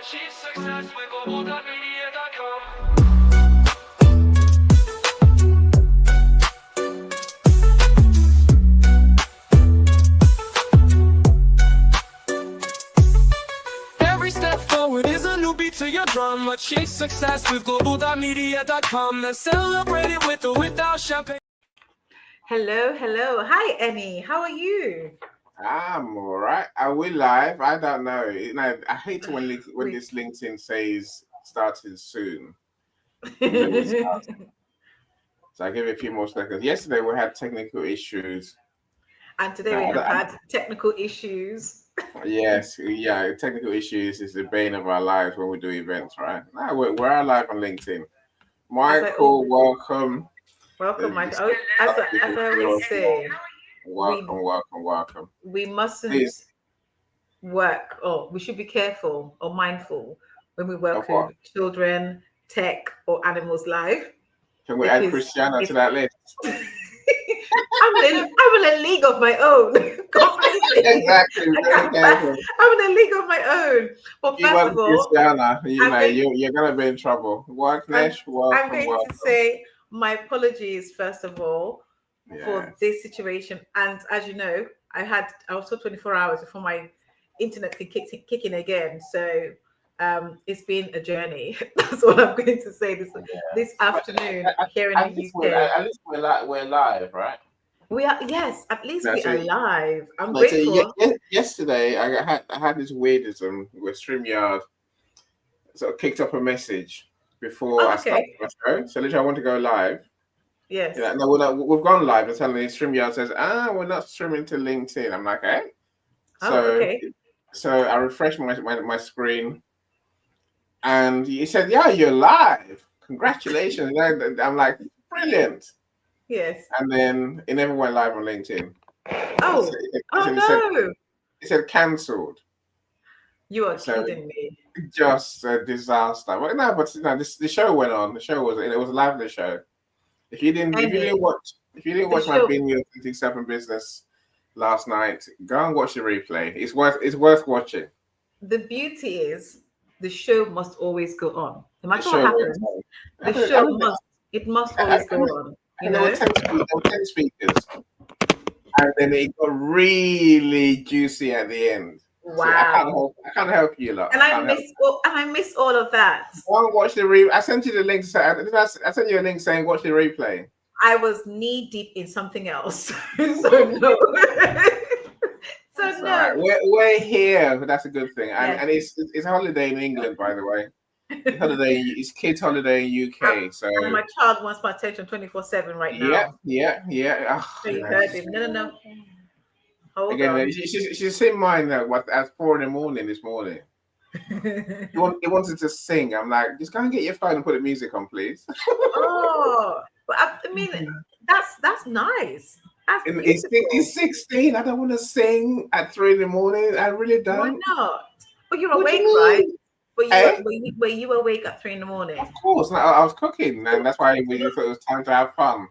achieve success with Global.Media.com. Every step forward is a new beat to your drum. Achieve success with Global.Media.com. And celebrate it with or without champagne. Hello. Hi, Annie. How are you? I'm all right. Are we live? I don't know. I hate when this LinkedIn says starting soon. So I give it a few more seconds. Yesterday we had technical issues. And today we have had technical issues. Yes, yeah, technical issues is the bane of our lives when we do events, right? Now we're live on LinkedIn. Michael, welcome. Welcome, Michael. As I always say, welcome. We mustn't work, or we should be careful or mindful when we work with children, tech, or animals live. Can we add Christiana to that list? I'm in a league of my own. Completely. Exactly. I'm in a league of my own. But first of all, Christiana, you're gonna be in trouble. Welcome. I'm going to say my apologies first of all for this situation. And as you know, I was still 24 hours before my internet kicking again. So it's been a journey. That's what I'm going to say this afternoon here in the UK. At least we're live, right? We are, yes. At least we are live. I'm grateful. Yesterday, I had this weirdism with StreamYard. So I kicked up a message before I started my show. So literally, I want to go live. Yes. We've gone live, and suddenly StreamYard says, we're not streaming to LinkedIn. I'm like, eh? So I refreshed my screen, and he said, yeah, you're live. Congratulations. I'm like, brilliant. Yes. And then it never went live on LinkedIn. No. It said cancelled. You are kidding me. Just a disaster. But the show went on. It was a lively show. If you didn't watch my Being Your Authentic Self in Business last night, go and watch the replay. It's worth watching. The beauty is the show must always go on. No matter what happens, it must always go on. There were 10 speakers. And then it got really juicy at the end. Wow! So I can't help you, lot. And I missed all of that. Go and watch the replay. I sent you the link. I sent you a link saying watch the replay. I was knee deep in something else, so no. Right. We're here, but that's a good thing. And it's holiday in England, by the way. It's kids' holiday in UK. So and my child wants my attention 24/7 right now. Yeah. So you heard him. No. Hold on. She's in mine at 4 a.m. this morning. He wanted to sing. I'm like, just go and get your phone and put the music on, please. But I mean, that's nice. He's 16. I don't want to sing at 3 a.m. I really don't. Why not? But you're awake, right? But were you awake at 3 a.m? Of course. No, I was cooking, and that's why we thought it was time to have fun.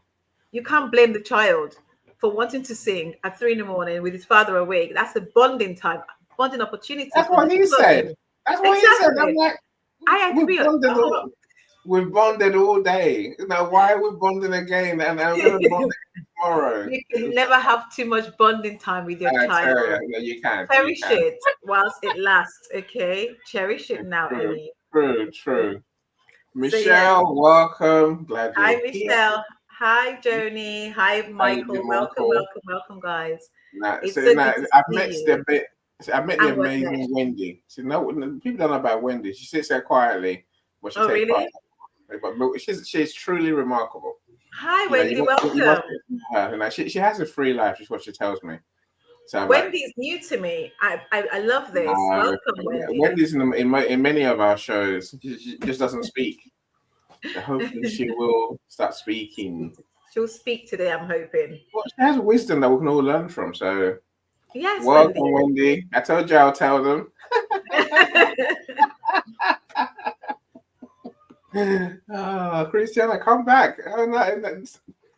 You can't blame the child for wanting to sing at 3 a.m. with his father awake. That's a bonding time, bonding opportunity. That's what he said. That's what he said. I'm like, I agree. We've bonded all day. Now, why are we bonding again? And I'm going to bond tomorrow. You can never have too much bonding time with your child. You can. Cherish it whilst it lasts, okay? Cherish it now, Ellie. True. Michelle, welcome. Glad you're here. Hi, Michelle. Hi, Joni. Hi, Michael. Welcome, guys. I've met the amazing Wendy. So people don't know about Wendy. She sits there quietly, but she takes part. But she's truly remarkable. Hi, Wendy. Welcome. She has a free life, is what she tells me. So Wendy's new to me. I love this. Welcome, Wendy. Wendy's in many of our shows. She just doesn't speak. So hopefully she will start speaking. She'll speak today, I'm hoping. Well, she has wisdom that we can all learn from. So yes, welcome, Wendy. I told you I'll tell them. Christiana, come back.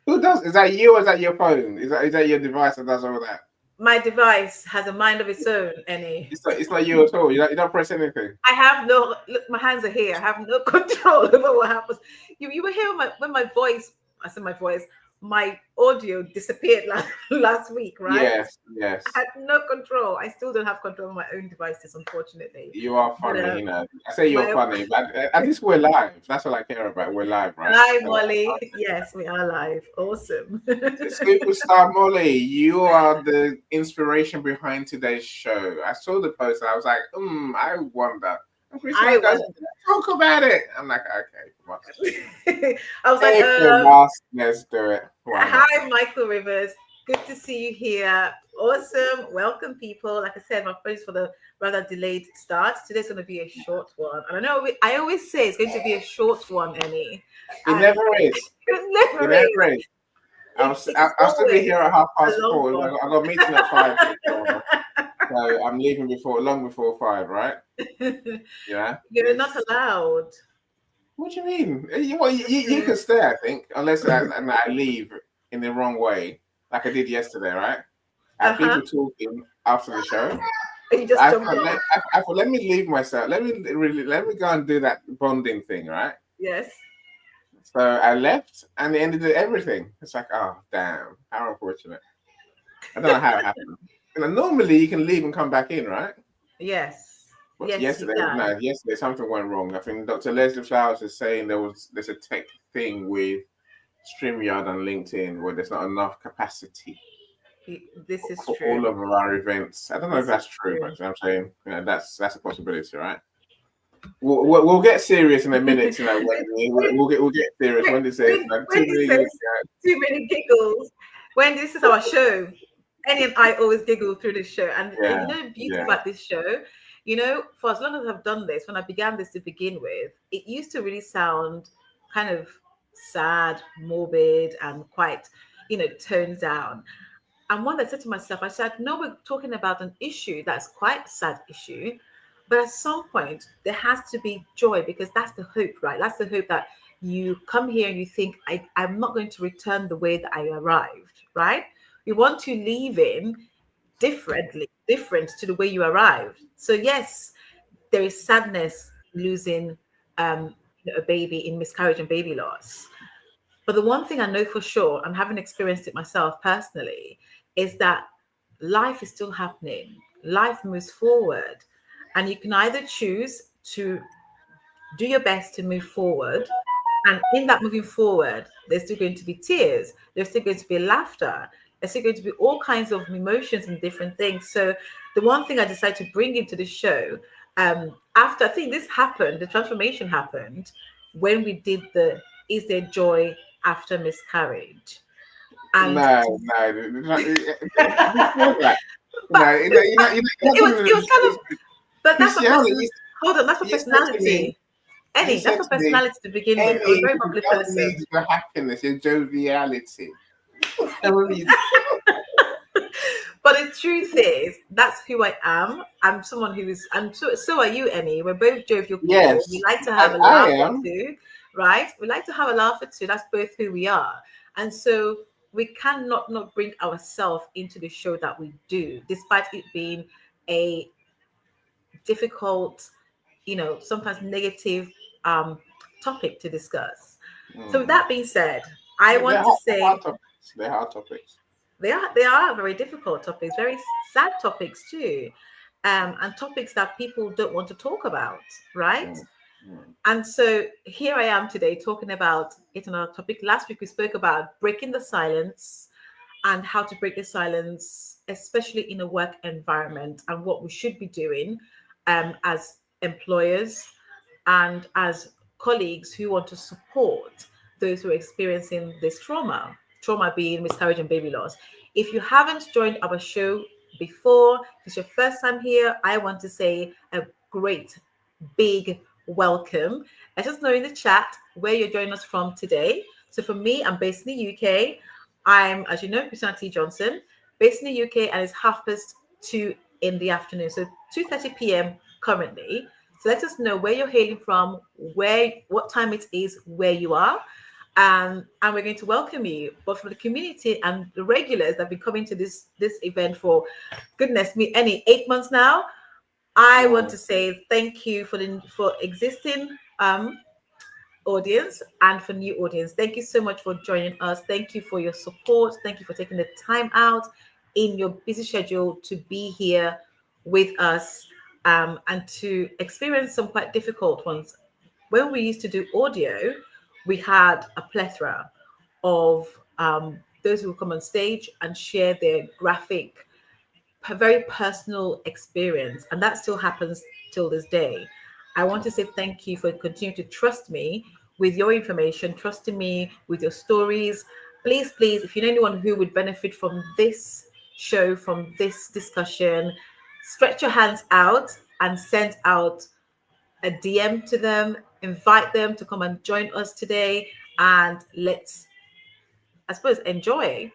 Who does? Is that you or is that your phone? Is that your device that does all that? My device has a mind of its own, Annie. It's like you at all. You don't press anything. I have no look. My hands are here. I have no control over what happens. You were here when my voice. I said my voice. My audio disappeared last week, right? Yes, I yes. had no control. I still don't have control of my own devices, unfortunately. You are funny, But, you know. I say you're my funny, but at least we're live. That's all I care about. We're live, right? Hi, So, Molly. Yes, we are live. Awesome. Superstar Molly, you are the inspiration behind today's show. I saw the post and I was like, I wonder. And I Christina goes, was. talk about it. I'm like, okay, come on. I was like, If you must, let's do it. Why not? hi, Michael Rivers. Good to see you here. Awesome. Welcome, people. Like I said, my apologies for the rather delayed start. Today's going to be a short one. And I know I always say it's going to be a short one, Annie. It never is. It It never is. never is. I'll still be always here at a long 4:30. one. I got a meeting at 5. So I'm leaving long before 5, right? Yeah. You're not allowed. What do you mean? You can stay, I think, unless I leave in the wrong way, like I did yesterday, right? I had people talking after the show. You just jumped on. I thought, let me leave myself. Let me go and do that bonding thing, right? Yes. So I left, and it ended everything. It's like, oh damn, how unfortunate. I don't know how it happened. Normally you can leave and come back in, right? Yes. But yes, yesterday something went wrong. I think Dr. Leslie Flowers is saying there's a tech thing with StreamYard and LinkedIn where there's not enough capacity. This is for true. all of our events. I don't know if that's true, but I'm saying that's a possibility, right? We'll get serious in a minute. You know, we'll get serious when they say too many giggles. When this is our show, Annie and I always giggle through this show, and the beauty about this show, for as long as I've done this, when I began this to begin with, it used to really sound kind of sad, morbid, and quite, toned down. And one I said to myself, I said, no, we're talking about an issue that's quite a sad issue. But at some point, there has to be joy because that's the hope, right? That's the hope that you come here and you think, I'm not going to return the way that I arrived, right? You want to leave in different to the way you arrived. So yes, there is sadness losing a baby in miscarriage and baby loss. But the one thing I know for sure, and having experienced it myself personally, is that life is still happening. Life moves forward. And you can either choose to do your best to move forward. And in that moving forward, there's still going to be tears. There's still going to be laughter. There's still going to be all kinds of emotions and different things. So the one thing I decided to bring into the show, after I think this happened, the transformation happened when we did the Is There Joy After Miscarriage? And no. It was kind of, but that's hold on, that's for personality. Eddie, that's for personality to begin with. I'm a very bubbly person. Your happiness, your joviality. But the truth is, that's who I am. I'm someone who is, and so are you, Annie. We're both jovial people. Yes, We like to have a laugh or two, right? We like to have a laugh or two. That's both who we are. And so we cannot not bring ourselves into the show that we do, despite it being a difficult, sometimes negative topic to discuss. So with that being said, I want to say they're hard topics. They are very difficult topics, very sad topics too, and topics that people don't want to talk about, right? And so here I am today talking about it on our topic. Last week we spoke about breaking the silence and how to break the silence, especially in a work environment, and what we should be doing as employers and as colleagues who want to support those who are experiencing this trauma being miscarriage and baby loss. If you haven't joined our show before, it's your first time here, I want to say a great big welcome. Let us know in the chat where you're joining us from today. So for me, I'm based in the UK. I'm, as you know, Christina T. Johnson, based in the UK, and it's 2:30 in the afternoon. So 2:30 p.m. currently. So let us know where you're hailing from, what time it is, where you are. And we're going to welcome you, both from the community and the regulars that have been coming to this event for, goodness me, 8 months now. I want to say thank you for existing audience and for new audience. Thank you so much for joining us. Thank you for your support. Thank you for taking the time out in your busy schedule to be here with us, and to experience some quite difficult ones. When we used to do audio, we had a plethora of those who would come on stage and share their graphic, very personal experience, and that still happens till this day. I want to say thank you for continuing to trust me with your information, trusting me with your stories. Please, please, if you know anyone who would benefit from this show, from this discussion, stretch your hands out and send out a DM to them, invite them to come and join us today, and let's, I suppose, enjoy.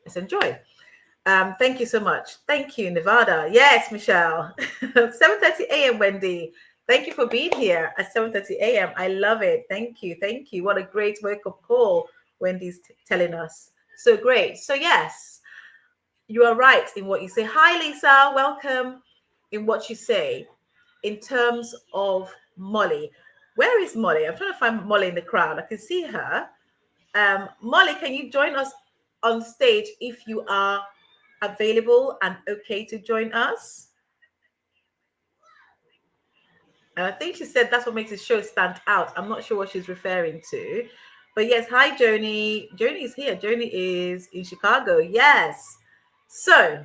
Let's enjoy. Thank you so much. Thank you, Nevada. Yes, Michelle. 7:30 a.m. Wendy. Thank you for being here at 7:30 a.m. I love it. Thank you. Thank you. What a great wake-up call Wendy's telling us. So great. So yes, you are right in what you say. Hi, Lisa. Welcome in what you say in terms of Molly. Where is Molly? I'm trying to find Molly in the crowd. I can see her. Molly, can you join us on stage if you are available and okay to join us? And I think she said that's what makes the show stand out. I'm not sure what she's referring to. But yes, hi, Joni. Joni is here. Joni is in Chicago. Yes. So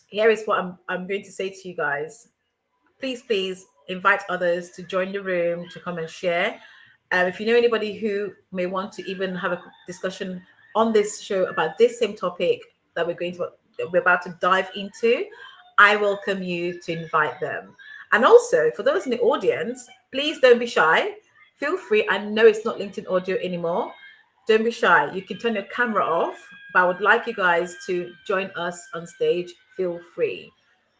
here is what I'm going to say to you guys. Please invite others to join the room, to come and share. If you know anybody who may want to even have a discussion on this show about this same topic that we're about to dive into, I welcome you to invite them. And also, for those in the audience, please don't be shy. Feel free. I know it's not LinkedIn audio anymore. Don't be shy. You can turn your camera off, but I would like you guys to join us on stage. Feel free.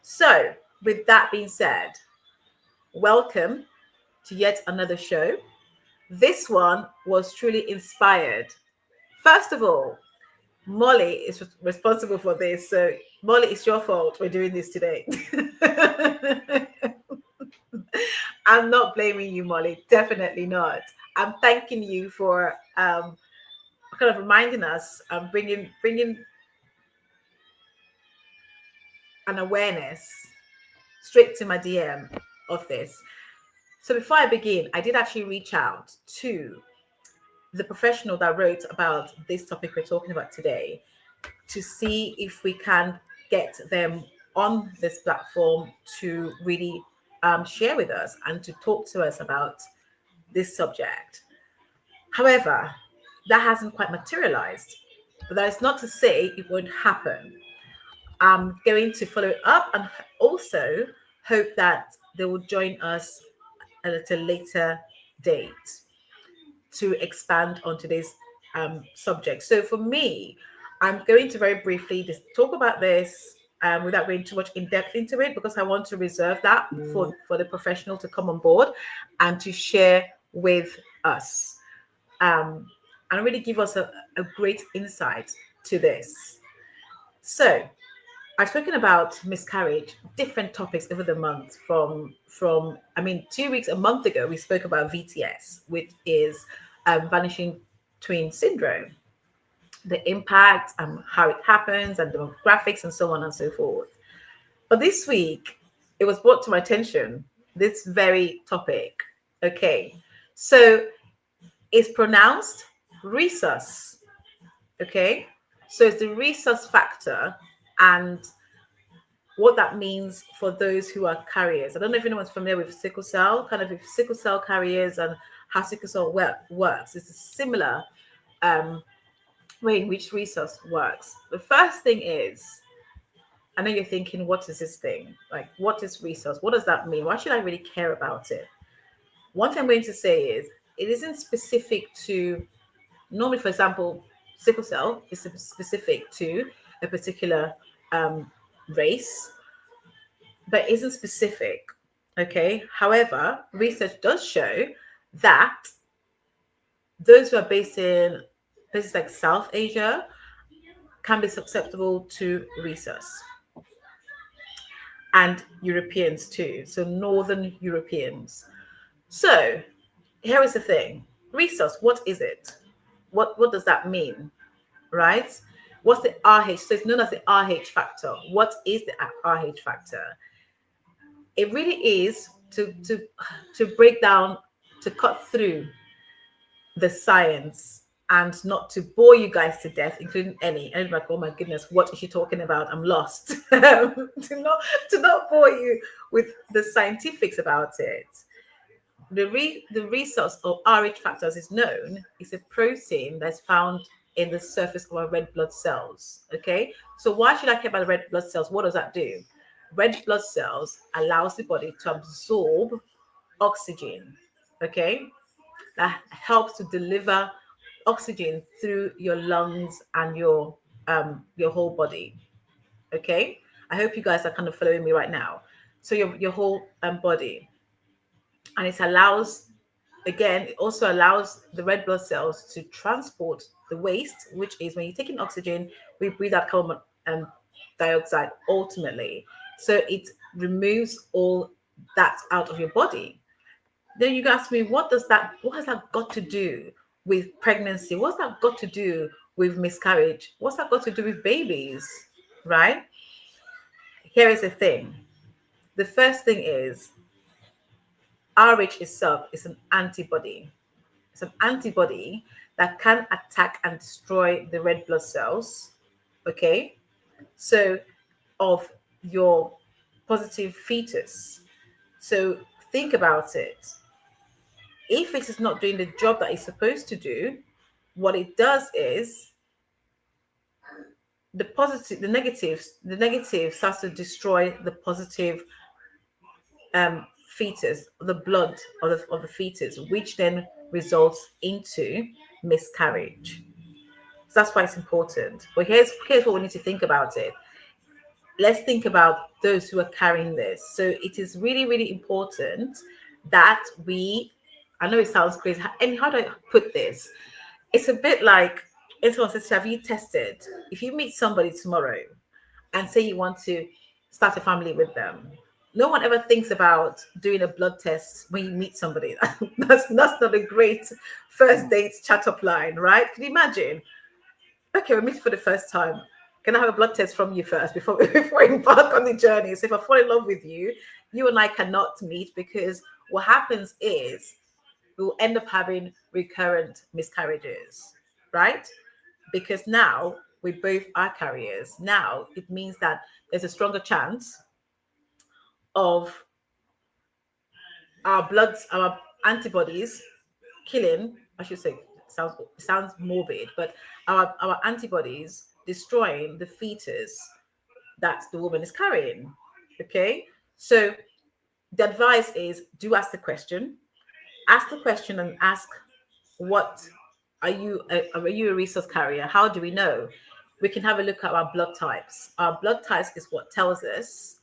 So, with that being said, welcome to yet another show. This one was truly inspired. First of all, Molly is responsible for this. So, Molly, it's your fault we're doing this today. I'm not blaming you, Molly. Definitely not. I'm thanking you for kind of reminding us, bringing an awareness straight to my DM of this. So before I begin, I did actually reach out to the professional that wrote about this topic we're talking about today to see if we can get them on this platform to really share with us and to talk to us about this subject. However, that hasn't quite materialized, but that is not to say it won't happen. I'm going to follow it up and also hope that they will join us at a later date to expand on today's subject. So for me, I'm going to very briefly just talk about this without going too much in depth into it, because I want to reserve that for the professional to come on board and to share with us and really give us a great insight to this. So I've spoken about miscarriage, different topics over the month from 2 weeks, a month ago, we spoke about VTS, which is vanishing twin syndrome, the impact and how it happens and demographics and so on and so forth. But this week, it was brought to my attention, this very topic. Okay, so it's pronounced Rhesus. Okay, so it's the Rhesus factor and what that means for those who are carriers. I don't know if anyone's familiar with sickle cell, kind of with sickle cell carriers and how sickle cell works. It's a similar way in which Rhesus works. The first thing is, I know you're thinking, what is this thing? Like, what is Rhesus? What does that mean? Why should I really care about it? One thing I'm going to say is, it isn't specific to, normally, for example, sickle cell is specific to a particular race, but isn't specific. Okay. However, research does show that those who are based in places like South Asia can be susceptible to rhesus, and Europeans too. So Northern Europeans. So here is the thing. Rhesus, what is it? What does that mean? Right? What's the RH? So it's known as the RH factor. What is the RH factor? It really is to break down, to cut through the science and not to bore you guys to death, including Annie. And like, oh my goodness, what is she talking about? I'm lost. To not bore you with the scientifics about it. The resource of Rh factors is known. It's a protein that's found in the surface of our red blood cells. Okay, so why should I care about the red blood cells? What does that do? Red blood cells allows the body to absorb oxygen. Okay, that helps to deliver oxygen through your lungs and your whole body. Okay, I hope you guys are kind of following me right now. So your whole body, and it allows, again, it also allows the red blood cells to transport the waste, which is when you're taking oxygen, we breathe out carbon dioxide ultimately. So it removes all that out of your body. Then you ask me, what has that got to do with pregnancy? What's that got to do with miscarriage? What's that got to do with babies? Right? Here is the thing. The first thing is RH itself is an antibody. It's an antibody that can attack and destroy the red blood cells. Okay. So of your positive fetus. So think about it. If it is not doing the job that it's supposed to do, what it does is the negative starts to destroy the positive fetus, the blood of the fetus, which then results into miscarriage. So that's why it's important. But here's what we need to think about it. Let's think about those who are carrying this. So it is really, really important that I know it sounds crazy. And how do I put this? It's a bit like, if someone says, have you tested? If you meet somebody tomorrow and say you want to start a family with them, no one ever thinks about doing a blood test when you meet somebody. That's not a great first date chat up line, right? Can you imagine? Okay, we're meeting for the first time. Can I have a blood test from you first before we embark on the journey? So if I fall in love with you, you and I cannot meet, because what happens is we'll end up having recurrent miscarriages, right? Because now we both are carriers. Now it means that there's a stronger chance of our antibodies killing, I should say, sounds morbid, but our antibodies destroying the fetus that the woman is carrying. Okay, so the advice is, do ask the question. Ask the question and ask, what are you a resource carrier? How do we know? We can have a look at our blood types. Our blood types is what tells us,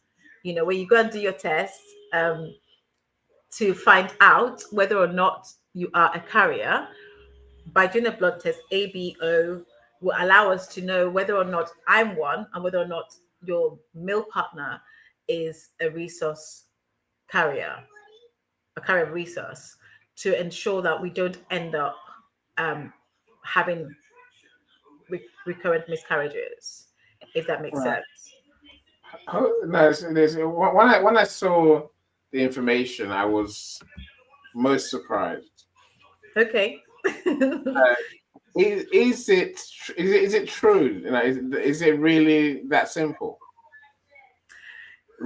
when you go and do your test, to find out whether or not you are a carrier. By doing a blood test, ABO will allow us to know whether or not I'm one, and whether or not your male partner is a resource carrier, a carrier of resource, to ensure that we don't end up having recurrent miscarriages, if that makes Right. sense. Oh, no, when I saw the information, I was most surprised. Okay. Is it true? Is it really that simple?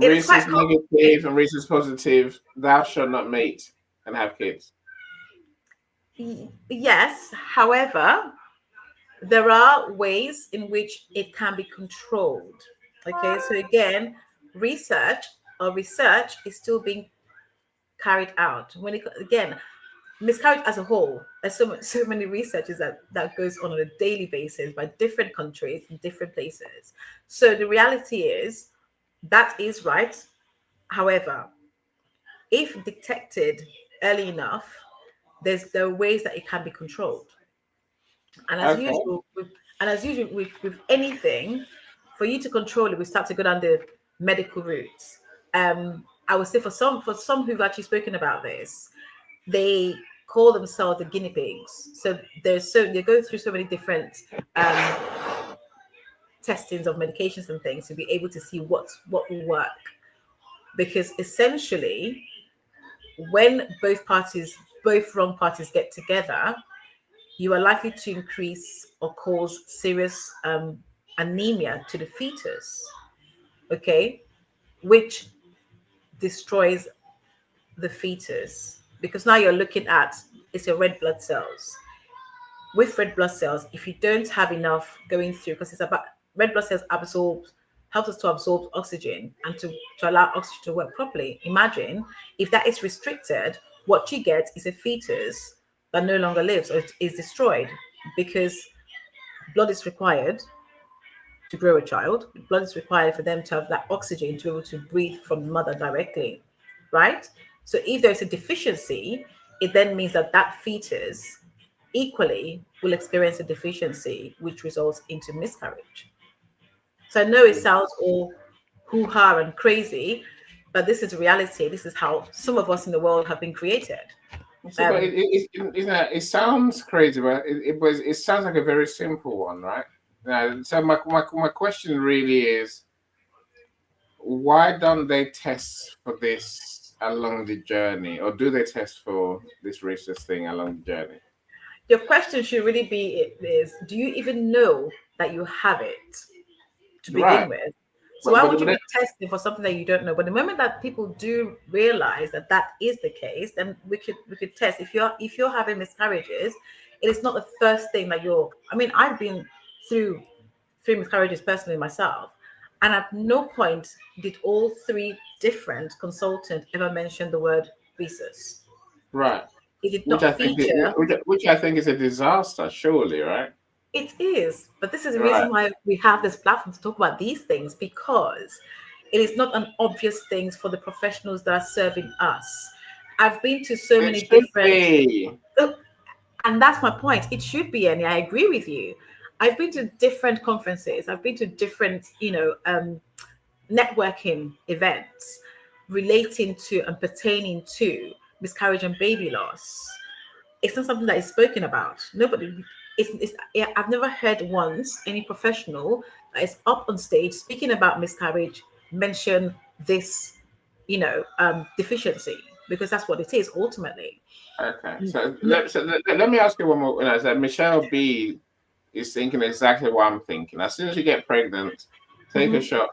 It is quite Rhesus negative and rhesus positive, thou shalt not mate and have kids. Yes, however, there are ways in which it can be controlled. Okay, so again, research is still being carried out. Again, miscarriage as a whole, there's so many researches that goes on a daily basis by different countries and different places. So the reality is that is right. However, if detected early enough, there are ways that it can be controlled. And as Okay. usual, with anything, for you to control it, we start to go down the medical routes. I would say for some who've actually spoken about this, they call themselves the guinea pigs. So they go through so many different testings of medications and things to be able to see what will work. Because essentially, when both wrong parties get together, you are likely to increase or cause serious anemia to the fetus, okay, which destroys the fetus, because now you're looking at, it's your red blood cells. With red blood cells, if you don't have enough going through, because it's about red blood cells helps us to absorb oxygen and to allow oxygen to work properly. Imagine if that is restricted, what you get is a fetus that no longer lives or is destroyed, because blood is required to grow a child. Blood is required for them to have that oxygen to be able to breathe from the mother directly, right? So if there's a deficiency, it then means that that fetus equally will experience a deficiency, which results into miscarriage. So I know it sounds all hoo-ha and crazy, but this is reality. This is how some of us in the world have been created. So, but it sounds crazy, but it sounds like a very simple one, right? So my question really is, why don't they test for this along the journey, or do they test for this rhesus thing along the journey? Your question should really be is, do you even know that you have it to begin Right. with? So why would you be testing for something that you don't know? But the moment that people do realize that that is the case, then we could test. If you're having miscarriages, it is not the first thing that you're. I mean, I've been through 3 miscarriages personally myself, and at no point did all 3 different consultants ever mention the word rhesus. Right. It did not feature. Which I think is a disaster, surely, right? It is, but this is the Right. reason why we have this platform to talk about these things, because it is not an obvious thing for the professionals that are serving us. I've been to so many different, and that's my point. It should be, and I agree with you. I've been to different conferences. I've been to different, networking events relating to and pertaining to miscarriage and baby loss. It's not something that is spoken about. Nobody. I've never heard once any professional that is up on stage speaking about miscarriage mention this, deficiency, because that's what it is ultimately. Okay. So let me ask you one more. So Michelle B is thinking exactly what I'm thinking. As soon as you get pregnant, take a shot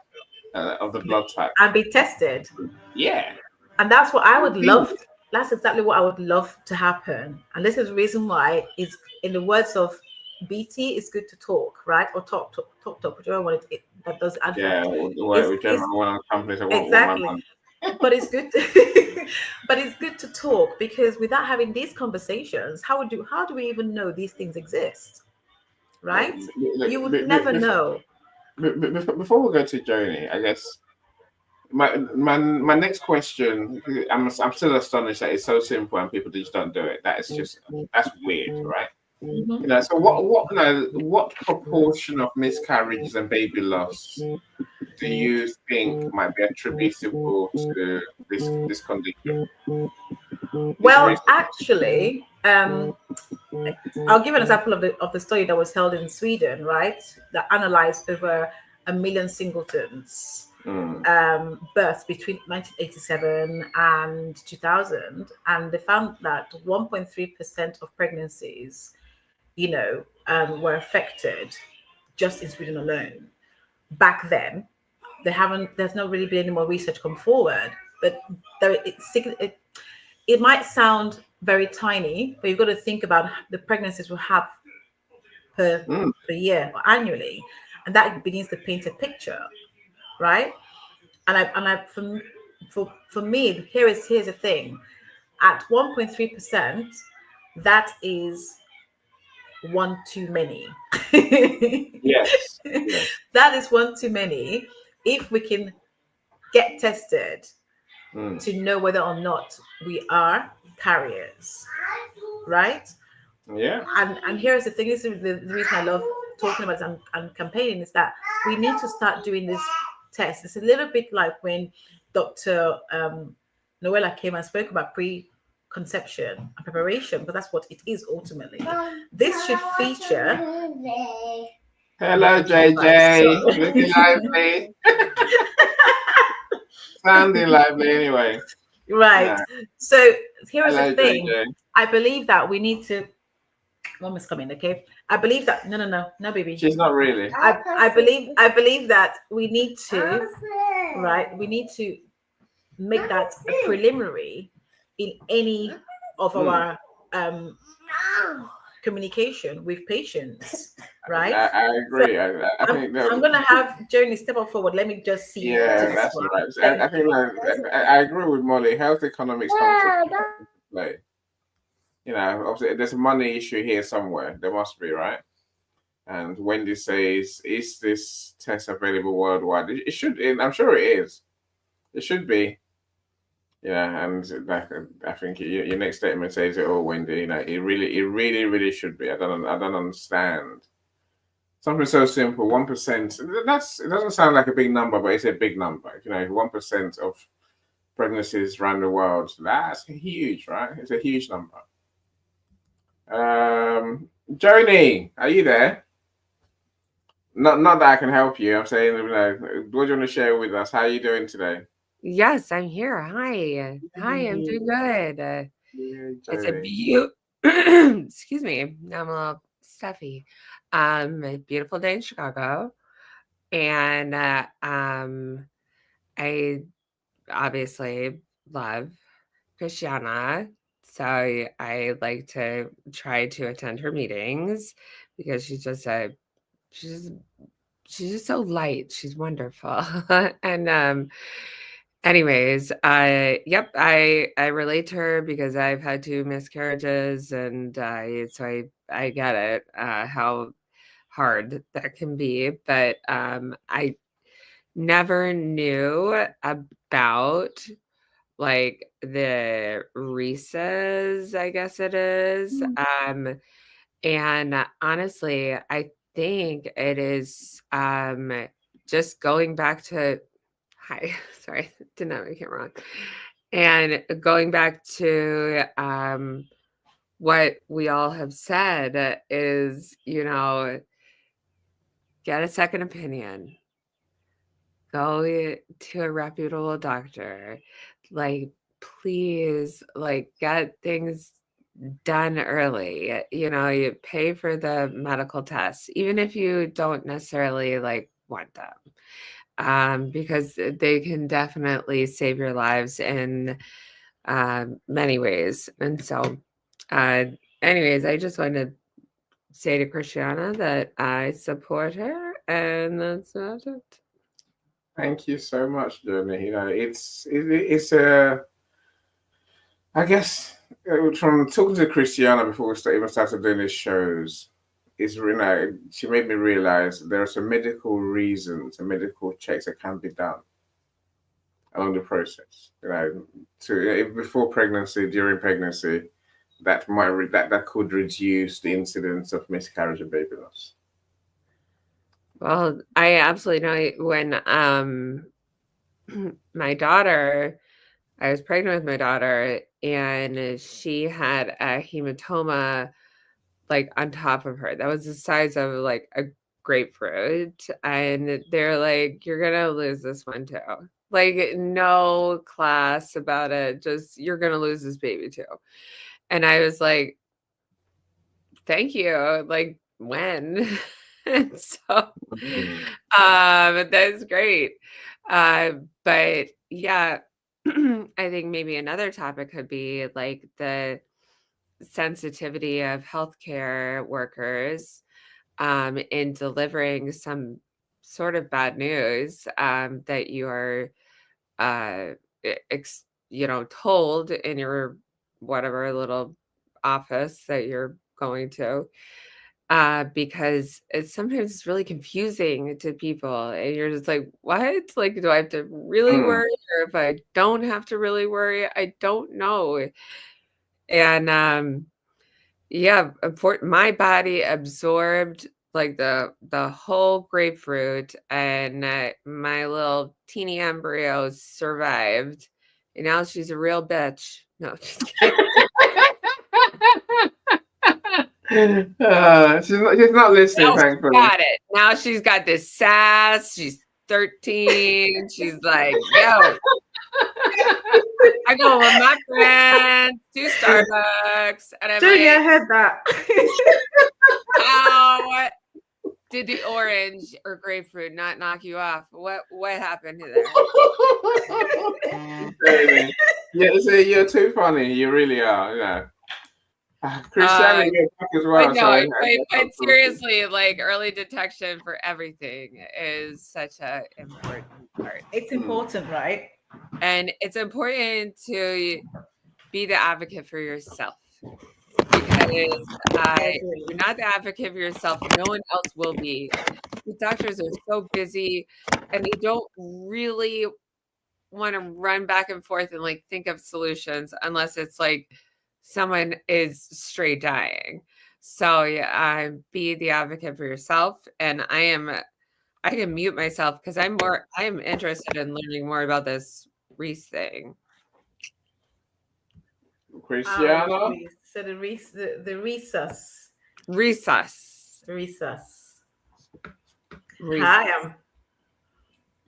of the blood type and be tested. Yeah. And that's what I would love. That's exactly what I would love to happen. And this is the reason why, is in the words of BT, it's good to talk, right? Or talk, whichever one that does advert. Yeah, whichever one companies I want. Exactly. But it's good but it's good to talk, because without having these conversations, how do we even know these things exist? Right? You would never know. Before we go to Joni, I guess my next question, I'm still astonished that it's so simple and people just don't do it. That's weird, right? Mm-hmm. So what proportion of miscarriages and baby loss do you think might be attributable to this condition? Well, actually, I'll give an example of the study that was held in Sweden, right? That analyzed over 1 million singletons births between 1987 and 2000, and they found that 1.3% of pregnancies, were affected just in Sweden alone. Back then, there's not really been any more research come forward, but it might sound very tiny, but you've got to think about the pregnancies we'll have per year or annually, and that begins to paint a picture, right? For me, here's the thing: at 1.3%, that is one too many. Yes. That is one too many. If we can get tested to know whether or not we are carriers, right? Yeah. And here's the thing, this is the reason I love talking about it and campaigning, is that we need to start doing this test. It's a little bit like when Dr. Noella came and spoke about preconception and preparation, but that's what it is ultimately. This should feature. Hello, JJ. Looking lively. Sounding lively anyway. Right. Yeah. So here's Hello, the thing. JJ. I believe that we need to. Mom is coming. Okay. I believe that. No, baby. She's not really. I believe that we need to. Right. We need to make that a preliminary in any of our communication with patients. Right. I agree. I think that. I'm gonna have Joni step up forward. Let me just see. Yeah, that's all right. I think I agree with Molly. Health economics comes into play. You know, obviously there's a money issue here somewhere. There must be, right? And Wendy says, "Is this test available worldwide?" It should. I'm sure it is. It should be. Yeah, and I think your next statement says it all, Wendy. You know, it really should be. I don't understand. Something so simple, 1%. It doesn't sound like a big number, but it's a big number. You know, 1% of pregnancies around the world. That's huge, right? It's a huge number. Joni, are you there? Not that I can help you. I'm saying, you know, what do you want to share with us? How are you doing today? Yes, I'm here. Hi. Hi, I'm doing good. It's a excuse me, I'm a little stuffy. A beautiful day in Chicago. And I obviously love Christiana. So I like to try to attend her meetings because she's she's just so light. She's wonderful. And anyways, I relate to her because I've had 2 miscarriages, and I get it, how hard that can be. But I never knew about like the Rhesus, I guess it is. And honestly, I think it is just going back to hi, sorry, did not make it wrong. And going back to what we all have said is, get a second opinion. Go to a reputable doctor. Like, please, like, get things done early. You pay for the medical tests, even if you don't necessarily like want them, because they can definitely save your lives in many ways. And so, anyways, I just wanted to say to Christiana that I support her, and that's about it. Thank you so much, Joni. You know, it's a. I guess from talking to Christiana before we even started doing these shows, she made me realize there are some medical reasons and medical checks that can be done along the process. Before pregnancy, during pregnancy, that that could reduce the incidence of miscarriage and baby loss. Well, I absolutely know when I was pregnant with my daughter, and she had a hematoma like on top of her that was the size of like a grapefruit, and they're like, you're gonna lose this one too. Like, no class about it, just you're gonna lose this baby too. And I was like, thank you, like, when? And so that's great. But yeah, I think maybe another topic could be like the sensitivity of healthcare workers in delivering some sort of bad news that you are, told in your whatever little office that you're going to. Because sometimes it's really confusing to people, and you're just like, what? Like, do I have to really worry, or if I don't have to really worry? I don't know. And yeah, my body absorbed like the whole grapefruit, and my little teeny embryo survived, and now she's a real bitch. No, just kidding. She's not listening, Now thankfully. got it. Now she's got this sass. She's 13. She's like, yo, I go with my friends to Starbucks, and I'm Junior, I like, heard that. how did the orange or grapefruit not knock you off? What happened there? Yeah, so you're too funny. You really are. You know. Christianity you're back as well. But no, but seriously, like early detection for everything is such an important part. It's important, right? And it's important to be the advocate for yourself, because if you're not the advocate for yourself, no one else will be. The doctors are so busy, and they don't really want to run back and forth and like think of solutions unless it's like someone is straight dying. So yeah, be the advocate for yourself. And I can mute myself because I am interested in learning more about this Rhesus thing. Christiana? So the Rhesus. Hi,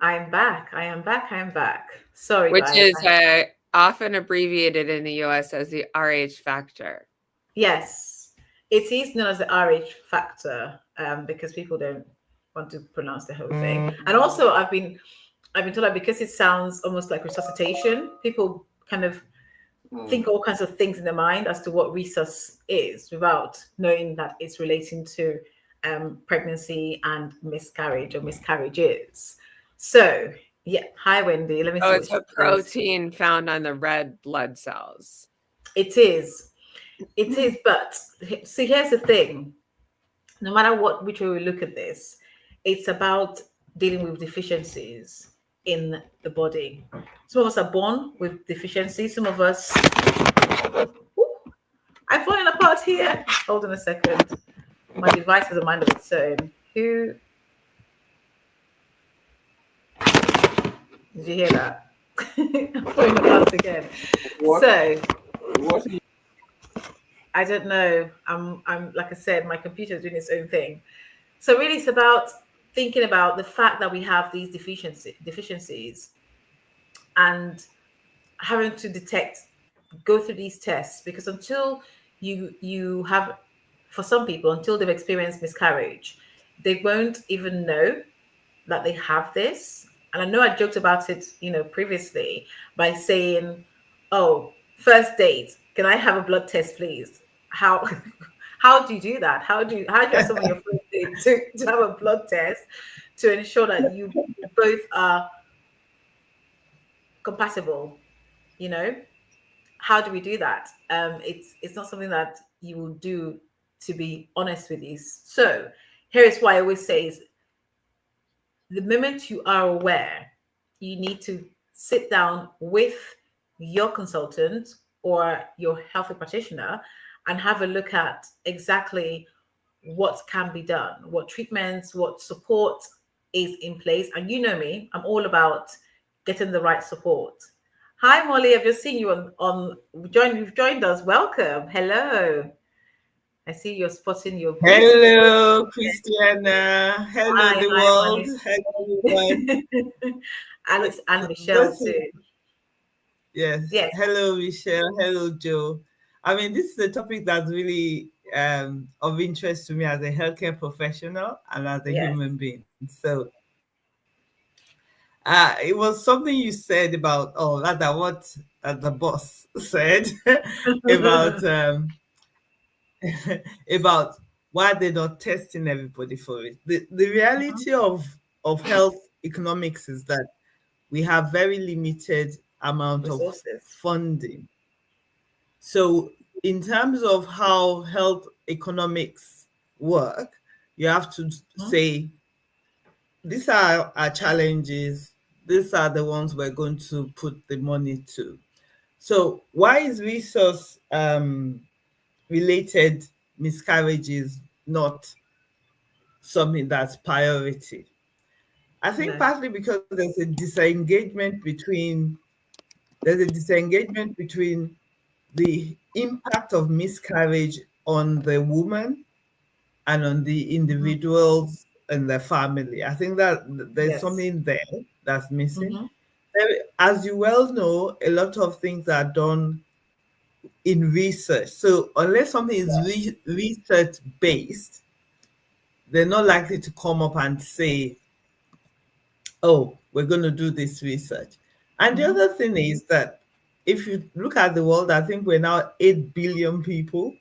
I'm back. Sorry, which guys. is often abbreviated in the US as the RH factor. Yes, it is known as the RH factor because people don't want to pronounce the whole thing. And also, I've been told that because it sounds almost like resuscitation, people kind of think all kinds of things in their mind as to what Rhesus is without knowing that it's relating to pregnancy and miscarriage or miscarriages. So, yeah. Hi, Wendy. Let me see. It's a protein found on the red blood cells. It is. But see, here's the thing. No matter which way we look at this, it's about dealing with deficiencies in the body. Some of us are born with deficiencies. Some of us... I'm falling apart here. Hold on a second. My device has a mind of its own. Who... Did you hear that? I'm falling apart again. What? So... What? I don't know. I'm like I said, my computer is doing its own thing. So really it's about thinking about the fact that we have these deficiencies and having to go through these tests, because until you have, for some people, until they've experienced miscarriage, they won't even know that they have this. And I know I joked about it, previously by saying, oh, first date, can I have a blood test, please? How do you do that? How do you have someone your first date to have a blood test to ensure that you both are compatible? How do we do that? It's not something that you will do, to be honest with you. So here is why I always say is, the moment you are aware, you need to sit down with your consultant or your health practitioner and have a look at exactly what can be done, what treatments, what support is in place. And you know me, I'm all about getting the right support. Hi, Molly. I've just seen you you've joined us. Welcome. Hello. I see you're spotting your... Hello, Christiana. Hello, the world. Molly. Hello, everyone. Alex and Michelle too. Yes. Hello, Michelle. Hello, Joe. I mean, this is a topic that's really of interest to me as a healthcare professional and as a human being. So it was something you said about, what the boss said about about why they're not testing everybody for it. The reality of health economics is that we have very limited amount resources. Of funding. So in terms of how health economics work, you have to say, these are our challenges. These are the ones we're going to put the money to. So why is resource related miscarriage is not something that's priority. I think partly because there's a disengagement between the impact of miscarriage on the woman and on the individuals and the family. I think that there's something there that's missing. As you well know, a lot of things are done in research. So unless something is research based, they're not likely to come up and say, oh, we're going to do this research. And the other thing is that if you look at the world, I think we're now 8 billion people.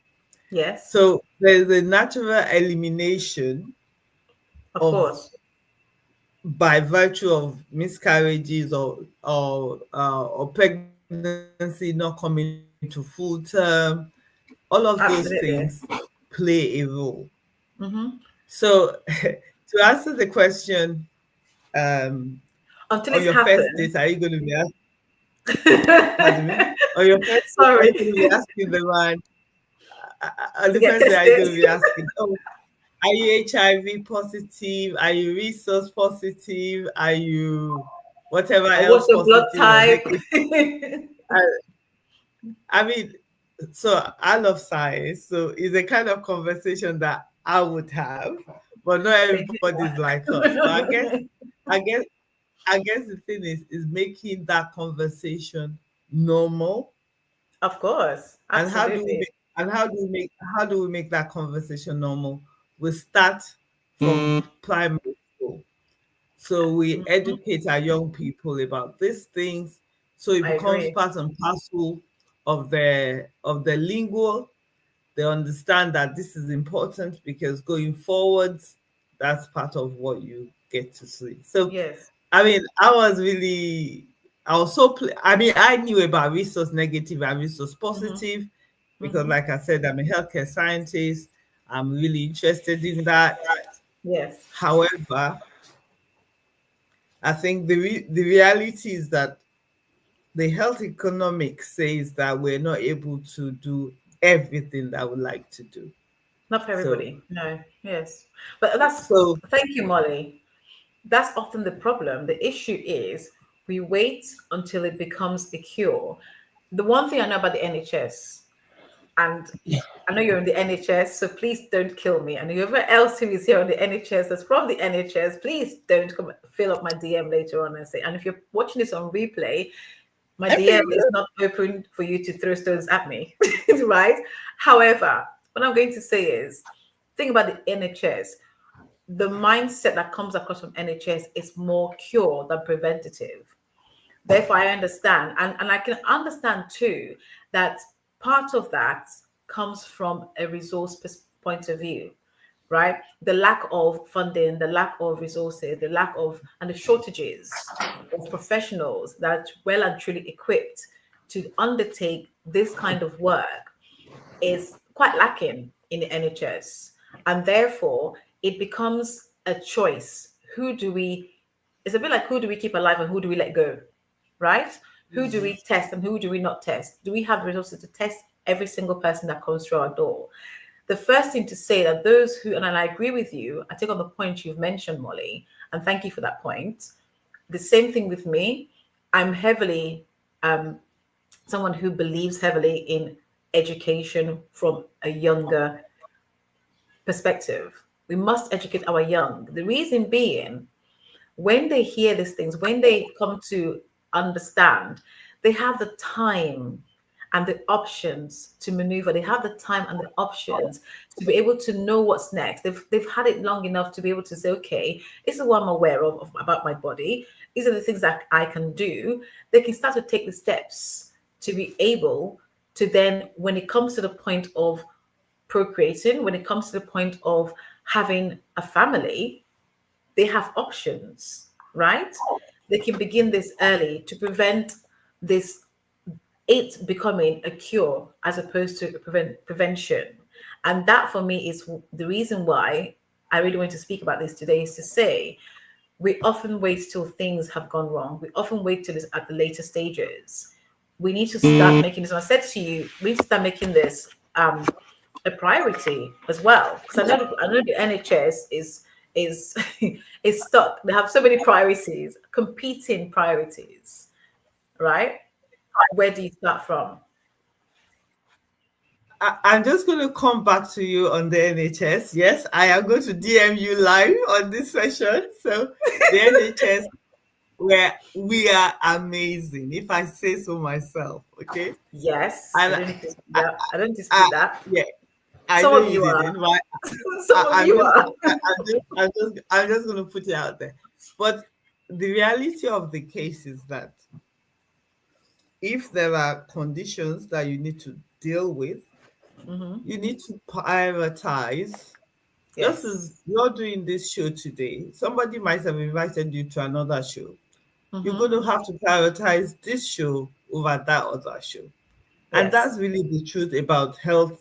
Yes. So there's a natural elimination of course, by virtue of miscarriages or pregnancy not coming to full term. All of those things play a role. So to answer the question, until on it's your happened. first date, are you going to be pardon me? On your first date, are you going to be asking the man? On the first day, are you going to be asking, oh, are you HIV positive? Are you Rhesus positive? Are you whatever else what's your blood positive? type? I mean, so I love science, so it's a kind of conversation that I would have, but not everybody's like us. But I guess the thing is making that conversation normal. Of course, absolutely. And how do we make that conversation normal? We start from primary school. So we educate our young people about these things, so it becomes part and parcel of their lingual. They understand that this is important because going forwards, that's part of what you get to see. So yes, I mean, I was so I mean, I knew about resource negative and resource positive because, like I said, I'm a healthcare scientist. I'm really interested in that. Yes. However, I think the reality is that the health economics says that we're not able to do everything that we like to do. Not for everybody. No. Yes. But thank you, Molly. That's often the problem. The issue is we wait until it becomes a cure. The one thing I know about the NHS, and I know you're in the NHS, so please don't kill me. And whoever else who is here on the NHS that's from the NHS, please don't come fill up my DM later on and say. And if you're watching this on replay, my DM is not open for you to throw stones at me, right? However, what I'm going to say is, think about the NHS. The mindset that comes across from NHS is more cure than preventative. Therefore, I understand, and I can understand too that part of that comes from a resource point of view, right? The lack of funding, the lack of resources, the lack of and the shortages of professionals that well and truly equipped to undertake this kind of work is quite lacking in the NHS, and therefore it becomes a choice. It's a bit like, who do we keep alive and who do we let go, right? Who do we test and who do we not test? Do we have resources to test every single person that comes through our door? The first thing to say that those who, and I agree with you, I take on the point you've mentioned, Molly, and thank you for that point. The same thing with me. I'm heavily someone who believes heavily in education from a younger perspective. We must educate our young. The reason being, when they hear these things, when they come to understand, they have the time and the options to maneuver. They have the time and the options to be able to know what's next. They've had it long enough to be able to say, okay, this is what I'm aware of about my body. These are the things that I can do. They can start to take the steps to be able to then, when it comes to the point of procreating, when it comes to the point of having a family, they have options, right? They can begin this early to prevent it becoming a cure as opposed to prevention. And that for me is the reason why I really want to speak about this today, is to say we often wait till things have gone wrong. We often wait till it's at the later stages. We need to start making this. And I said to you, we need to start making this a priority as well. Because I know the NHS is is stuck. They have so many priorities, competing priorities, right? Where do you start from? I'm just going to come back to you on the NHS. Yes, I am going to DM you live on this session. So the NHS, where we are amazing, if I say so myself. Okay. Yes, And I don't dispute that. yeah, I Some know of you you are. didn't. Right? Some of you are. I'm just going to put it out there. But the reality of the case is that if there are conditions that you need to deal with, you need to prioritize. Yes. Just as you're doing this show today, somebody might have invited you to another show. You're going to have to prioritize this show over that other show. And that's really the truth about healthcare.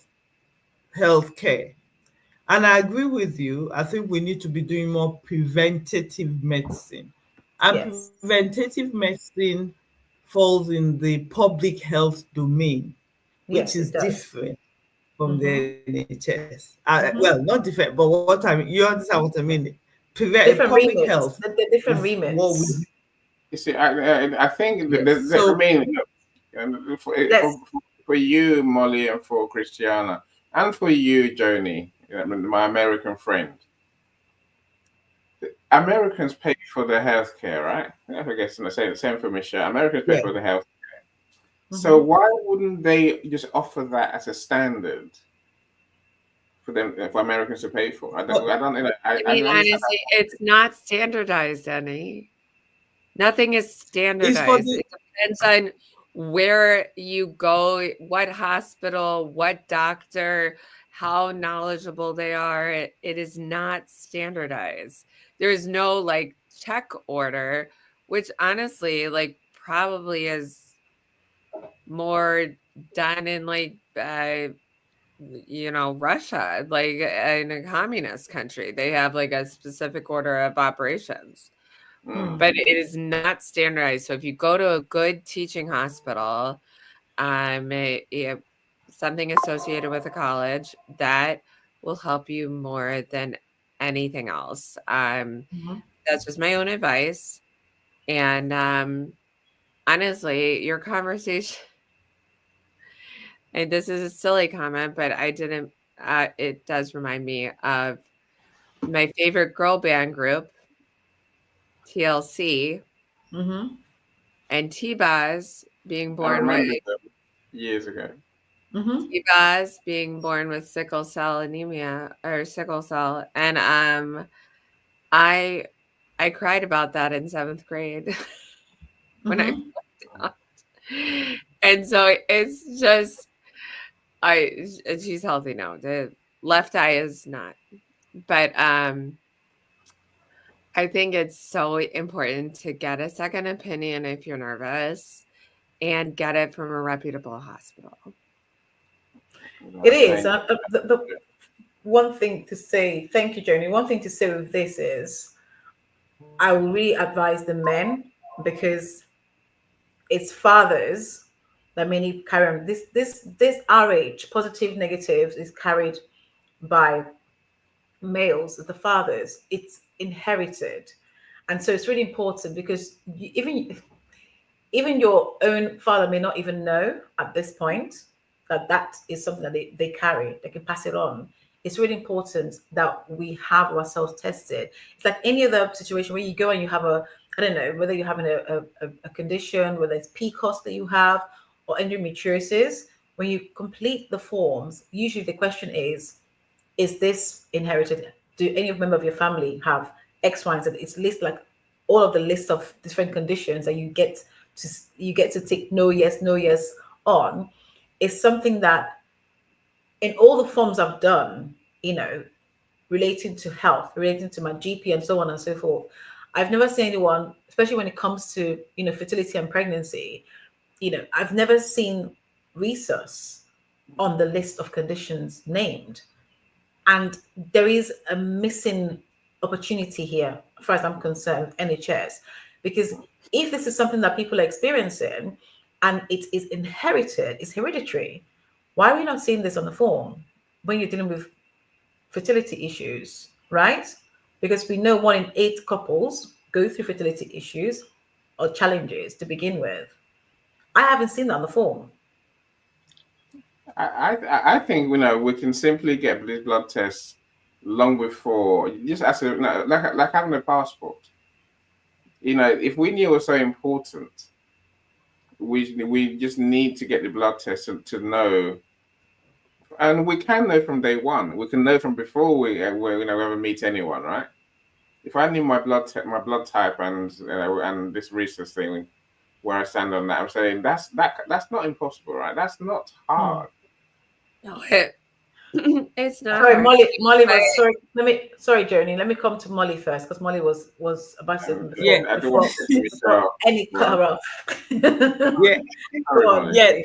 And I agree with you. I think we need to be doing more preventative medicine. And Yes. preventative medicine falls in the public health domain, which Yes, is it does. different from the NHS. Well, not different, but what I mean, you understand what I mean. Different Public remits. health The different is what we. remits. You see, I think Yes. So I mean, for you, Molly, and for Christiana, and for you, Joni, my American friend, Americans pay for their health care, right? I guess I say the same for Michelle. Americans pay yeah. for the health care. So why wouldn't they just offer that as a standard for them, for Americans to pay for? I don't know. I mean, honestly, it's not standardized any. Nothing is standardized. It depends on where you go, what hospital, what doctor, how knowledgeable they are. It is not standardized. There's no like check order, which honestly, like probably is more done in like Russia, like in a communist country. They have like a specific order of operations. But it is not standardized. So if you go to a good teaching hospital, something associated with a college, that will help you more than anything else. That's just my own advice. And honestly, your conversation, and this is a silly comment, but it does remind me of my favorite girl band group, TLC. And T-Baz being born with years ago. T-Baz being born with sickle cell anemia or sickle cell, and I cried about that in 7th grade when I found out. And so it's just she's healthy now. The left eye is not, but I think it's so important to get a second opinion if you're nervous and get it from a reputable hospital. It is. The one thing to say, thank you, Joni. One thing to say with this is I will really advise the men, because it's fathers that many carry on this RH, positive, negatives, is carried by males, the fathers. It's inherited. And so it's really important, because even your own father may not even know at this point that is something that they carry. They can pass it on. It's really important that we have ourselves tested. It's like any other situation where you go and you have I don't know, whether you're having a condition, whether it's PCOS that you have or endometriosis. When you complete the forms, usually the question is this inherited? Do any member of your family have X, Y, and Z? It's list like all of the list of different conditions that you get to tick no, yes on. Is something that in all the forms I've done, relating to health, relating to my GP and so on and so forth, I've never seen anyone, especially when it comes to fertility and pregnancy, I've never seen Rhesus on the list of conditions named. And there is a missing opportunity here, as far as I'm concerned, NHS, because if this is something that people are experiencing and it is inherited, it's hereditary, why are we not seeing this on the form? when you're dealing with fertility issues, right? Because we know 1 in 8 couples go through fertility issues or challenges to begin with. I haven't seen that on the form. I think we can simply get these blood tests long before. Just as like having a passport. If we knew it was so important, we just need to get the blood test to know, and we can know from day one. We can know from before we ever meet anyone, right? If I knew my blood type and this Rhesus thing, where I stand on that, I'm saying that's not impossible, right? That's not hard. No, it's not. Sorry, hard. Molly was sorry. Sorry, Joni. Let me come to Molly first because Molly was about to say something before any cut her off. Yeah,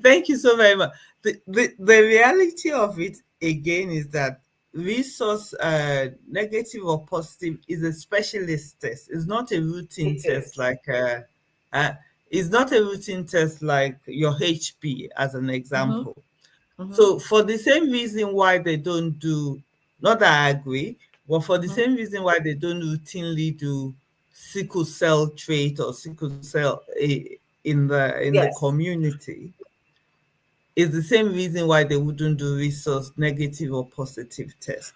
thank you so very much. The reality of it again is that Rhesus negative or positive is a specialist test. It's not a routine test like it's not a routine test like your HP as an example. So for the same reason why they don't do, not that I agree, but for the same reason why they don't routinely do sickle cell trait or sickle cell in the community, is the same reason why they wouldn't do Rhesus negative or positive test.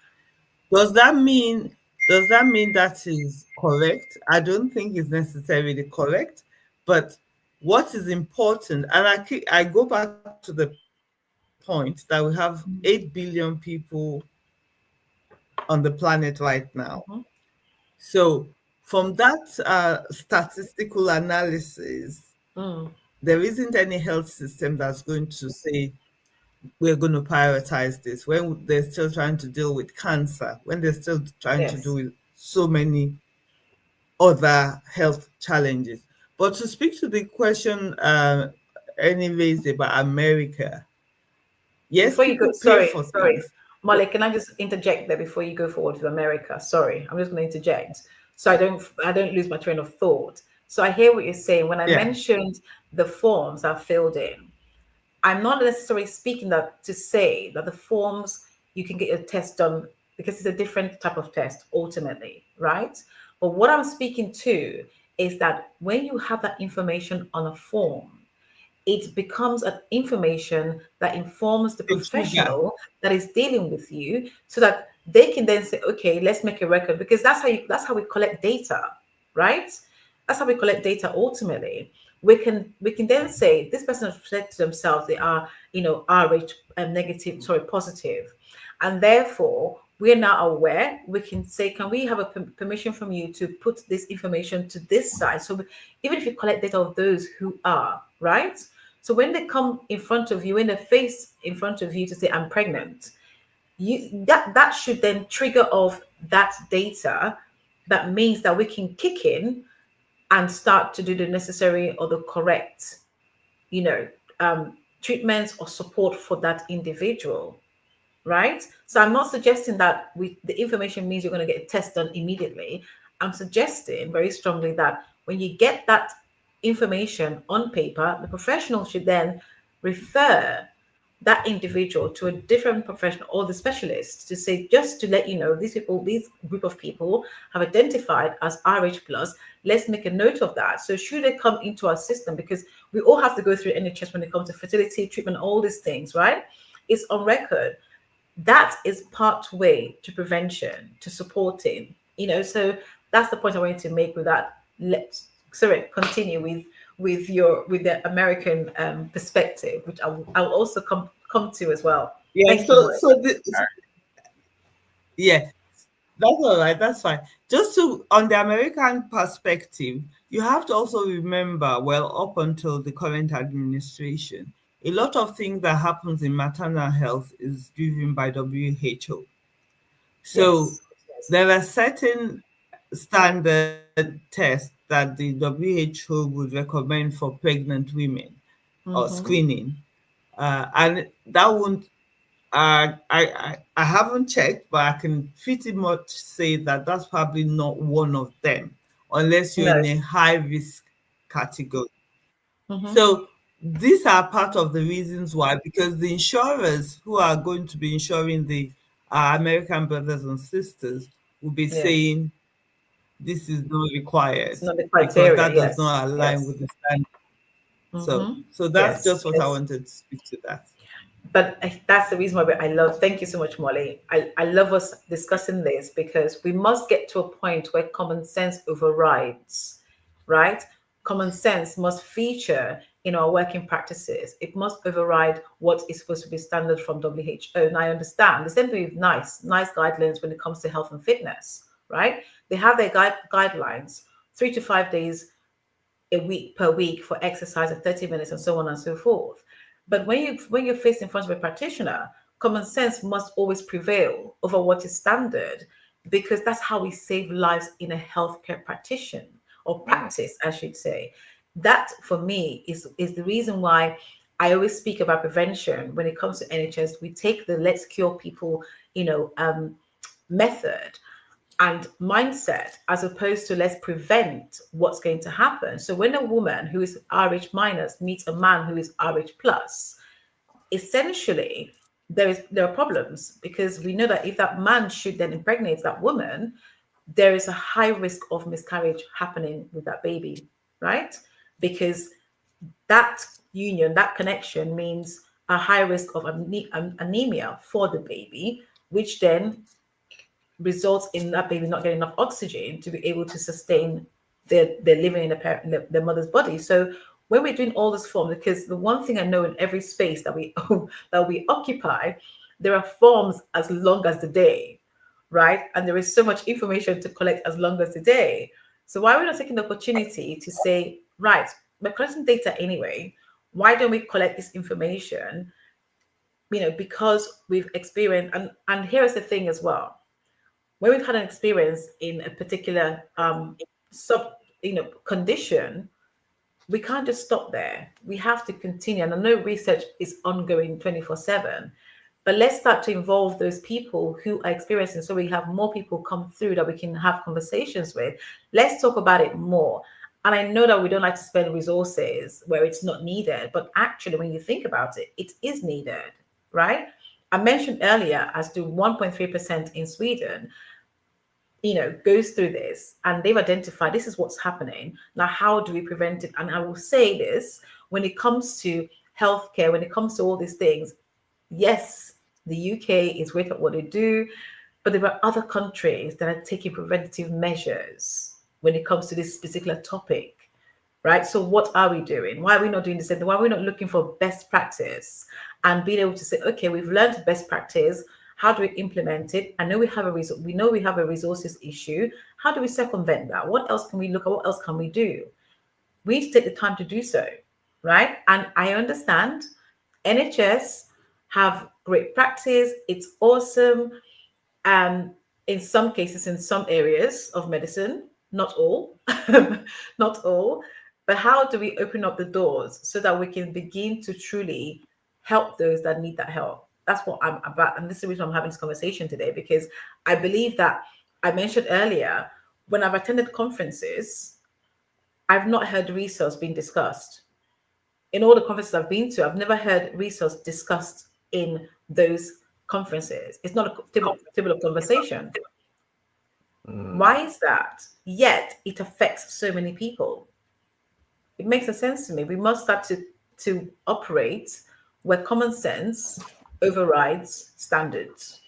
Does that mean that is correct? I don't think it's necessarily correct, but what is important, and I go back to the point that we have 8 billion people on the planet right now. So from that statistical analysis, there isn't any health system that's going to say we're going to prioritize this when they're still trying to deal with cancer, when they're still trying to deal with so many other health challenges. But to speak to the question Annie raised about America, yes, before you go, sorry, things. Molly, can I just interject there before you go forward to America? Sorry, I'm just going to interject so I don't lose my train of thought. So I hear what you're saying. When I mentioned the forms are filled in, I'm not necessarily speaking that to say that the forms you can get your test done because it's a different type of test ultimately, right? But what I'm speaking to is that when you have that information on a form, it becomes an information that informs the professional that is dealing with you so that they can then say, okay, let's make a record, because that's how we collect data, right? That's how we collect data ultimately. We can then say this person has said to themselves they are, RH positive. And therefore we're now aware, we can say, can we have a permission from you to put this information to this side? So even if you collect data of those who are, right? So when they come in front of you, when they face in front of you to say, I'm pregnant, that should then trigger off that data. That means that we can kick in and start to do the necessary or the correct, treatments or support for that individual, right? So I'm not suggesting that the information means you're going to get a test done immediately. I'm suggesting very strongly that when you get that information on paper, the professional should then refer that individual to a different professional or the specialist to say, just to let you know, this group of people have identified as RH plus. Let's make a note of that. So should they come into our system, because we all have to go through NHS when it comes to fertility treatment, all these things, right? It's on record. That is part way to prevention, to supporting, so that's the point I wanted to make with that. Let's continue with the American perspective, which I'll also come to as well. Yeah. Yeah, that's all right. That's fine. Just on the American perspective, you have to also remember, well, up until the current administration, a lot of things that happens in maternal health is driven by WHO. So there are certain standard tests that the WHO would recommend for pregnant women or screening, and that won't. I haven't checked, but I can pretty much say that that's probably not one of them, unless you're in a high risk category. So these are part of the reasons why, because the insurers who are going to be insuring the American brothers and sisters will be saying this is not required. It's not the because criteria. that does not align with the standard. So that's just what I wanted to speak to that. But that's the reason why I love, thank you so much, Molly. I love us discussing this, because we must get to a point where common sense overrides, right? Common sense must feature in our working practices. It must override what is supposed to be standard from WHO. And I understand the same thing with NICE guidelines when it comes to health and fitness, right? They have their guidelines, 3 to 5 days per week for exercise of 30 minutes and so on and so forth. But when you're faced in front of a practitioner, common sense must always prevail over what is standard, because that's how we save lives in a healthcare practice, I should say. That for me is the reason why I always speak about prevention when it comes to NHS. We take the let's cure people, method and mindset, as opposed to let's prevent what's going to happen. So when a woman who is RH minus meets a man who is RH plus, essentially there are problems, because we know that if that man should then impregnate that woman, there is a high risk of miscarriage happening with that baby, right? Because that union, that connection means a high risk of anemia for the baby, which then results in that baby not getting enough oxygen to be able to sustain their living in their mother's body. So when we're doing all this form, because the one thing I know in every space that we occupy, there are forms as long as the day, right? And there is so much information to collect as long as the day. So why are we not taking the opportunity to say, right, we're collecting data anyway, why don't we collect this information? Because we've experienced, and here is the thing as well. When we've had an experience in a particular condition, we can't just stop there. We have to continue. And I know research is ongoing 24/7, but let's start to involve those people who are experiencing, so we have more people come through that we can have conversations with. Let's talk about it more. And I know that we don't like to spend resources where it's not needed, but actually when you think about it, it is needed, right? I mentioned earlier as to 1.3% in Sweden, goes through this, and they've identified this is what's happening. Now, how do we prevent it? And I will say this, when it comes to healthcare, when it comes to all these things, yes, the UK is great at what they do, but there are other countries that are taking preventative measures when it comes to this particular topic, right? So what are we doing? Why are we not doing the same thing? Why are we not looking for best practice and being able to say, okay, we've learned best practice. How do we implement it? I know we have we know we have a resources issue. How do we circumvent that? What else can we look at? What else can we do? We need to take the time to do so, right? And I understand NHS have great practice. It's awesome. In some cases, in some areas of medicine, not all, not all. But how do we open up the doors so that we can begin to truly help those that need that help? That's what I'm about. And this is the reason I'm having this conversation today, because I believe that I mentioned earlier, when I've attended conferences, I've not heard resource being discussed. In all the conferences I've been to, I've never heard resource discussed in those conferences. It's not a table of conversation. Why is that? Yet it affects so many people. It makes no sense to me. We must start to operate where common sense overrides standards.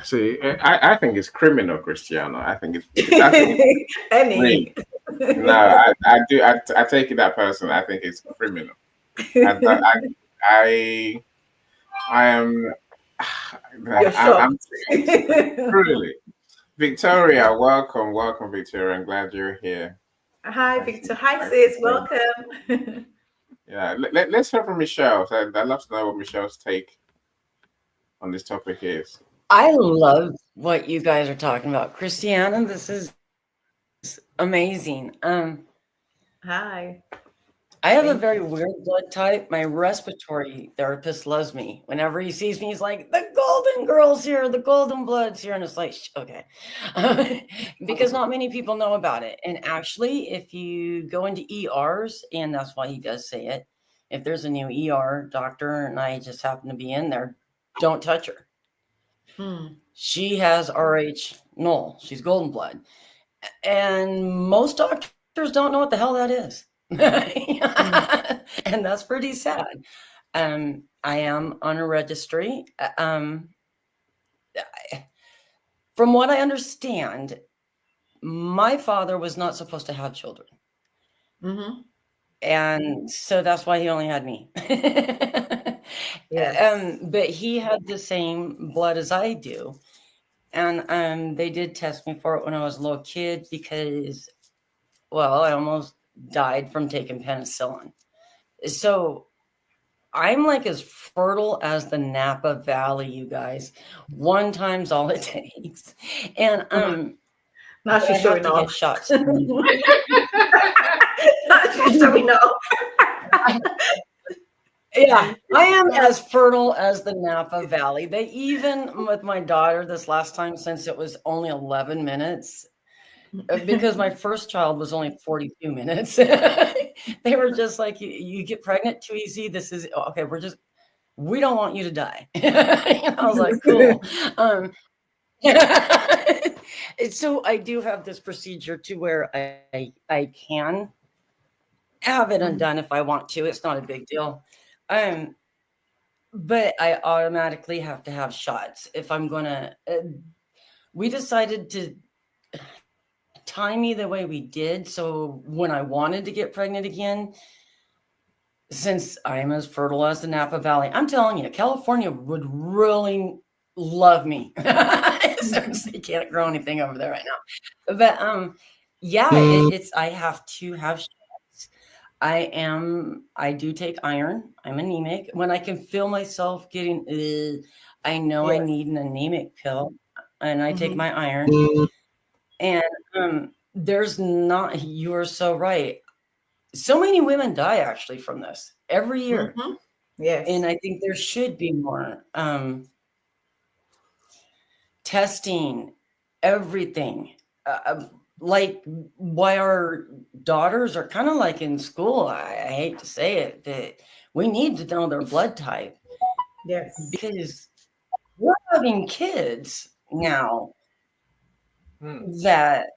See, I think it's criminal, Cristiano. I think it's Any. No, I do. I take it that person. I think it's criminal. I am. You're shocked. Truly, Victoria. Welcome, Victoria. I'm glad you're here. Hi, Victor. Hi, sis. Welcome. Yeah, let's hear from Michelle. I'd love to know what Michelle's take on this topic is. I love what you guys are talking about, Christiana. This is amazing. Hi. I have a very weird blood type. My respiratory therapist loves me. Whenever he sees me, he's like, the golden girl's here, the golden blood's here. And it's like, okay. Because not many people know about it. And actually, if you go into ERs, and that's why he does say it, If there's a new ER doctor and I just happen to be in there, don't touch her. She has RH null. She's golden blood. And most doctors don't know what the hell that is. And that's pretty sad. I am on a registry. From what I understand, my father was not supposed to have children. And so that's why he only had me. Yes. But he had the same blood as I do. And they did test me for it when I was a little kid because, well, I almost died from taking penicillin. So I'm like as fertile as the Napa Valley, you guys. One time's all it takes. And now she's showing to off. get shots. Now she's showing off. Yeah, I am as fertile as the Napa Valley. They even, with my daughter this last time, since it was only 11 minutes, because my first child was only 42 minutes, they were just like, you get pregnant too easy. This is, okay, we don't want you to die. And I was like, cool. So I do have this procedure to where I can have it undone if I want to. It's not a big deal. But I automatically have to have shots if I'm gonna. We decided to time me the way we did, so when I wanted to get pregnant again, since I'm as fertile as the Napa Valley, I'm telling you, California would really love me. You can't grow anything over there right now, but yeah, it's I have to have shots. I do take iron. I'm anemic. When I can feel myself getting, I know I need an anemic pill, and I take my iron. And there's not, you are so right. So many women die actually from this every year. Yes. And I think there should be more testing, everything. Like why our daughters are kind of like in school. I hate to say it, that we need to know their blood type. Yes. Because we're having kids now that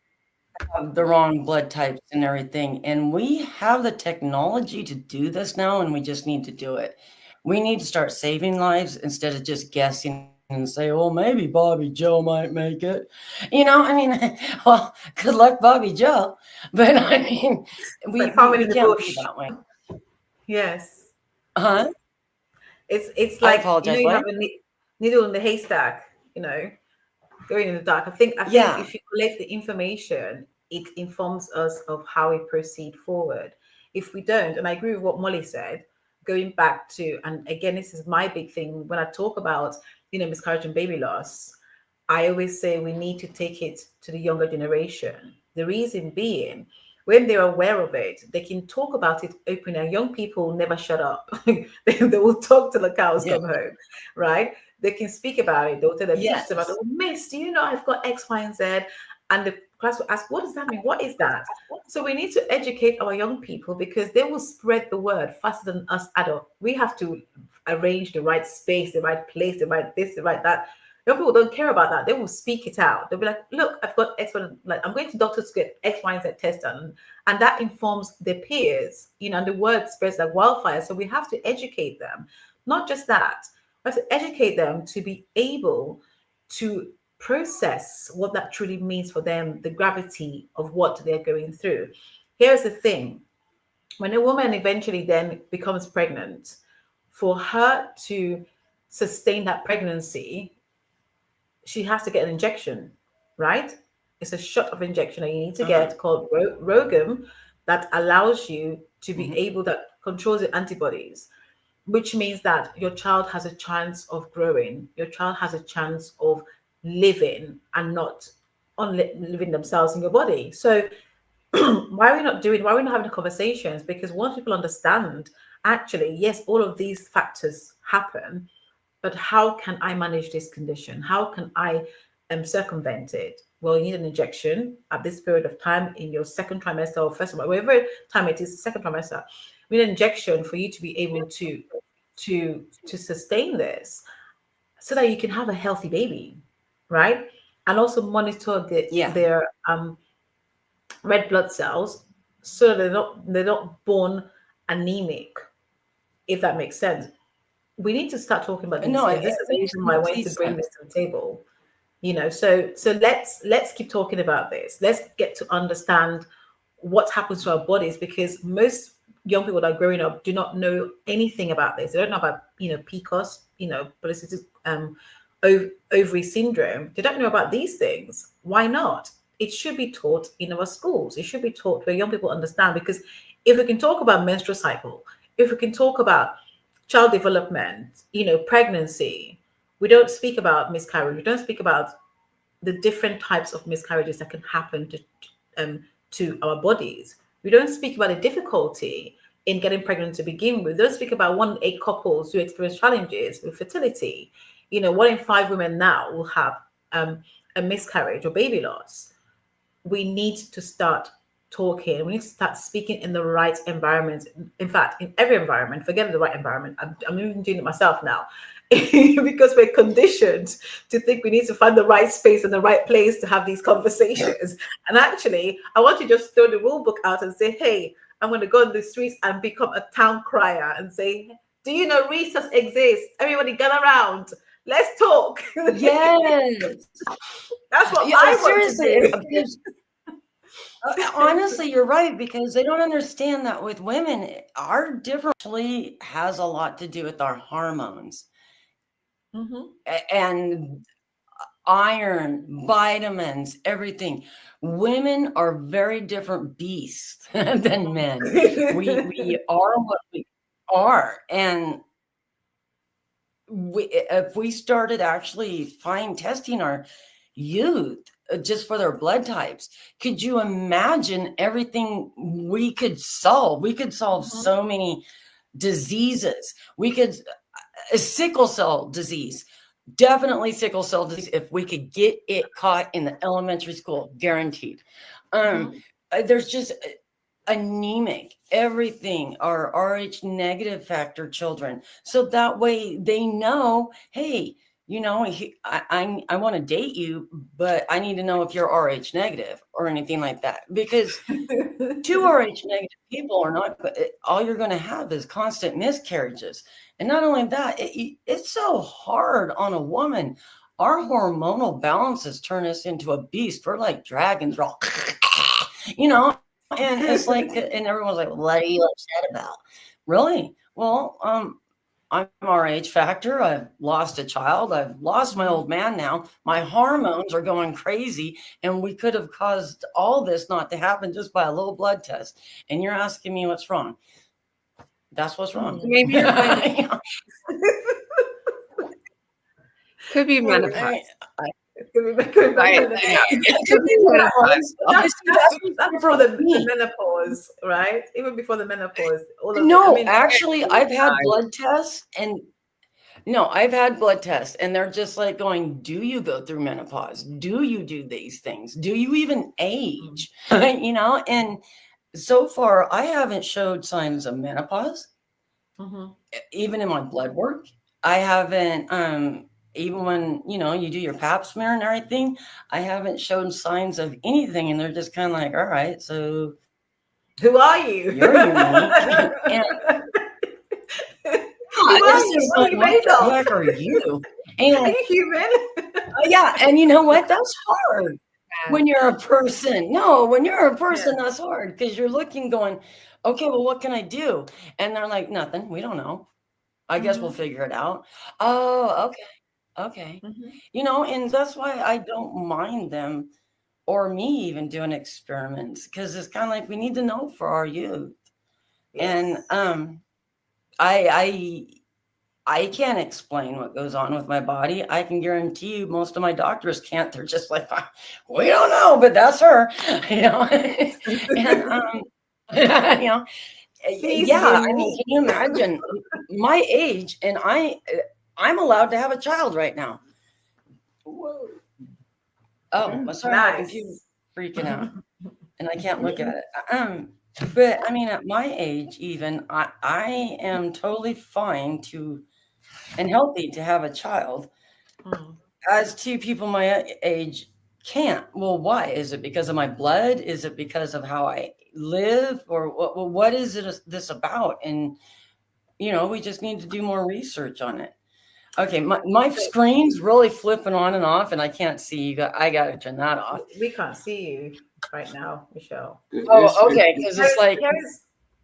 have the wrong blood types and everything. And we have the technology to do this now, and we just need to do it. We need to start saving lives instead of just guessing and say, well, maybe Bobby Joe might make it. You know, I mean, well, good luck, Bobby Joe. But I mean, we can't be that way. Yes. Huh? It's like, you what? have a needle in the haystack, going in the dark. I think if you collect the information, it informs us of how we proceed forward. If we don't, and I agree with what Molly said, going back to, and again, this is my big thing when I talk about, miscarriage and baby loss, I always say we need to take it to the younger generation. The reason being, when they're aware of it, they can talk about it openly. Young people never shut up. they will talk till the cows come home, right? They can speak about it. They'll tell their teachers about it. Oh, Miss, do you know I've got X, Y, and Z? And the class will ask, what does that mean? What is that? So we need to educate our young people because they will spread the word faster than us adults. We have to arrange the right space, the right place, the right this, the right that. Young people don't care about that. They will speak it out. They'll be like, look, I've got X, like I'm going to doctors to get X, Y, and Z test done. And that informs their peers, and the word spreads like wildfire. So we have to educate them. Not just that, we have to educate them to be able to process what that truly means for them, the gravity of what they're going through. Here's the thing. When a woman eventually then becomes pregnant, for her to sustain that pregnancy, she has to get an injection, right? It's a shot of injection that you need to get called Rogum that allows you to be able, that controls the antibodies, which means that your child has a chance of growing. Your child has a chance of living and not living themselves in your body. So why are we not having the conversations? Because once people understand, actually, yes, all of these factors happen, but how can I manage this condition? How can I circumvent it? Well, you need an injection at this period of time in your second trimester or first, whatever time it is, second trimester. We need an injection for you to be able to sustain this, so that you can have a healthy baby, right? And also monitor their red blood cells, so they're not born anemic, if that makes sense. We need to start talking about these No, things. This is the makes reason why I wanted complete to bring sense. this to the table. So let's keep talking about this. Let's get to understand what happens to our bodies, because most young people that are growing up do not know anything about this. They don't know about PCOS, polycystic ovary syndrome. They don't know about these things. Why not? It should be taught in our schools. It should be taught where young people understand, because if we can talk about menstrual cycle, if we can talk about child development, pregnancy, we don't speak about miscarriage. We don't speak about the different types of miscarriages that can happen to our bodies. We don't speak about the difficulty in getting pregnant to begin with. We don't speak about 1 in 8 couples who experience challenges with fertility. 1 in 5 women now will have a miscarriage or baby loss. We need to start talking. We need to start speaking in the right environment. In fact, in every environment. Forget the right environment. I'm even doing it myself now. Because we're conditioned to think we need to find the right space and the right place to have these conversations. And actually, I want to just throw the rule book out and say, hey, I'm going to go on the streets and become a town crier and say, do you know Rhesus exists? Everybody get around. Let's talk. Yes. That's what I want seriously, to do. because, honestly, you're right, because they don't understand that with women, our difference actually has a lot to do with our hormones. And iron, vitamins, everything. Women are very different beasts than men. We are what we are. And if we started actually fine testing our youth just for their blood types, could you imagine everything we could solve? We could solve so many diseases. We could sickle cell disease. Definitely sickle cell disease, if we could get it caught in the elementary school, guaranteed. There's just anemic, everything, our Rh negative factor children. So that way they know, hey, I want to date you, but I need to know if you're Rh negative or anything like that. Because 2 Rh negative people are not, all you're going to have is constant miscarriages. And not only that, it's so hard on a woman. Our hormonal balances turn us into a beast. We're like dragons, we're all, and it's like, and everyone's like, what are you upset about? Really? Well, I'm Rh factor. I've lost a child. I've lost my old man now. My hormones are going crazy. And we could have caused all this not to happen just by a little blood test. And you're asking me what's wrong. That's what's wrong. Maybe could be menopause. That's before the menopause, right? Even before the menopause. Actually, I've had blood tests, and they're just like going, do you go through menopause? Do you do these things? Do you even age? And so far I haven't showed signs of menopause. Even in my blood work, I haven't, even when, you do your pap smear and everything, I haven't shown signs of anything. And they're just kind of like, all right, so who are you? You're unique. And, what the heck are you? And, are you human? Yeah, and you know what? That's hard. When you're a person. No, when you're a person, that's hard, because you're looking going, okay, well, what can I do? And they're like, nothing. We don't know. I guess we'll figure it out. Oh, okay. And that's why I don't mind them or me even doing experiments, because it's kind of like we need to know for our youth. Yes. And I can't explain what goes on with my body. I can guarantee you most of my doctors can't. They're just like, we don't know, but that's her. And yeah, I mean, can you imagine my age, and I'm allowed to have a child right now. Whoa. Oh, sorry, my computer's freaking out, and I can't look at it. But I mean, at my age, even I am totally fine to and healthy to have a child. As two people my age can't. Well, why? Is it because of my blood? Is it because of how I live? Or what is this about? And, we just need to do more research on it. Okay, my screen's really flipping on and off, and I can't see you. I got to turn that off. We can't see you right now, Michelle. Oh, okay, because it's like...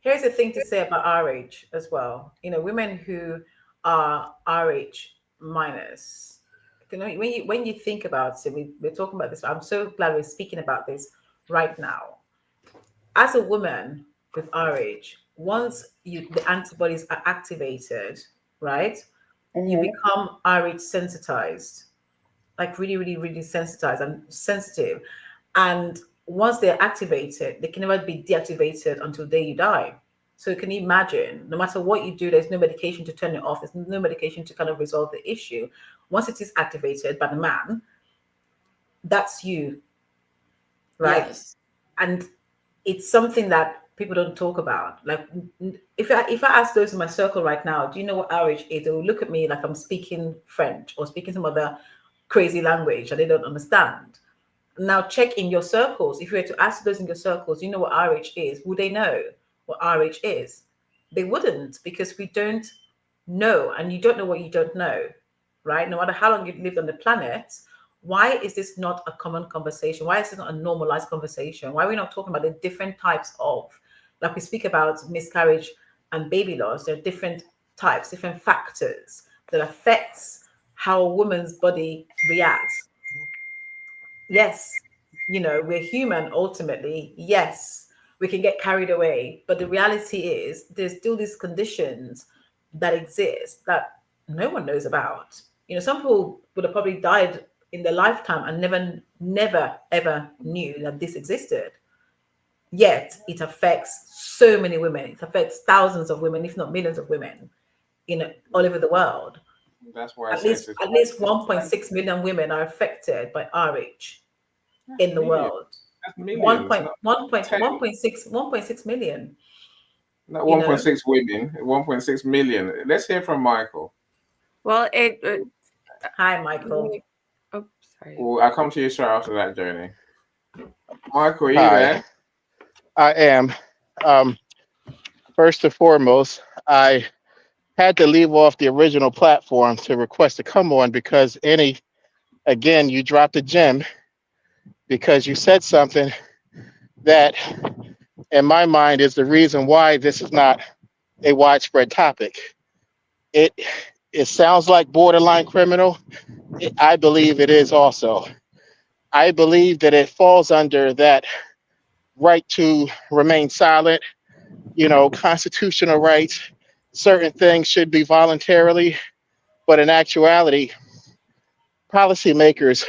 Here's the thing to say about our age as well. Women who are our age minus, when you think about it, we're talking about this. I'm so glad we're speaking about this right now. As a woman with our age, once the antibodies are activated, right, you become RH sensitized, like really, really, really sensitized and sensitive. And once they're activated, they can never be deactivated until the day you die. So you can imagine, no matter what you do, there's no medication to turn it off. There's no medication to kind of resolve the issue. Once it is activated by the man, that's you, right? Yes. And it's something that people don't talk about. Like, if I ask those in my circle right now, do you know what RH is? They will look at me like I'm speaking French or speaking some other crazy language that they don't understand. Now check in your circles. If you were to ask those in your circles, do you know what RH is? Would they know what RH is? They wouldn't, because we don't know, and you don't know what you don't know, right? No matter how long you've lived on the planet, why is this not a common conversation? Why is this not a normalized conversation? Why are we not talking about the different types of, like we speak about miscarriage and baby loss, there are different types, different factors that affects how a woman's body reacts. Yes, we're human ultimately. Yes, we can get carried away. But the reality is there's still these conditions that exist that no one knows about. Some people would have probably died in their lifetime and never, ever knew that this existed. Yet it affects so many women. It affects thousands of women, if not millions of women, all over the world. That's why at least 1.6 million women are affected by RH in the world. 1.6 million. Not 1.6 women, 1.6 million. Let's hear from Michael. Well, hi, Michael. Oh, sorry. Well, I'll come to you straight after that, Joni. Michael, are you there? I am. First and foremost, I had to leave off the original platform to request to come on because again, you dropped a gem because you said something that, in my mind, is the reason why this is not a widespread topic. It sounds like borderline criminal. I believe it is also. I believe that it falls under that right to remain silent, constitutional rights. Certain things should be voluntarily, but in actuality, policymakers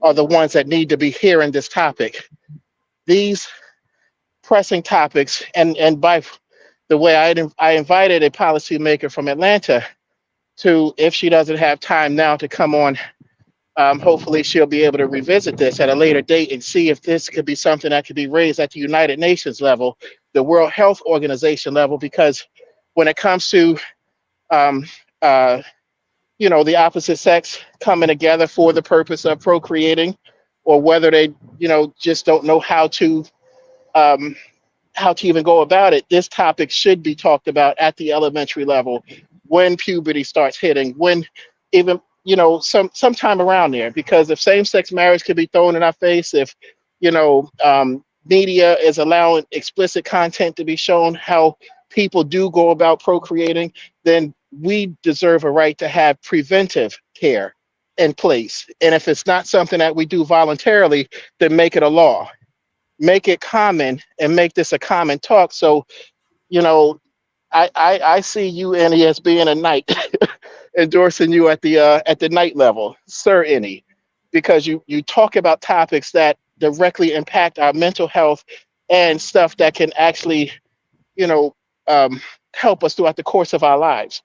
are the ones that need to be hearing this topic. These pressing topics, and by the way, I invited a policymaker from Atlanta to, if she doesn't have time now to come on, hopefully she'll be able to revisit this at a later date and see if this could be something that could be raised at the United Nations level, the World Health Organization level, because when it comes to the opposite sex coming together for the purpose of procreating, or whether they just don't know how to even go about it, this topic should be talked about at the elementary level when puberty starts hitting, when even sometime around there, because if same-sex marriage could be thrown in our face, if media is allowing explicit content to be shown how people do go about procreating, then we deserve a right to have preventive care in place. And if it's not something that we do voluntarily, then make it a law, make it common, and make this a common talk. So, I see you, Annie, as being a knight, endorsing you at the knight level, Sir Annie, because you talk about topics that directly impact our mental health and stuff that can actually, help us throughout the course of our lives.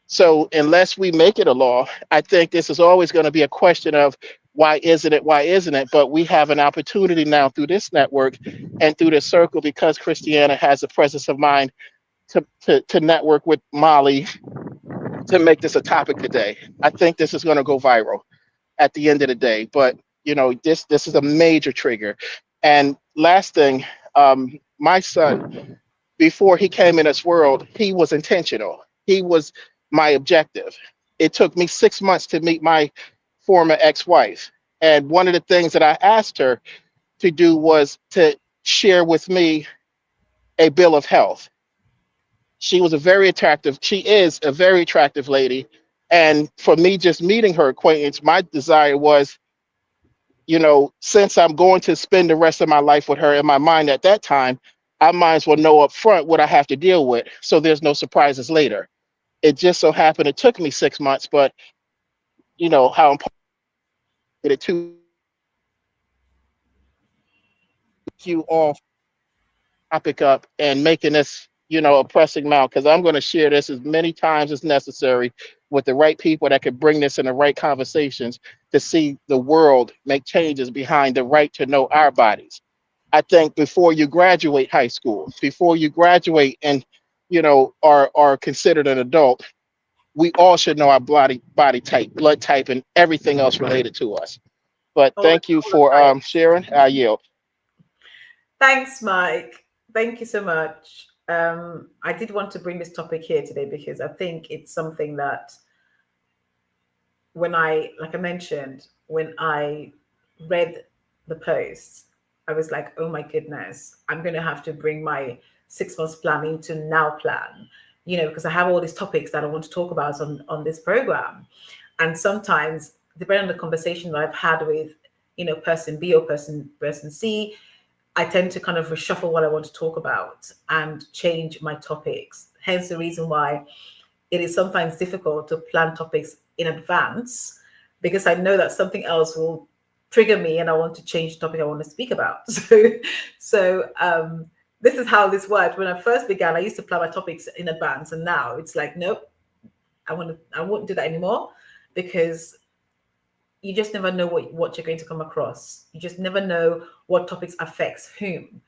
So unless we make it a law, I think this is always going to be a question of why isn't it? Why isn't it? But we have an opportunity now through this network and through this circle, because Christiana has the presence of mind to network with Molly to make this a topic today. I think this is going to go viral at the end of the day. But this is a major trigger. And last thing, my son, before he came in this world, he was intentional. He was my objective. It took me 6 months to meet my former ex-wife. And one of the things that I asked her to do was to share with me a bill of health. She is a very attractive lady. And for me, just meeting her acquaintance, my desire was, since I'm going to spend the rest of my life with her, in my mind at that time, I might as well know up front what I have to deal with, so there's no surprises later. It just so happened it took me 6 months, but how important it to you all topic up and making this, a pressing amount, because I'm going to share this as many times as necessary with the right people that could bring this in the right conversations to see the world make changes behind the right to know our bodies. I think before you graduate high school, before you graduate and are considered an adult, we all should know our body type, blood type, and everything else related to us. But thank you All the for types. sharing. I yield. Thanks, Mike. Thank you so much. I did want to bring this topic here today because I think it's something that like I mentioned, when I read the post, I was like, oh my goodness, I'm going to have to bring my 6 months plan into now plan, because I have all these topics that I want to talk about on this program. And sometimes, depending on the conversation that I've had with, person B or person C, I tend to kind of reshuffle what I want to talk about and change my topics. Hence the reason why it is sometimes difficult to plan topics in advance, because I know that something else will trigger me and I want to change the topic I want to speak about. So this is how this worked. When I first began, I used to plan my topics in advance, and now it's like, nope, I won't do that anymore, because you just never know what you're going to come across. You just never know what topics affects whom.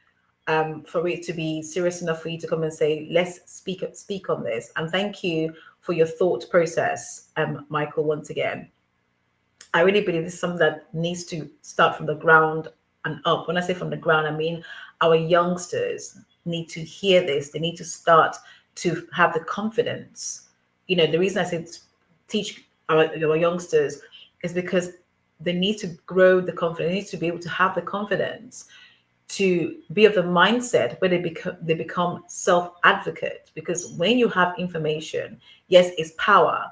For it to be serious enough for you to come and say, let's speak on this. And thank you for your thought process, Michael, once again. I really believe this is something that needs to start from the ground and up. When I say from the ground, I mean our youngsters need to hear this. They need to start to have the confidence. The reason I say teach our youngsters is because they need to grow the confidence. They need to be able to have the confidence to be of the mindset where they become self-advocate. Because when you have information, yes, it's power,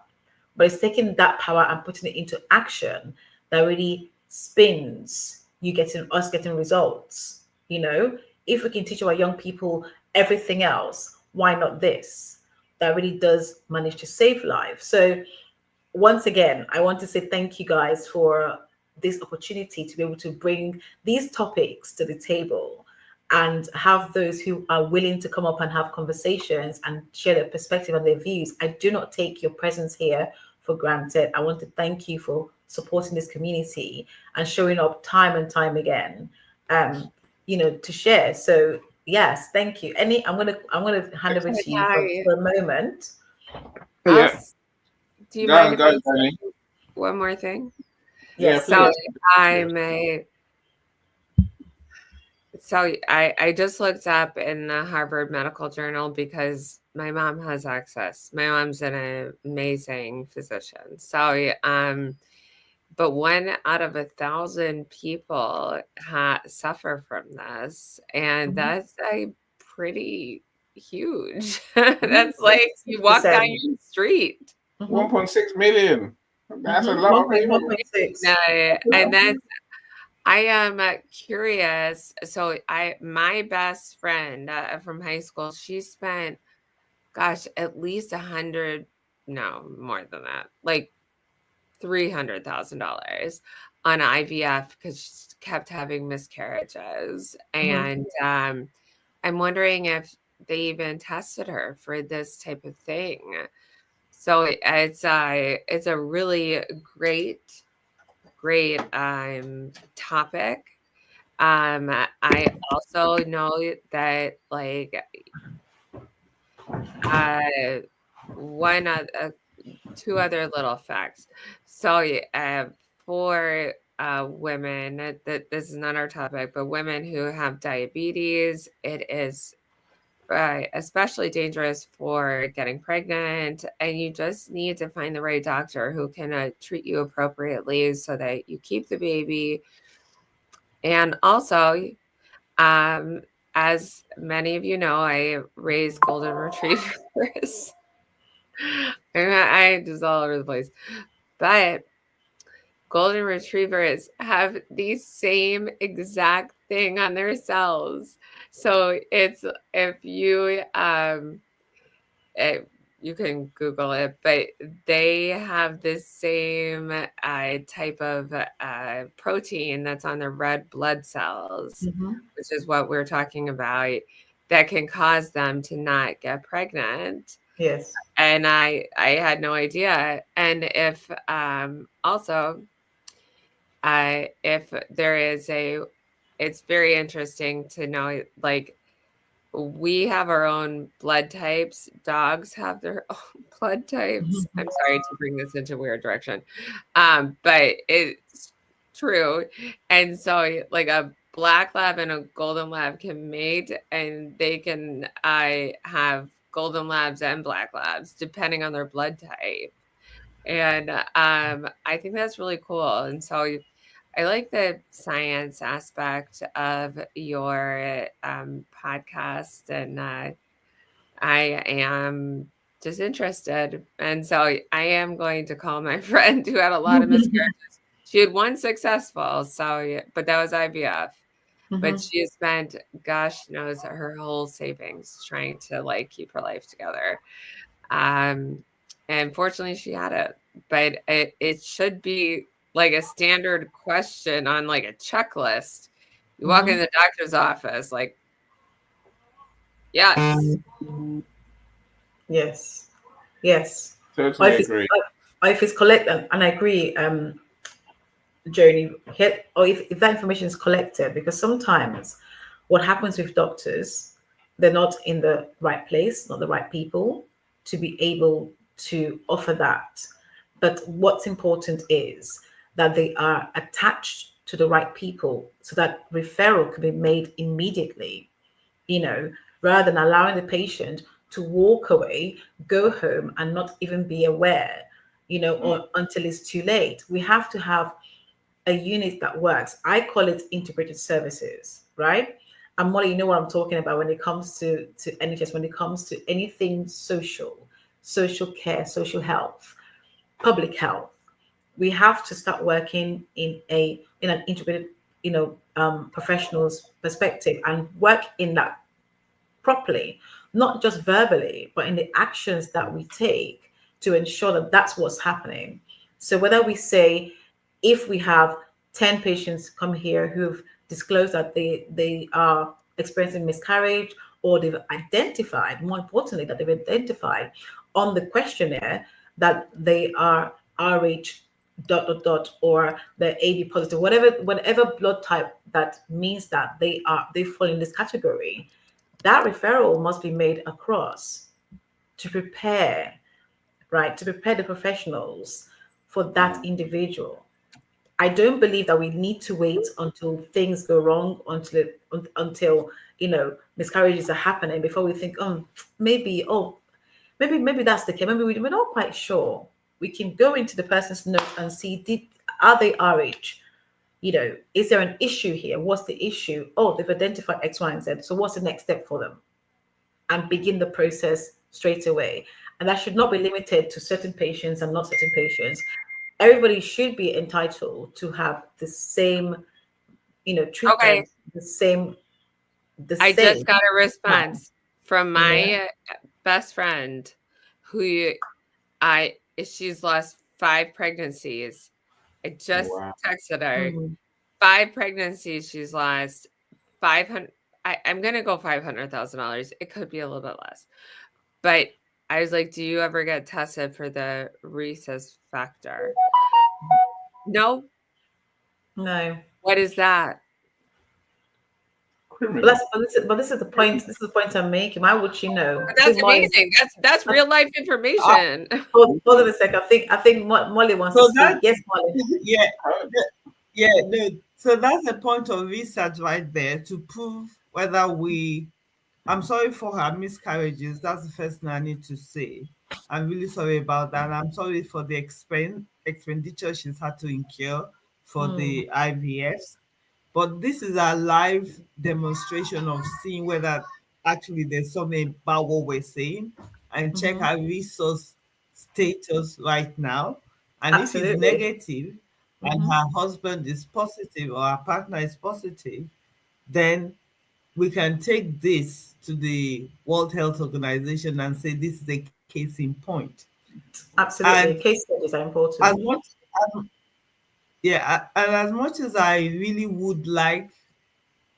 but it's taking that power and putting it into action that really spins us getting results. If we can teach our young people everything else, why not this? That really does manage to save lives. So once again, I want to say thank you guys for this opportunity to be able to bring these topics to the table and have those who are willing to come up and have conversations and share their perspective and their views. I do not take your presence here for granted. I want to thank you for supporting this community and showing up time and time again, to share. So yes, thank you. I'm gonna hand over to you for a moment. Yeah. Do you mind if I say one more thing? Yes. Yeah, So I just looked up in the Harvard Medical Journal because my mom has access. My mom's an amazing physician. So but 1 out of 1,000 people suffer from this, and that's pretty huge. That's like you walk down your street. 1.6 million. That's a lot of people. 1.6. And then I am curious. So my best friend from high school, she spent, gosh, at least no, more than that, like $300,000 on IVF because she kept having miscarriages. And I'm wondering if they even tested her for this type of thing. So it's a really great great topic. I also know that like one two other little facts. So for women, that this is not our topic, but women who have diabetes, it is especially dangerous for getting pregnant, and you just need to find the right doctor who can treat you appropriately so that you keep the baby. And also, as many of you know, I raise golden retrievers. I just all over the place, but golden retrievers have the same exact thing on their cells. So it's, if you you can Google it, but they have the same type of protein that's on the red blood cells, which is what we're talking about, that can cause them to not get pregnant. Yes. And I had no idea. And if also, if there is it's very interesting to know, like, we have our own blood types. Dogs have their own blood types. I'm sorry to bring this into a weird direction, but it's true. And so, like, a black lab and a golden lab can mate, and they can have golden labs and black labs depending on their blood type. And I think that's really cool. And so I like the science aspect of your podcast, and I am just interested. And so I am going to call my friend who had a lot of miscarriages. She had one successful, but that was IVF. But she spent, gosh knows, her whole savings trying to like keep her life together. And fortunately she had it, but it should be like a standard question on like a checklist. You walk in the doctor's office, like, yes. Yes. Yes. Totally agree. If it's collected, and I agree, Joni, or if that information is collected, because sometimes what happens with doctors, they're not in the right place, not the right people to be able to offer that. But what's important is that they are attached to the right people so that referral can be made immediately, rather than allowing the patient to walk away, go home, and not even be aware, or until it's too late. We have to have a unit that works. I call it integrated services, right? And Molly, you know what I'm talking about when it comes to NHS, when it comes to anything social care, social health, public health. We have to start working in an integrated, professionals perspective, and work in that properly, not just verbally, but in the actions that we take to ensure that that's what's happening. So whether we say, if we have 10 patients come here who've disclosed that they are experiencing miscarriage, or they've identified, more importantly, that they've identified on the questionnaire that they are RH ... or the AB positive, whatever blood type, that means that they fall in this category, that referral must be made across to prepare the professionals for that individual. I don't believe that we need to wait until things go wrong, until miscarriages are happening before we think, maybe that's the case. Maybe we're not quite sure. We can go into the person's note and see, are they RH? Is there an issue here? What's the issue? Oh, they've identified X, Y, and Z. So what's the next step for them? And begin the process straight away. And that should not be limited to certain patients and not certain patients. Everybody should be entitled to have the same, treatment, Okay. the same. I just got a response from my best friend, who she's lost 5 pregnancies. I just texted her. 5 pregnancies she's lost. 500. I'm gonna go $500,000. It could be a little bit less, but I was like, "Do you ever get tested for the rhesus factor?" No. No. What is that? Criminal. But this is the point. This is the point I'm making. Why would she know? But that's amazing. That's real life information. Hold on a second. I think Molly wants So to speak. Yes, Molly. Yeah, no. So that's a point of research right there to prove whether we. I'm sorry for her miscarriages. That's the first thing I need to say. I'm really sorry about that. I'm sorry for the expenditure she's had to incur for the IVFs. But this is a live demonstration of seeing whether actually there's something about what we're saying, and check her resource status right now. And if it's Absolutely. negative and her husband is positive or her partner is positive, then we can take this to the World Health Organization and say this is a case in point. Absolutely. And Case studies are important. as much, and as much as I really would like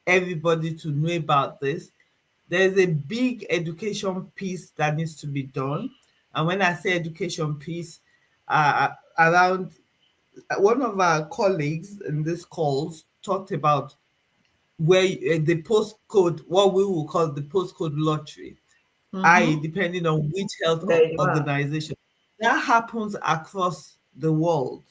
everybody to know about this, there's a big education piece that needs to be done. And when I say education piece, around one of our colleagues in this calls talked about where the postcode, what we will call the postcode lottery, i.e., depending on which health There you are. organization. That happens across the world.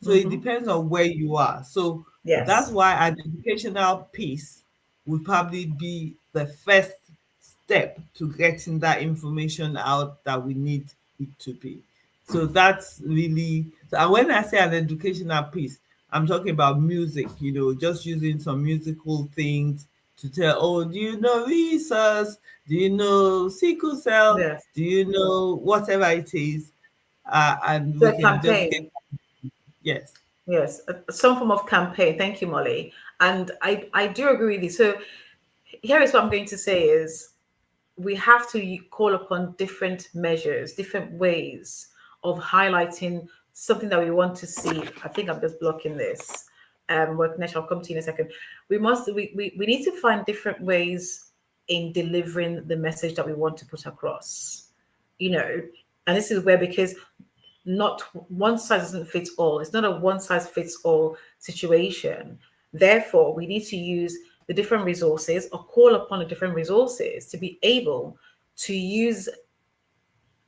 So it depends on where you are. So that's why an educational piece would probably be the first step to getting that information out that we need it to be. So that's really, and when I say an educational piece, I'm talking about music, just using some musical things to tell, oh, do you know Rhesus? Do you know sickle cell? Yes. Do you know whatever it is? And So we can just get, yes. Yes, some form of campaign. Thank you, Molly. And I do agree with you. So here is what I'm going to say is we have to call upon different measures, different ways of highlighting something that we want to see. I think I'm just blocking this. Worknesh, I'll come to you in a second. We need to find different ways in delivering the message that we want to put across. And this is where, because not one size doesn't fit all. It's not a one size fits all situation. Therefore, we need to use the different resources or call upon the different resources to be able to use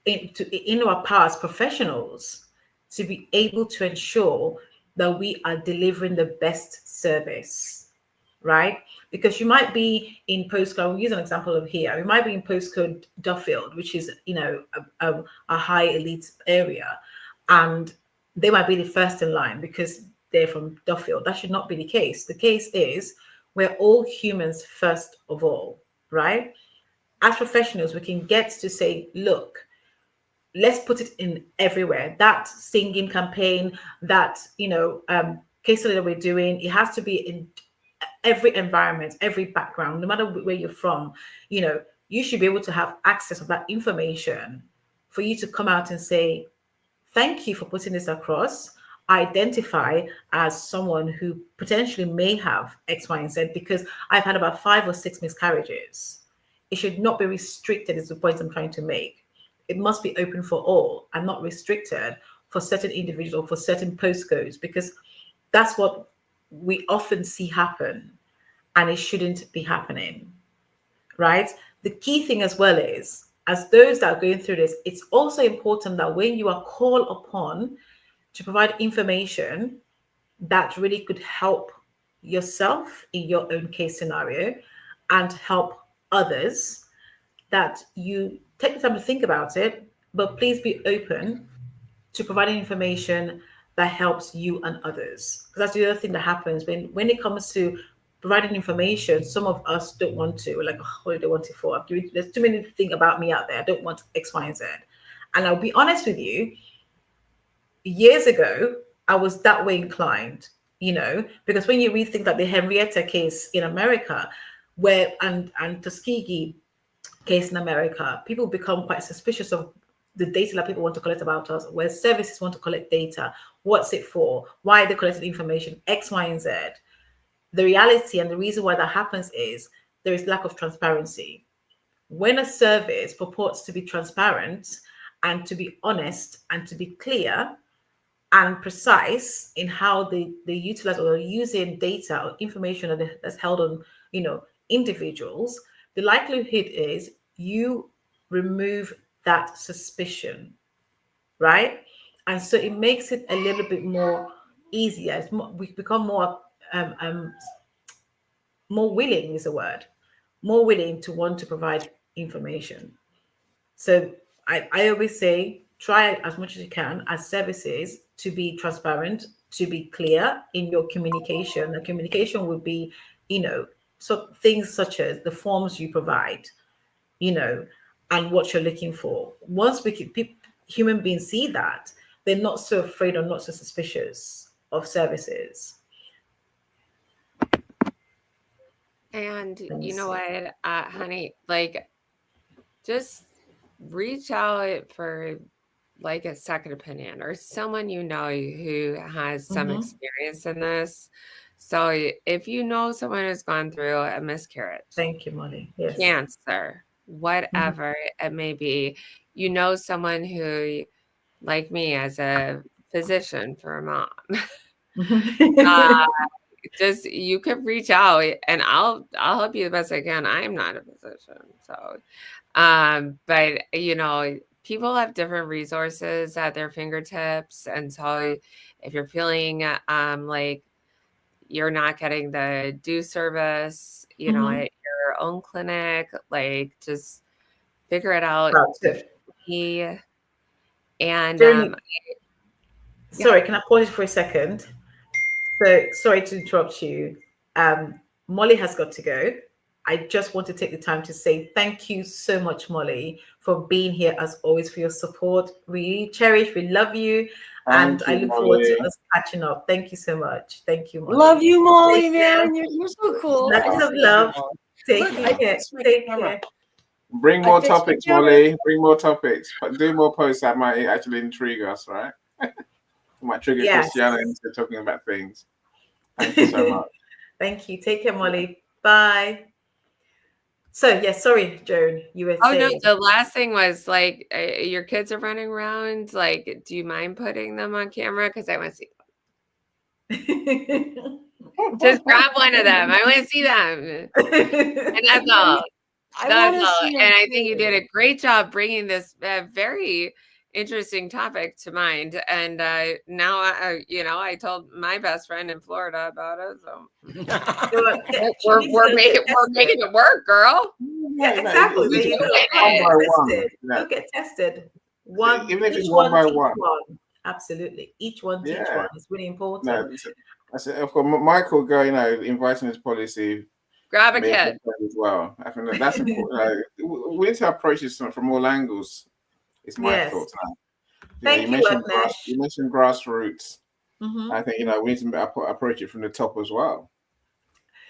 in our power as professionals to be able to ensure that we are delivering the best service, right? Because you might be in postcode, we'll use an example of here, we might be in postcode Duffield, which is, a high elite area, and they might be the first in line because they're from Duffield. That should not be the case. The case is we're all humans first of all, right? As professionals, we can get to say, look, let's put it in everywhere. That singing campaign, that case study that we're doing, it has to be in every environment, every background, no matter where you're from. You should be able to have access to that information for you to come out and say, thank you for putting this across. Identify as someone who potentially may have X, Y, and Z, because I've had about 5 or 6 miscarriages. It should not be restricted, is the point I'm trying to make. It must be open for all and not restricted for certain individuals or for certain postcodes, because that's what we often see happen, and it shouldn't be happening, right? The key thing as well is, as those that are going through this, it's also important that when you are called upon to provide information that really could help yourself in your own case scenario and help others, that you take the time to think about it, but please be open to providing information that helps you and others. Because that's the other thing that happens when it comes to providing information. Some of us don't want to. We're like, oh, what do they want it for? There's too many things about me out there. I don't want X, Y, and Z. And I'll be honest with you, years ago, I was that way inclined, because when you read things like the Henrietta case in America, and Tuskegee case in America, people become quite suspicious of the data that people want to collect about us, where services want to collect data. What's it for? Why are they collecting information? X, Y, and Z. The reality and the reason why that happens is there is lack of transparency. When a service purports to be transparent and to be honest and to be clear, and precise in how they utilize or using data or information that's held on, individuals, the likelihood is you remove that suspicion, right? And so it makes it a little bit more easier. We become more willing is a word, more willing to want to provide information. So I always say try as much as you can as services to be transparent, to be clear in your communication. The communication would be, so things such as the forms you provide, and what you're looking for. Once human beings see that, they're not so afraid or not so suspicious of services. And you know what, honey, like, just reach out for like a second opinion or someone who has some experience in this. So if you know someone who's gone through a miscarriage, thank you, Molly. Yes. Cancer, whatever it may be, someone who, like me, as a physician for a mom, just you could reach out and I'll help you the best I can. I am not a physician, so but people have different resources at their fingertips, and so if you're feeling like you're not getting the due service, at your own clinic, like, just figure it out. And sorry, can I pause you for a second? So sorry to interrupt you. Molly has got to go. I just want to take the time to say thank you so much, Molly, for being here as always, for your support. We cherish, we love you, and I look forward to us catching up. Thank you so much. Thank you, Molly. Love you, Molly, man. You're so cool. Lots of love. Take care. Take care. Bring more topics, Molly. Bring more topics. But do more posts that might actually intrigue us, right? Might trigger Christiana into talking about things. Thank you so much. Thank you. Take care, Molly. Bye. So, sorry, Joan, you were saying. No, the last thing was, like, your kids are running around. Like, do you mind putting them on camera? Because I want to see them. Just grab one of them. I want to see them. And that's all. That's all. And I think you did a great job bringing this very interesting topic to mind. And now, I told my best friend in Florida about it. So we're making it work, girl. Yeah, exactly. You get tested. Even if it's one by one. Absolutely. Each one teach one. It's really important. No, of course, Michael going, inviting his policy. Grab a kid as well. I think that's important. We need to approach this from all angles. It's my thoughts now. Thank you, you mentioned grassroots. I think we need to approach it from the top as well,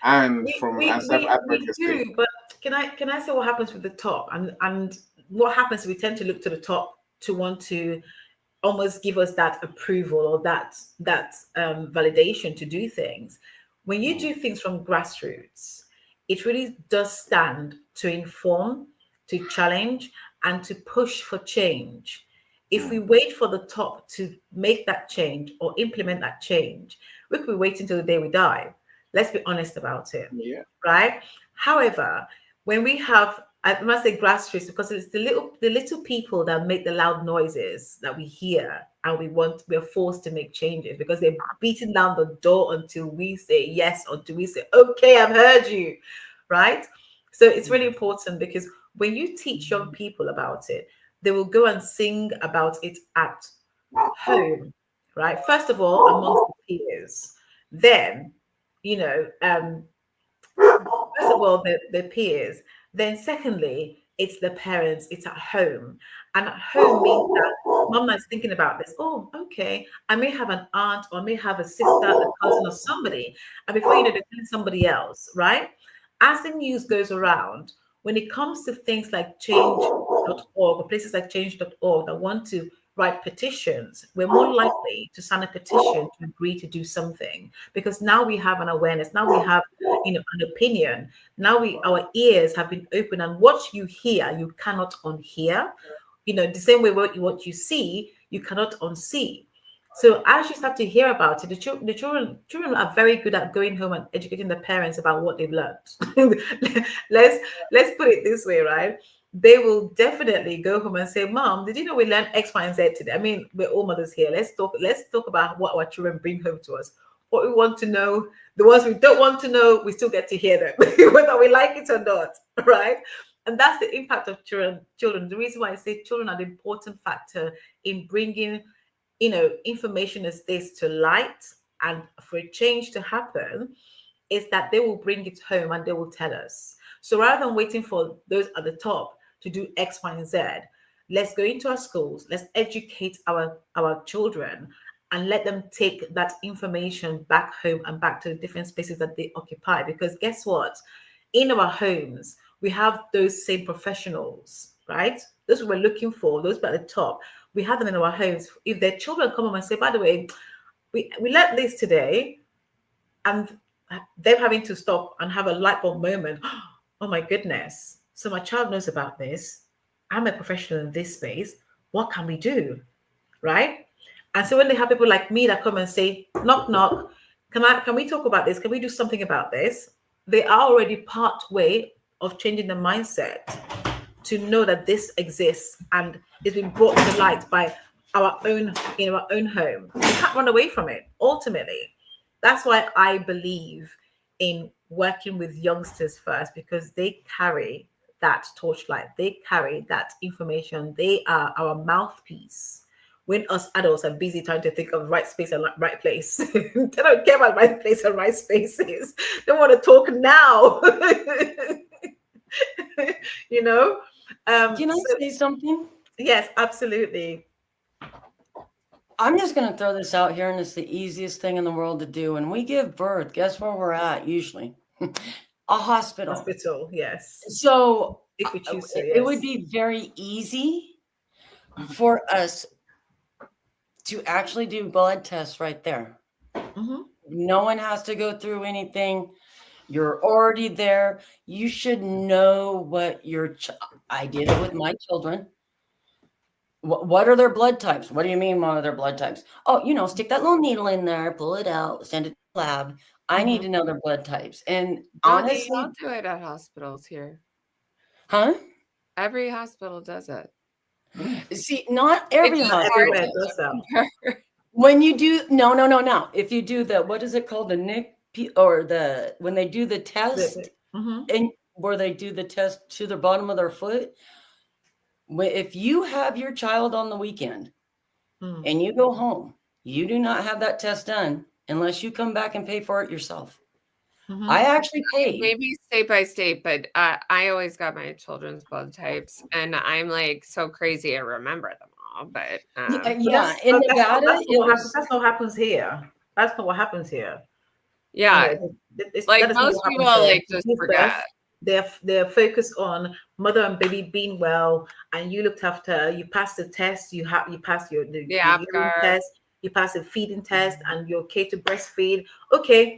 and from self-advocacy. We do, but can I say what happens with the top and what happens? We tend to look to the top to want to almost give us that approval or that validation to do things. When you do things from grassroots, it really does stand to inform, to challenge, and to push for change. If we wait for the top to make that change or implement that change, we could be waiting till the day we die. Let's be honest about it. Yeah. Right? However, when we have, I must say grassroots, because it's the little people that make the loud noises that we hear, and we're forced to make changes because they're beating down the door until we say yes, or until we say, okay, I've heard you. Right? So it's really important, because when you teach young people about it, they will go and sing about it at home, right? First of all, amongst the peers. Then, first of all, the peers. Then secondly, it's the parents, it's at home. And at home means that mama is thinking about this. Oh, okay. I may have an aunt, or I may have a sister, a cousin, or somebody. And before you know, they're telling somebody else, right? As the news goes around, when it comes to things like change.org or places like change.org that want to write petitions, we're more likely to sign a petition to agree to do something, because now we have an awareness. Now we have, an opinion. Now our ears have been opened, and what you hear, you cannot unhear. The same way what you see, you cannot unsee. So as you start to hear about it, the children are very good at going home and educating their parents about what they've learned. let's put it this way, right? They will definitely go home and say, "Mom, did you know we learned X, Y, and Z today?" I mean, we're all mothers here. Let's talk about what our children bring home to us. What we want to know, the ones we don't want to know, we still get to hear them, whether we like it or not, right? And that's the impact of children. The reason why I say children are the important factor in bringing, information as this to light, and for a change to happen, is that they will bring it home and they will tell us. So rather than waiting for those at the top to do X, Y, and Z, let's go into our schools, let's educate our children and let them take that information back home and back to the different spaces that they occupy. Because guess what? In our homes, we have those same professionals, right? Those we're looking for, those at the top, we have them in our homes. If their children come home and say, by the way, we learned this today, and them having to stop and have a light bulb moment, oh my goodness, so my child knows about this. I'm a professional in this space. What can we do? Right? And so when they have people like me that come and say, knock, knock, can we talk about this? Can we do something about this? They are already part way of changing the mindset to know that this exists and is being brought to light by our own, in our own home. We can't run away from it, ultimately. That's why I believe in working with youngsters first, because they carry that torchlight. They carry that information. They are our mouthpiece. When us adults are busy trying to think of right space and right place, they don't care about right place and right spaces. They want to talk now. Can I say something? Yes, absolutely. I'm just going to throw this out here, and it's the easiest thing in the world to do. When we give birth, guess where we're at usually? A hospital. Hospital, yes. So if we choose to, yes. It would be very easy for us to actually do blood tests right there. Mm-hmm. No one has to go through anything. You're already there. You should know what I did it with my children. What are their blood types? What do you mean, what are their blood types? Oh, stick that little needle in there, pull it out, send it to the lab. I need to know their blood types. And honestly, they all do it at hospitals here. Huh? Every hospital does it. See, not every hospital does that. When you do, no. If you do what is it called? The NIC, or when they do the test, and where they do the test to the bottom of their foot. If you have your child on the weekend and you go home, you do not have that test done unless you come back and pay for it yourself. I actually paid. Maybe state by state, but I always got my children's blood types, and I'm like so crazy I remember them all. But yeah, in Nevada, that's not what happens here. That's not what happens here. Yeah, like most people like just forget. They're focused on mother and baby being well, and you looked after. You passed the test. You passed your urine test. You passed the feeding test, and you're okay to breastfeed. Okay,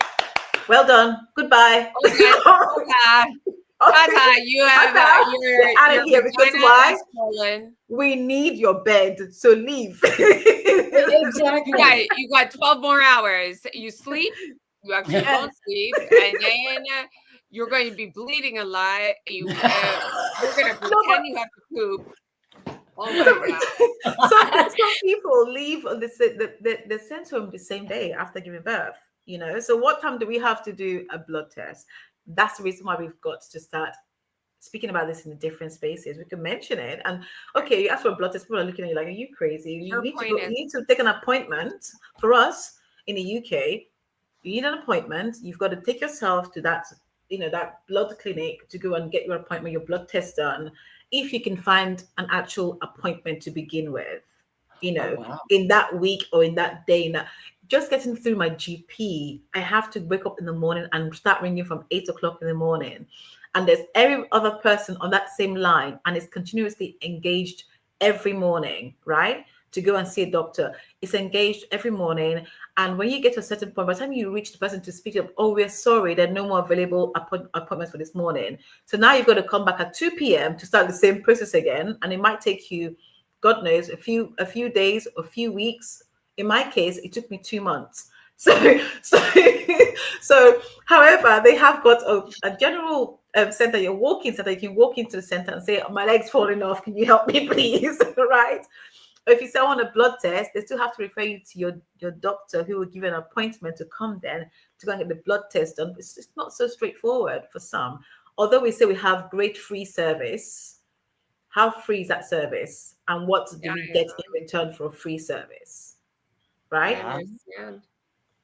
well done. Goodbye. Okay. You have you're out of here, because why? We need your bed, so leave. Exactly. Right. You got 12 more hours. You sleep. You actually don't sleep, and then you're going to be bleeding a lot. You're going to pretend you have to poop. Oh my God. Some people leave the sent home the same day after giving birth. So what time do we have to do a blood test? That's the reason why we've got to start speaking about this in the different spaces. We can mention it, and okay, you ask for a blood test, people are looking at you like, are you crazy? You need to take an appointment. For us in the UK, you need an appointment. You've got to take yourself to that blood clinic to go and get your appointment, your blood test done, if you can find an actual appointment to begin with, in that week or in that day. Just getting through my GP, I have to wake up in the morning and start ringing from 8 o'clock in the morning. And there's every other person on that same line, and it's continuously engaged every morning, right? To go and see a doctor. It's engaged every morning. And when you get to a certain point, by the time you reach the person to speak to, we're sorry, there are no more available appointments for this morning. So now you've got to come back at 2 p.m. to start the same process again. And it might take you, God knows, a few days, a few weeks, In my case, it took me 2 months. So, so, however, they have got a general center. You're walking so that you can walk into the center and say, "Oh, my leg's falling off. Can you help me, please?" Right? Or if you say I want a blood test, they still have to refer you to your doctor, who will give you an appointment to come then to go and get the blood test done. It's just not so straightforward for some. Although we say we have great free service, how free is that service, and what do we get in return for a free service? Right? I understand.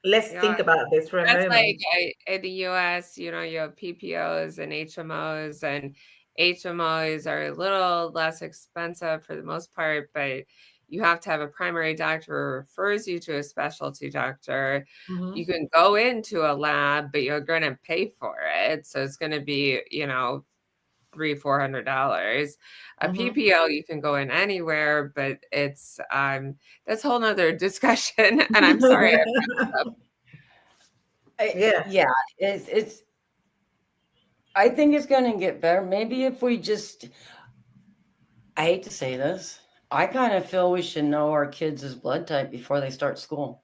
Let's think about this for a moment. Like in the US, you have PPOs and HMOs are a little less expensive for the most part, but you have to have a primary doctor who refers you to a specialty doctor. Mm-hmm. You can go into a lab, but you're going to pay for it. So it's going to be, $300-$400. A PPO, you can go in anywhere, but it's that's a whole nother discussion. And I'm sorry. It's I think it's going to get better. Maybe if we just, I hate to say this, I kind of feel we should know our kids' blood type before they start school.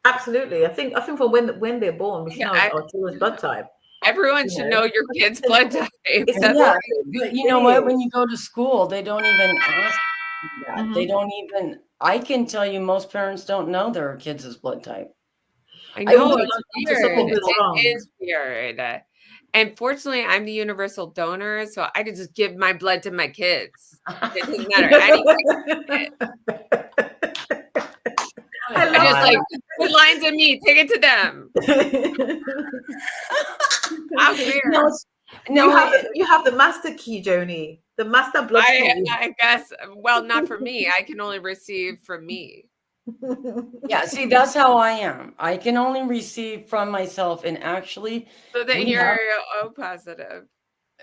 Absolutely. I think for when they're born, we should know our children's blood type. Everyone should know your kid's blood type. But you know what? When you go to school, they don't even ask that. They don't even, I can tell you most parents don't know their kids' blood type. I know, it's weird. It is weird. And fortunately, I'm the universal donor, so I can just give my blood to my kids. It doesn't matter. I just like, put lines of me, take it to them. How fair. No, you have the master key, Joni. The master blood key. I guess, well, not for me. I can only receive from me. Yeah, see, that's how I am. I can only receive from myself, and actually, so that you're O positive.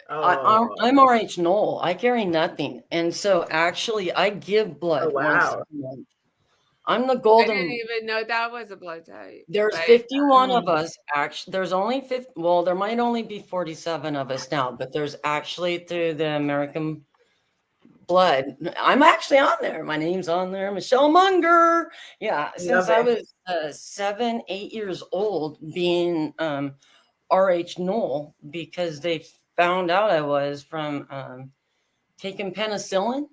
I'm RH null. I carry nothing, and so actually, I give blood once a month. I'm the golden. I didn't even know that was a blood type. There's 51 of us. Actually, there's only 50. Well, there might only be 47 of us now, but there's actually through the American blood. I'm actually on there. My name's on there. Michelle Munger. Yeah, since I was 7, 8 years old, being RH null, because they found out I was from taking penicillin,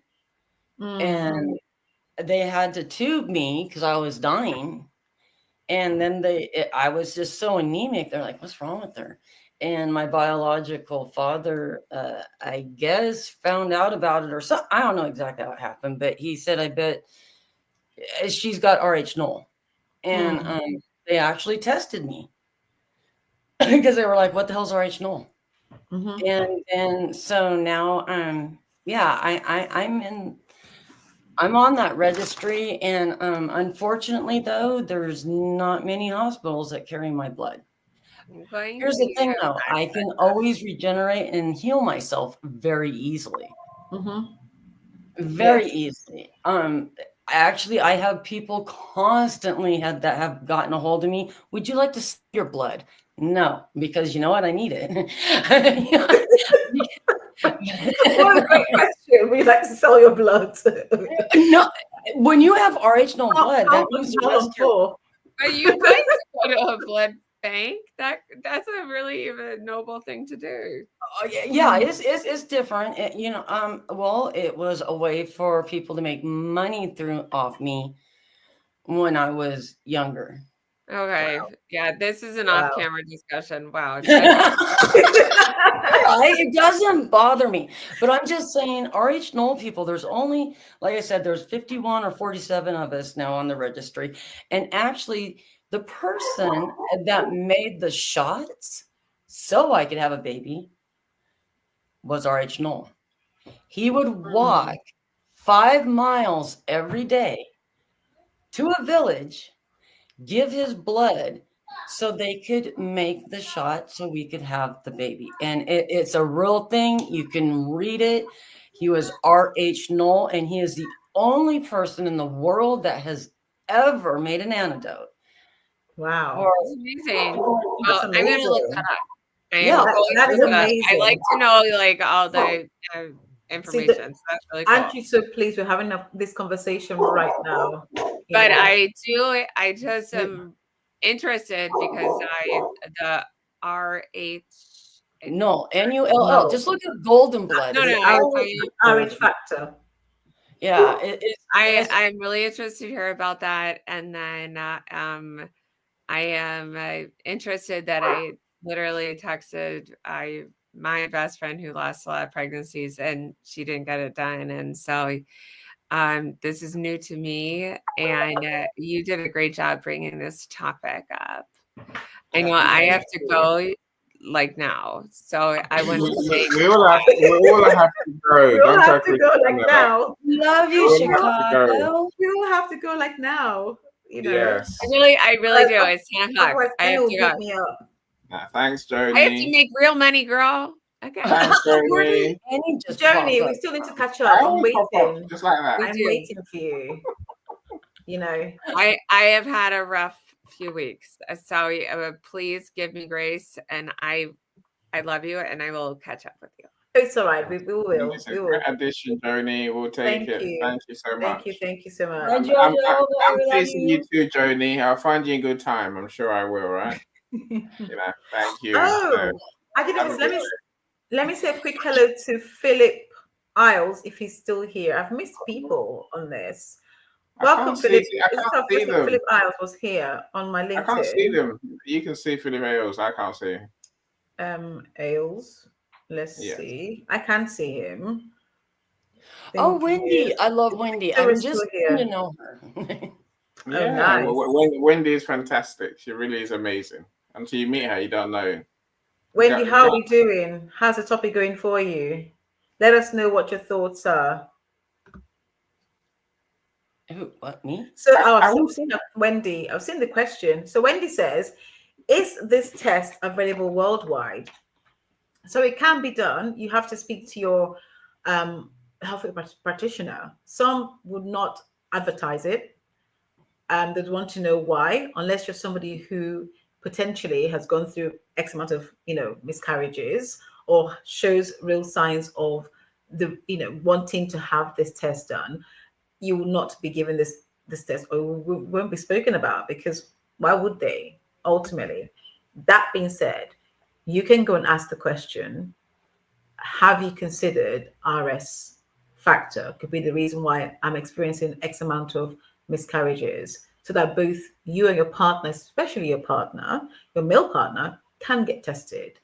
and they had to tube me because I was dying. And then I was just so anemic. They're like, "What's wrong with her?" And my biological father, I guess, found out about it or something. I don't know exactly how it happened, but he said, "I bet she's got RH null." And they actually tested me because they were like, "What the hell's RH null?" And so now, I'm on that registry, and unfortunately, though, there's not many hospitals that carry my blood. Here's the thing, though. I can always regenerate and heal myself very easily. Very easily. Actually, I have people constantly that have gotten a hold of me. "Would you like to see your blood?" No, because you know what? I need it. What a great question. Would you like to sell your blood? No, when you have RH null blood, that means But you could go to a blood bank. That's a really even noble thing to do. Yeah, it's different. Well, it was a way for people to make money off me when I was younger. Okay. Wow. Yeah, this is an off-camera discussion. Wow. It doesn't bother me, but I'm just saying, RH null people, there's only, like I said, there's 51 or 47 of us now on the registry. And actually, the person that made the shots so I could have a baby was RH null. He would walk 5 miles every day to a village, give his blood so they could make the shot so we could have the baby. And it's a real thing. You can read it. He was RH null, and he is the only person in the world that has ever made an antidote. Wow. That's amazing. Well, I'm going to look that up. That is amazing. I like to know all the information. So that's really cool. Aren't you so pleased we're having this conversation right now? But I just am interested because the RH. No, NULL. Just look at Golden Blood. No, RH factor. Yeah, I'm really interested to hear about that, and then I am interested that I literally texted my best friend who lost a lot of pregnancies, and she didn't get it done, and so this is new to me, and you did a great job bringing this topic up. I know I have to go like now, so I want to say we all have to go. We all have to go like now. Love you, Chicago. We all have to go like now. You know. Yes. I really do. It's 10 o'clock. I have to go. Me up. Thanks, Joni. I have to make real money, girl. Okay. Thanks, Joni. Joni, we still need to catch up. I'm waiting. Just like that. I'm waiting for you. You know. I have had a rough few weeks, so please give me grace, and I love you, and I will catch up with you. It's all right. We will. It's a great addition, Joni. We'll take it. Thank you so much. Thank you so much. I'm teasing you too, Joni. I'll find you in good time. I'm sure I will, right? Thank you. Oh, I didn't. Let me say a quick hello to Philip Isles if he's still here. I've missed people on this. Welcome, Philip. I can't see them. Philip Isles was here on my LinkedIn. I can't see them. You can see Philip Ailes. I can't see. Ailes. Let's see. I can see him. Wendy. I love Wendy. I'm just getting to know her. Nice. Wendy is fantastic. She really is amazing. Until you meet her, you don't know. Wendy, how are we doing? How's the topic going for you? Let us know what your thoughts are. Who, what, me? So I've seen Wendy. I've seen the question. So Wendy says, is this test available worldwide? So it can be done. You have to speak to your health practitioner. Some would not advertise it. They'd want to know why, unless you're somebody who potentially has gone through X amount of, miscarriages or shows real signs of wanting to have this test done. You will not be given this test, or won't be spoken about, because why would they? Ultimately, that being said, you can go and ask the question, have you considered RS factor could be the reason why I'm experiencing X amount of miscarriages, so that both you and your partner, especially your partner, your male partner, can get tested,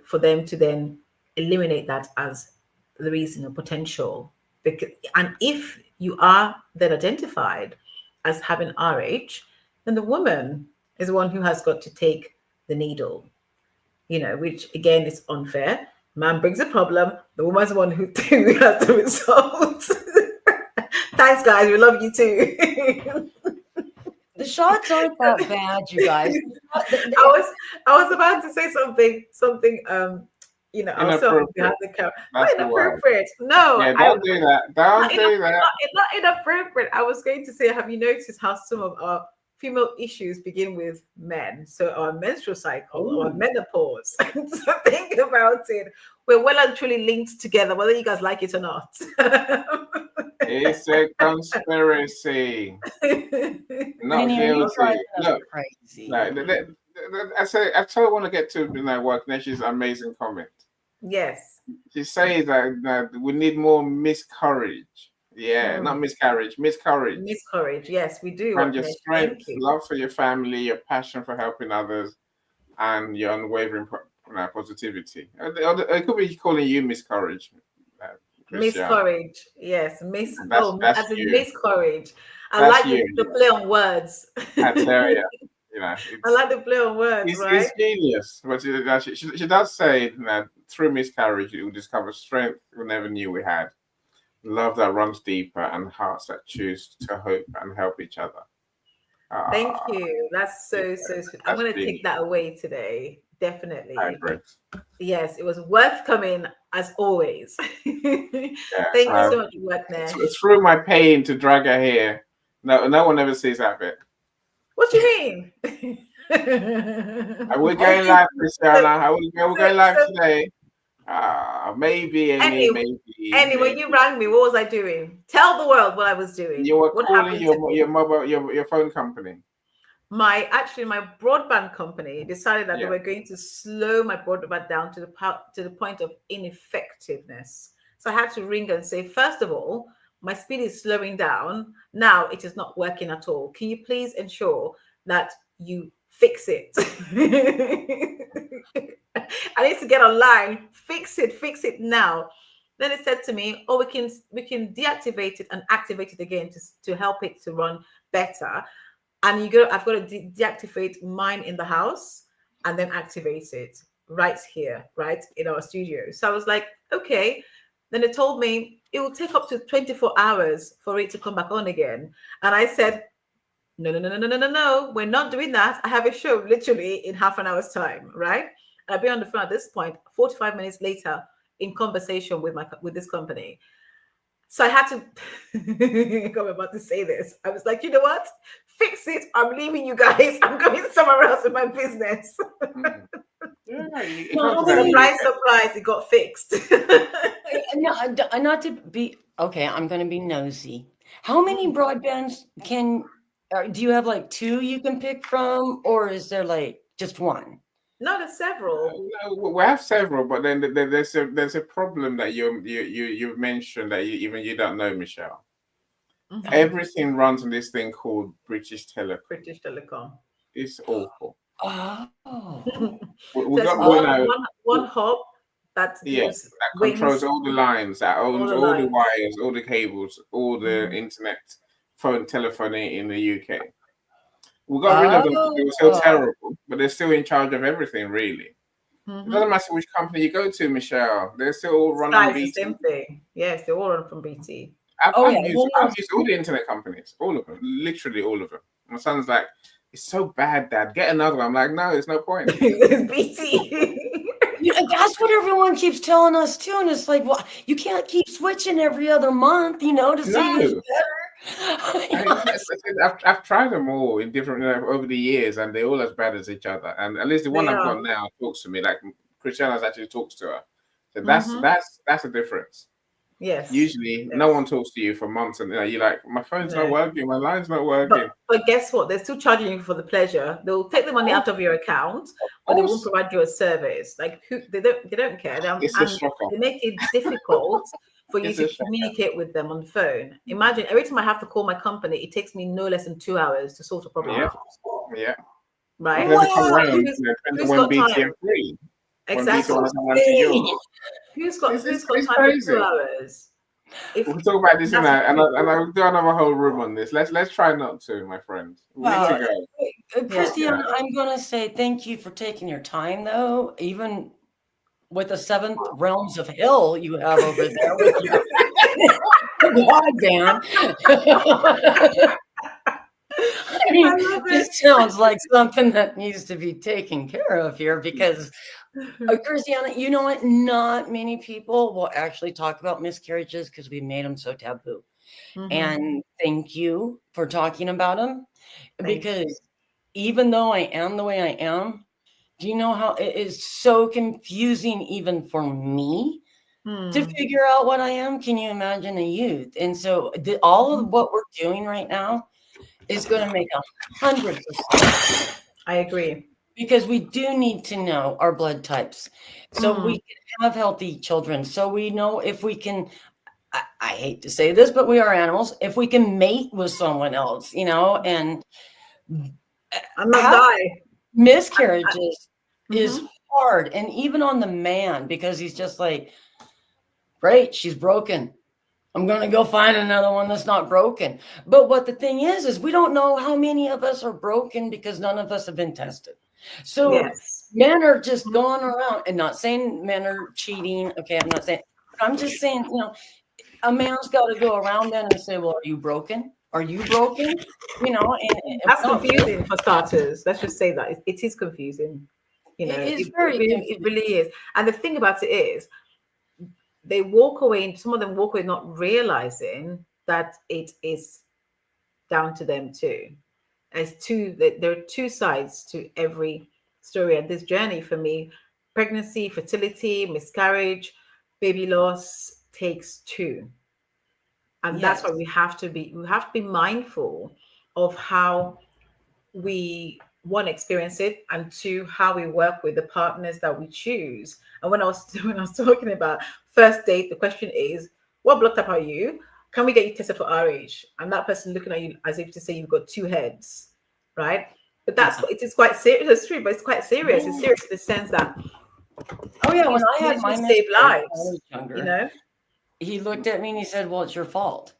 for them to then eliminate that as the reason or potential. And if you are then identified as having RH, then the woman is the one who has got to take the needle, which again is unfair. Man brings a problem, the woman's the one who has the results. Thanks, guys. We love you too. The shots aren't that bad, you guys. I was about to say something. Inappropriate. No, don't do that. Don't do that. Not inappropriate. I was going to say, have you noticed how some of our female issues begin with men? So our menstrual cycle, our menopause. So think about it. We're well and truly linked together, whether you guys like it or not. It's a conspiracy. Not guilty. Look, crazy. I totally want to get to work. She's amazing comment. Yes. She says that we need more miscarriage. Yeah, not miscarriage, miscarriage. Miscarriage, yes, we do. And your strength, love for your family, your passion for helping others, and your unwavering positivity. It could be calling you miscarriage. Miscarriage, yes. That's as in miscarriage. I like the play on words. I tell you. I like the play on words, right? It's genius. But she does say that through miscarriage, you will discover strength we never knew we had, love that runs deeper, and hearts that choose to hope and help each other. Thank you. That's so sweet. I'm going to take that away today. Definitely. I agree. Yes, it was worth coming as always. Thank you so much, Wetner. It's through my pain to drag her here. No one ever sees that bit. What do you mean? Are we going live, Christiana? We're going live today. Maybe, Amy, maybe. Anyway, you rang me. What was I doing? Tell the world what I was doing. You were what calling happened to me? your mobile, your phone company. My broadband company decided that they Yeah. were going to slow my broadband down to the point of ineffectiveness. So I had to ring and say, first of all, my speed is slowing down. Now it is not working at all. Can you please ensure that you fix it? I need to get online. Fix it now. Then it said to me, "Oh, we can deactivate it and activate it again to help it to run better." And I've got to deactivate mine in the house and then activate it right here, right in our studio. So I was like, okay. Then they told me it will take up to 24 hours for it to come back on again. And I said, no, we're not doing that. I have a show literally in half an hour's time, right? I'll be on the phone at this point, 45 minutes later, in conversation with this company. So I had to, I'm about to say this. I was like, you know what? Fix it. I'm leaving you guys. I'm going somewhere else with my business. Surprise, it got fixed. Not to be, okay, I'm going to be nosy. How many broadbands do you have, like 2 you can pick from, or is there like just one? No, there's several. No, we have several, but then there's a problem that you've mentioned that you don't know, Michelle. Mm-hmm. Everything runs on this thing called British Telecom. It's awful. Oh. we got one hub that controls all the lines, that owns all the wires, all the cables, all the internet, telephony in the UK. We got rid of them because they were so terrible, but they're still in charge of everything, really. Mm-hmm. It doesn't matter which company you go to, Michelle. They're still all run on BT. The same thing. Yes, they're all run from BT. I've used all the internet companies, all of them, literally all of them. My son's like, "It's so bad, Dad. Get another one." I'm like, "No, there's no point." It's BT. That's what everyone keeps telling us too, and it's like, well, you can't keep switching every other month, to see who's better. I've tried them all in different over the years, and they're all as bad as each other. And at least the one I've got now talks to me. Like Christiana's actually talks to her, so that's a difference. Yes. Usually, no one talks to you for months, and you're like, "My phone's not working, my line's not working." But guess what? They're still charging you for the pleasure. They'll take the money out of your account, but they won't provide you a service. Like they don't care. It's a shocker. They make it difficult for you to communicate with them on the phone. Imagine every time I have to call my company, it takes me no less than 2 hours to sort a problem out. Yeah. Right. Who's got time? Exactly. Who's got time for 2 hours? We'll talk about this and I'll do another whole room on this. Let's try not to, my friend. We need to go. Christiana, I'm gonna say thank you for taking your time, though. Even with the 7th realms of hell you have over there with your broadband. I mean, it sounds like something that needs to be taken care of here because, Christiana, you know what? Not many people will actually talk about miscarriages because we made them so taboo. Mm-hmm. And thank you for talking about them because even though I am the way I am, do you know how it is so confusing even for me to figure out what I am? Can you imagine a youth? And so all of what we're doing right now is going to make 100%. I agree. Because we do need to know our blood types so we can have healthy children. So we know if we can, I hate to say this, but we are animals. If we can mate with someone else, and I'm not die. Miscarriages is hard. And even on the man, because he's just like, great, she's broken. I'm going to go find another one that's not broken. But what the thing is we don't know how many of us are broken because none of us have been tested. So men are just going around, and not saying men are cheating. Okay, I'm not saying, I'm just saying, a man's got to go around then and say, well, are you broken? Are you broken? And that's confusing for starters. Let's just say that it is confusing. It really is. And the thing about it is, they walk away. Some of them walk away not realizing that it is down to them too. There are two sides to every story, and this journey for me pregnancy, fertility, miscarriage, baby loss takes two. And that's why we have to be mindful of how we, one, experience it, and two, how we work with the partners that we choose. And when I was talking about first date, the question is, what blood type are you? Can we get you tested for RH? And that person looking at you as if to say you've got two heads, right? But it is quite serious. It's true, but it's quite serious. It's serious in the sense that when I had my save lives, when I was younger, you know. He looked at me and he said, "Well, it's your fault."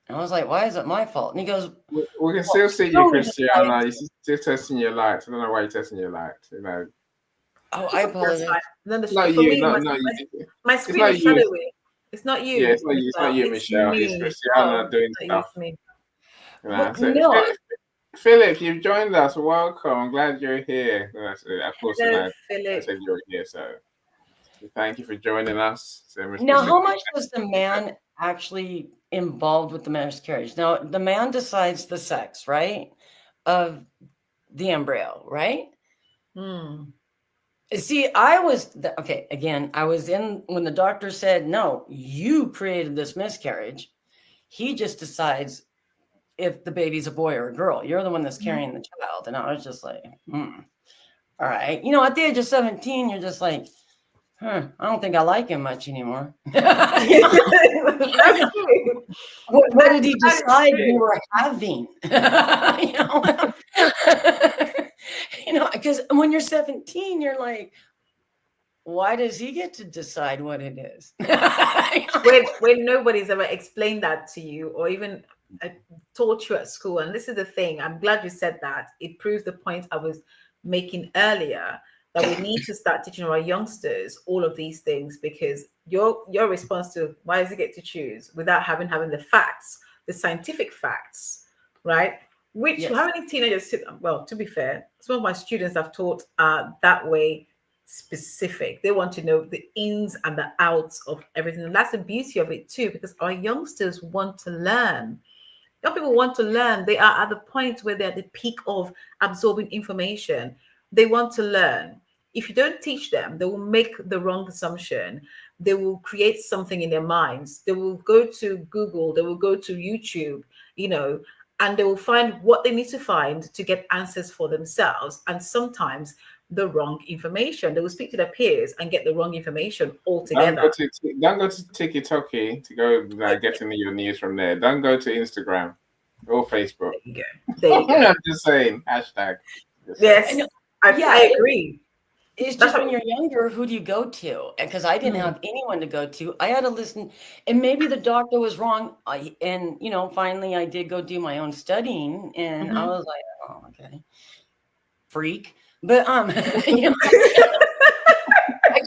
And I was like, "Why is it my fault?" And he goes, "We can still see you, Christiana. You're still testing your lights. I don't know why you're testing your lights. You know." Oh, I apologize. No, not you. Not you. My screen is shadowy. It's not you. Yeah, it's not you. It's not you, Michelle. It's Christiana doing stuff. You know, so Philip, you've joined us. Welcome. I'm glad you're here. Of course, I said you're here, so thank you for joining us. Now, how much was the man actually involved with the miscarriage? Now, the man decides the sex, right, of the embryo, right? See, I was I was in when the doctor said, "No, you created this miscarriage." He just decides if the baby's a boy or a girl. You're the one that's carrying the child. And I was just like, all right. You know, at the age of 17, you're just like, I don't think I like him much anymore. What did he decide we were having? Because when you're 17, you're like, why does he get to decide what it is? when nobody's ever explained that to you or even taught you at school. And this is the thing, I'm glad you said that. It proves the point I was making earlier, that we need to start teaching our youngsters all of these things, because your response to why does he get to choose without having the facts, the scientific facts, right? Which how many teenagers well, to be fair, some of my students I've taught are that way specific. They want to know the ins and the outs of everything. And that's the beauty of it too, because our youngsters want to learn. Young people want to learn. They are at the point where they're at the peak of absorbing information. They want to learn. If you don't teach them, they will make the wrong assumption. They will create something in their minds. They will go to Google, they will go to YouTube, and they will find what they need to find to get answers for themselves. And sometimes the wrong information. They will speak to their peers and get the wrong information altogether. Don't go to TikTok to go get into your news from there. Don't go to Instagram or Facebook. There you go. I'm just saying, hashtag. Yes, I agree. It's just when you're younger, who do you go to? Because I didn't have anyone to go to. I had to listen, and maybe the doctor was wrong. Finally I did go do my own studying, and I was like, oh, okay, freak. But I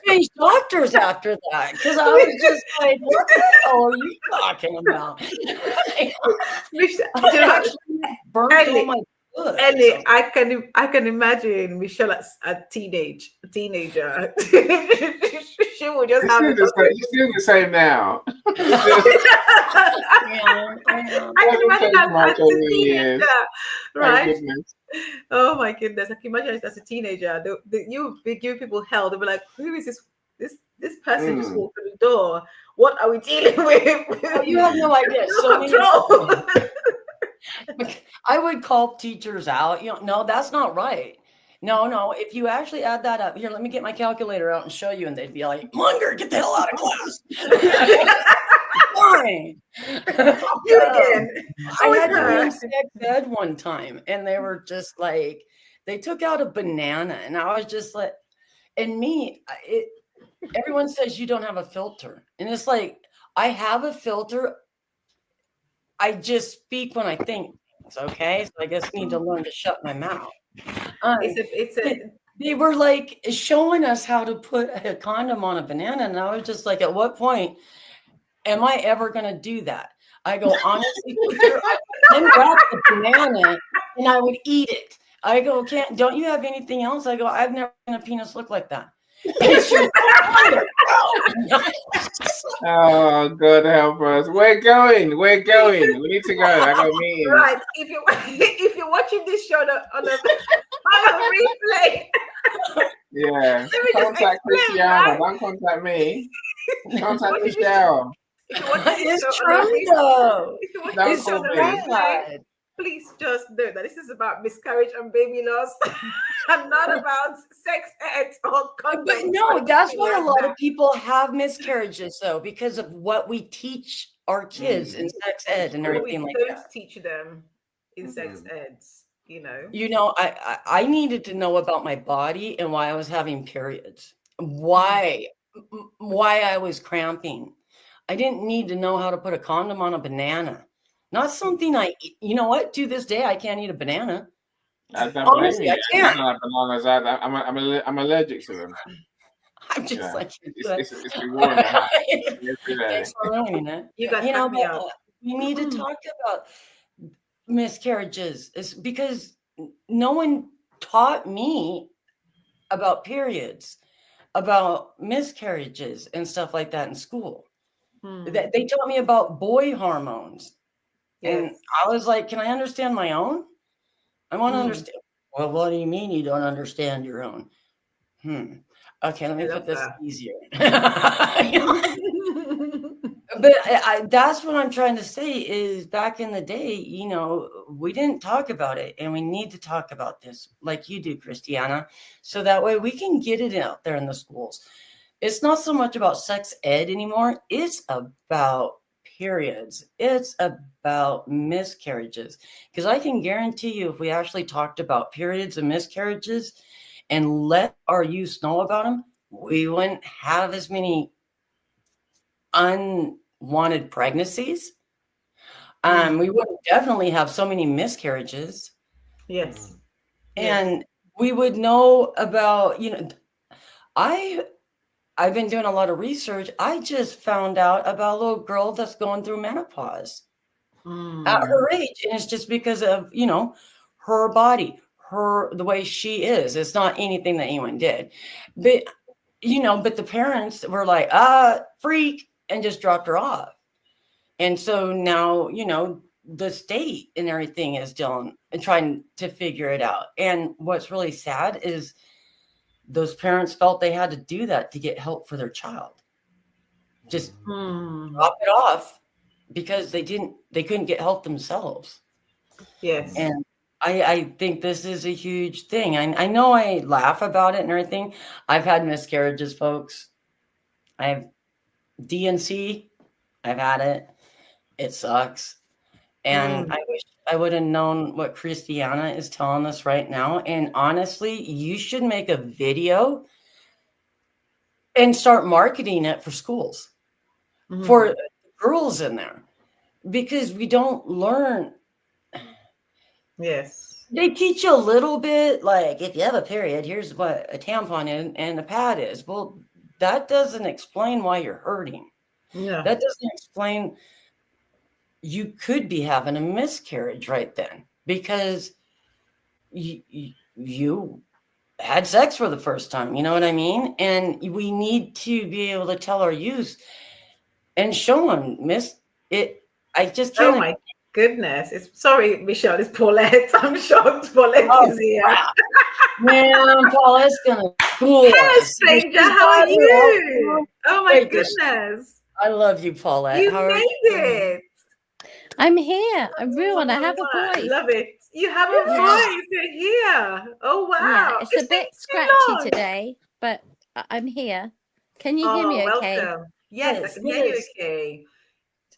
changed doctors after that because I was just like, what the hell are you talking about? Burned all my blood. Ellie, I can imagine Michelle as a teenager. She will just have You're still the same now. I can imagine as a teenager, right? Oh my goodness! I can imagine as a teenager, you be giving people hell. They'll be like, "Who is this person just walked through the door? What are we dealing with?" You have no idea. No control. I would call teachers out. No, that's not right. No. If you actually add that up, here, let me get my calculator out and show you, and they'd be like, "Munger, get the hell out of class." Fine. You again. I had to be in sex ed one time, and they were just like, they took out a banana, and I was just like, everyone says you don't have a filter, and it's like, I have a filter. I just speak when I think things, okay? So I guess I need to learn to shut my mouth. They were like showing us how to put a condom on a banana, and I was just like, at what point am I ever going to do that? I go, honestly, I would wrap the banana and I would eat it. I go, don't you have anything else? I go, I've never seen a penis look like that. Oh, God help us. We're going. We need to go. I got me. Right. If you're watching this show on a replay. Yeah. Contact Christiana. Don't contact me. Contact Michelle. It's true though. Don't call me. Please just know that this is about miscarriage and baby loss and not about sex ed or condoms. But no, that's why a lot of people have miscarriages though, because of what we teach our kids in sex ed and everything like that. We don't teach them in sex eds, you know. You know, I needed to know about my body and why I was having periods, why I was cramping. I didn't need to know how to put a condom on a banana. Not something you know what? To this day, I can't eat a banana. Honestly, I can't. Bananas, I'm allergic to them. I'm just like, it's been warm in the house every day. Thanks for learning it. You know, but we need to talk about miscarriages. It's because no one taught me about periods, about miscarriages and stuff like that in school. They taught me about boy hormones. And I was like, can I understand my own? I want to understand. Well, what do you mean you don't understand your own? Okay, let me put this easier. But that's what I'm trying to say is back in the day, you know, we didn't talk about it, and we need to talk about this like you do, Christiana, so that way we can get it out there in the schools. It's not so much about sex ed anymore. It's about periods. It's about miscarriages. Because I can guarantee you, if we actually talked about periods and miscarriages and let our youth know about them, we wouldn't have as many unwanted pregnancies. We would definitely have so many miscarriages. Yes. And we would know about, you know, I've been doing a lot of research. I just found out about a little girl that's going through menopause at her age. And it's just because of, you know, her body, the way she is. It's not anything that anyone did. But, you know, but the parents were like, freak, and just dropped her off. And so now, you know, the state and everything is dealing and trying to figure it out. And what's really sad is those parents felt they had to do that to get help for their child. Just drop it off because they couldn't get help themselves. Yes. And I think this is a huge thing. I know I laugh about it and everything. I've had miscarriages, folks. I have DNC. I've had it. It sucks. And I wish I would have known what Christiana is telling us right now. And honestly, you should make a video and start marketing it for schools, for girls in there, because we don't learn. Yes. They teach you a little bit, like if you have a period, here's what a tampon and a pad is. Well, that doesn't explain why you're hurting. Yeah. That doesn't explain you could be having a miscarriage right then because you had sex for the first time. You know what I mean? And we need to be able to tell our youth and show them, I just can't. Oh my goodness. Sorry, Michelle, it's Paulette. I'm shocked Paulette is here. Man, Paulette's going to school us. Hello, stranger. How are you? Oh my goodness. I love you, Paulette. You made it. I'm here. Everyone, I have a voice. Love it. You have a voice. You're here. Oh, wow. Yeah, it's a bit scratchy today, but I'm here. Can you hear me okay? Welcome. Yes, I can hear you okay.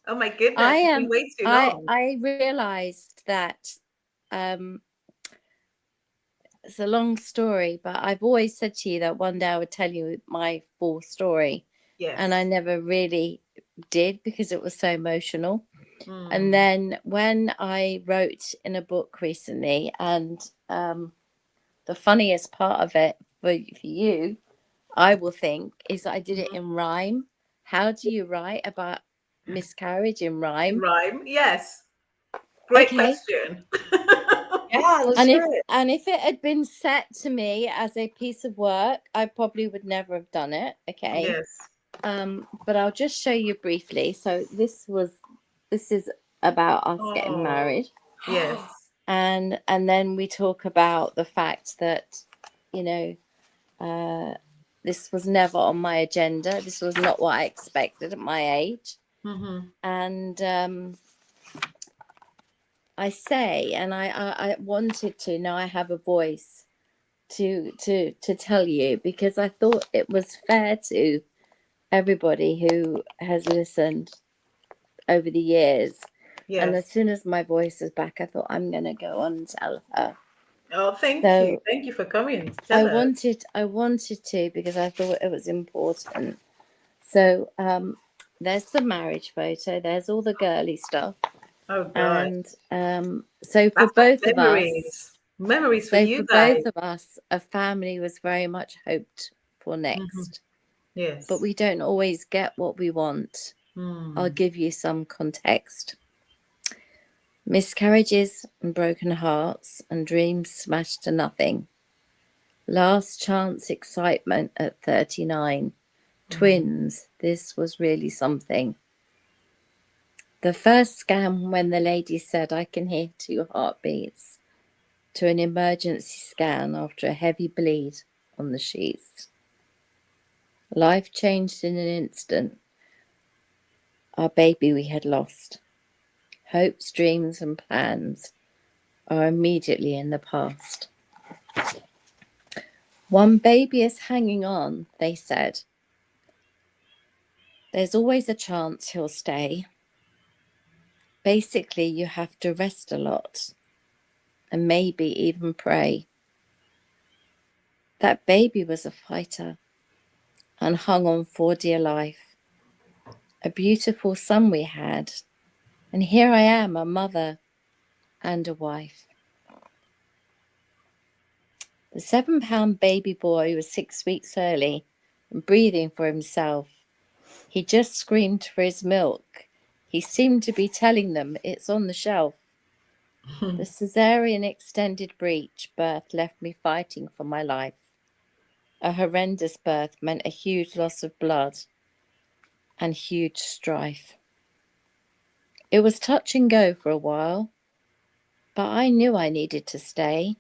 Oh, my goodness. It's been way too long. I realized that it's a long story, but I've always said to you that one day I would tell you my full story. Yes. And I never really did because it was so emotional. And then when I wrote in a book recently, and the funniest part of it for you, I will think, is that I did it in rhyme. How do you write about miscarriage in rhyme? Rhyme, yes. Great question. Yeah, and if it had been set to me as a piece of work, I probably would never have done it. Okay. Yes. But I'll just show you briefly. So this is about us getting married. Yes. And then we talk about the fact that, you know, This was never on my agenda. This was not what I expected at my age. Mm-hmm. And I say, and I wanted to. Now I have a voice to tell you, because I thought it was fair to everybody who has listened over the years. Yes. And as soon as my voice is back, I thought I'm going to go on and tell her. Oh, thank So you. Thank you for coming. I wanted to, because I thought it was important. So there's the marriage photo. There's all the girly stuff. Oh God. And so for That's like both of us, memories for so you for guys. both of us, a family was very much hoped for next. Yes. But we don't always get what we want. I'll give you some context. Miscarriages and broken hearts and dreams smashed to nothing. Last chance excitement at 39. Twins, this was really something. The first scan when the lady said, I can hear 2 heartbeats, to an emergency scan after a heavy bleed on the sheets. Life changed in an instant. Our baby we had lost. Hopes, dreams and plans are immediately in the past. One baby is hanging on, they said. There's always a chance he'll stay. Basically, you have to rest a lot and maybe even pray. That baby was a fighter and hung on for dear life. A beautiful son we had, and here I am, a mother and a wife. The 7-pound baby boy was 6 weeks early and breathing for himself. He just screamed for his milk. He seemed to be telling them it's on the shelf. The cesarean extended breech birth left me fighting for my life. A horrendous birth meant a huge loss of blood and huge strife. It was touch and go for a while, but I knew I needed to stay.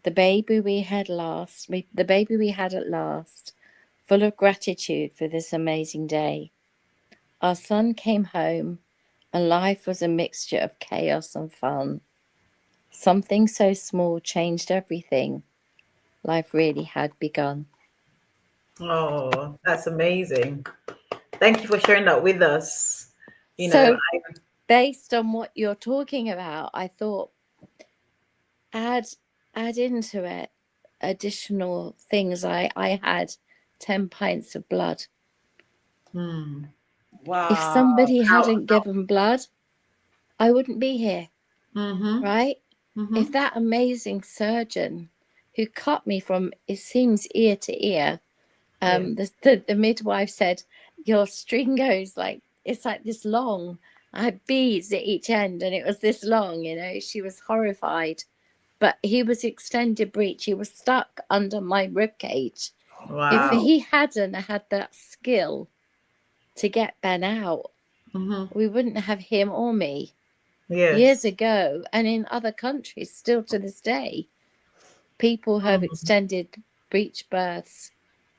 The baby we had at last, full of gratitude for this amazing day. Our son came home, and life was a mixture of chaos and fun. Something so small changed everything. Life really had begun. Oh, that's amazing. Thank you for sharing that with us. Based on what you're talking about, I thought add into it additional things. I had 10 pints of blood. Wow. If somebody hadn't given blood, I wouldn't be here. Right? If that amazing surgeon who cut me from, it seems, ear to ear, the midwife said, your string goes like, it's like this long. I had beads at each end and it was this long, she was horrified. But he was extended breech. He was stuck under my rib cage. Wow. If he hadn't had that skill to get Ben out, we wouldn't have him or me. Yes. Years ago, and in other countries still to this day, people who have extended breech births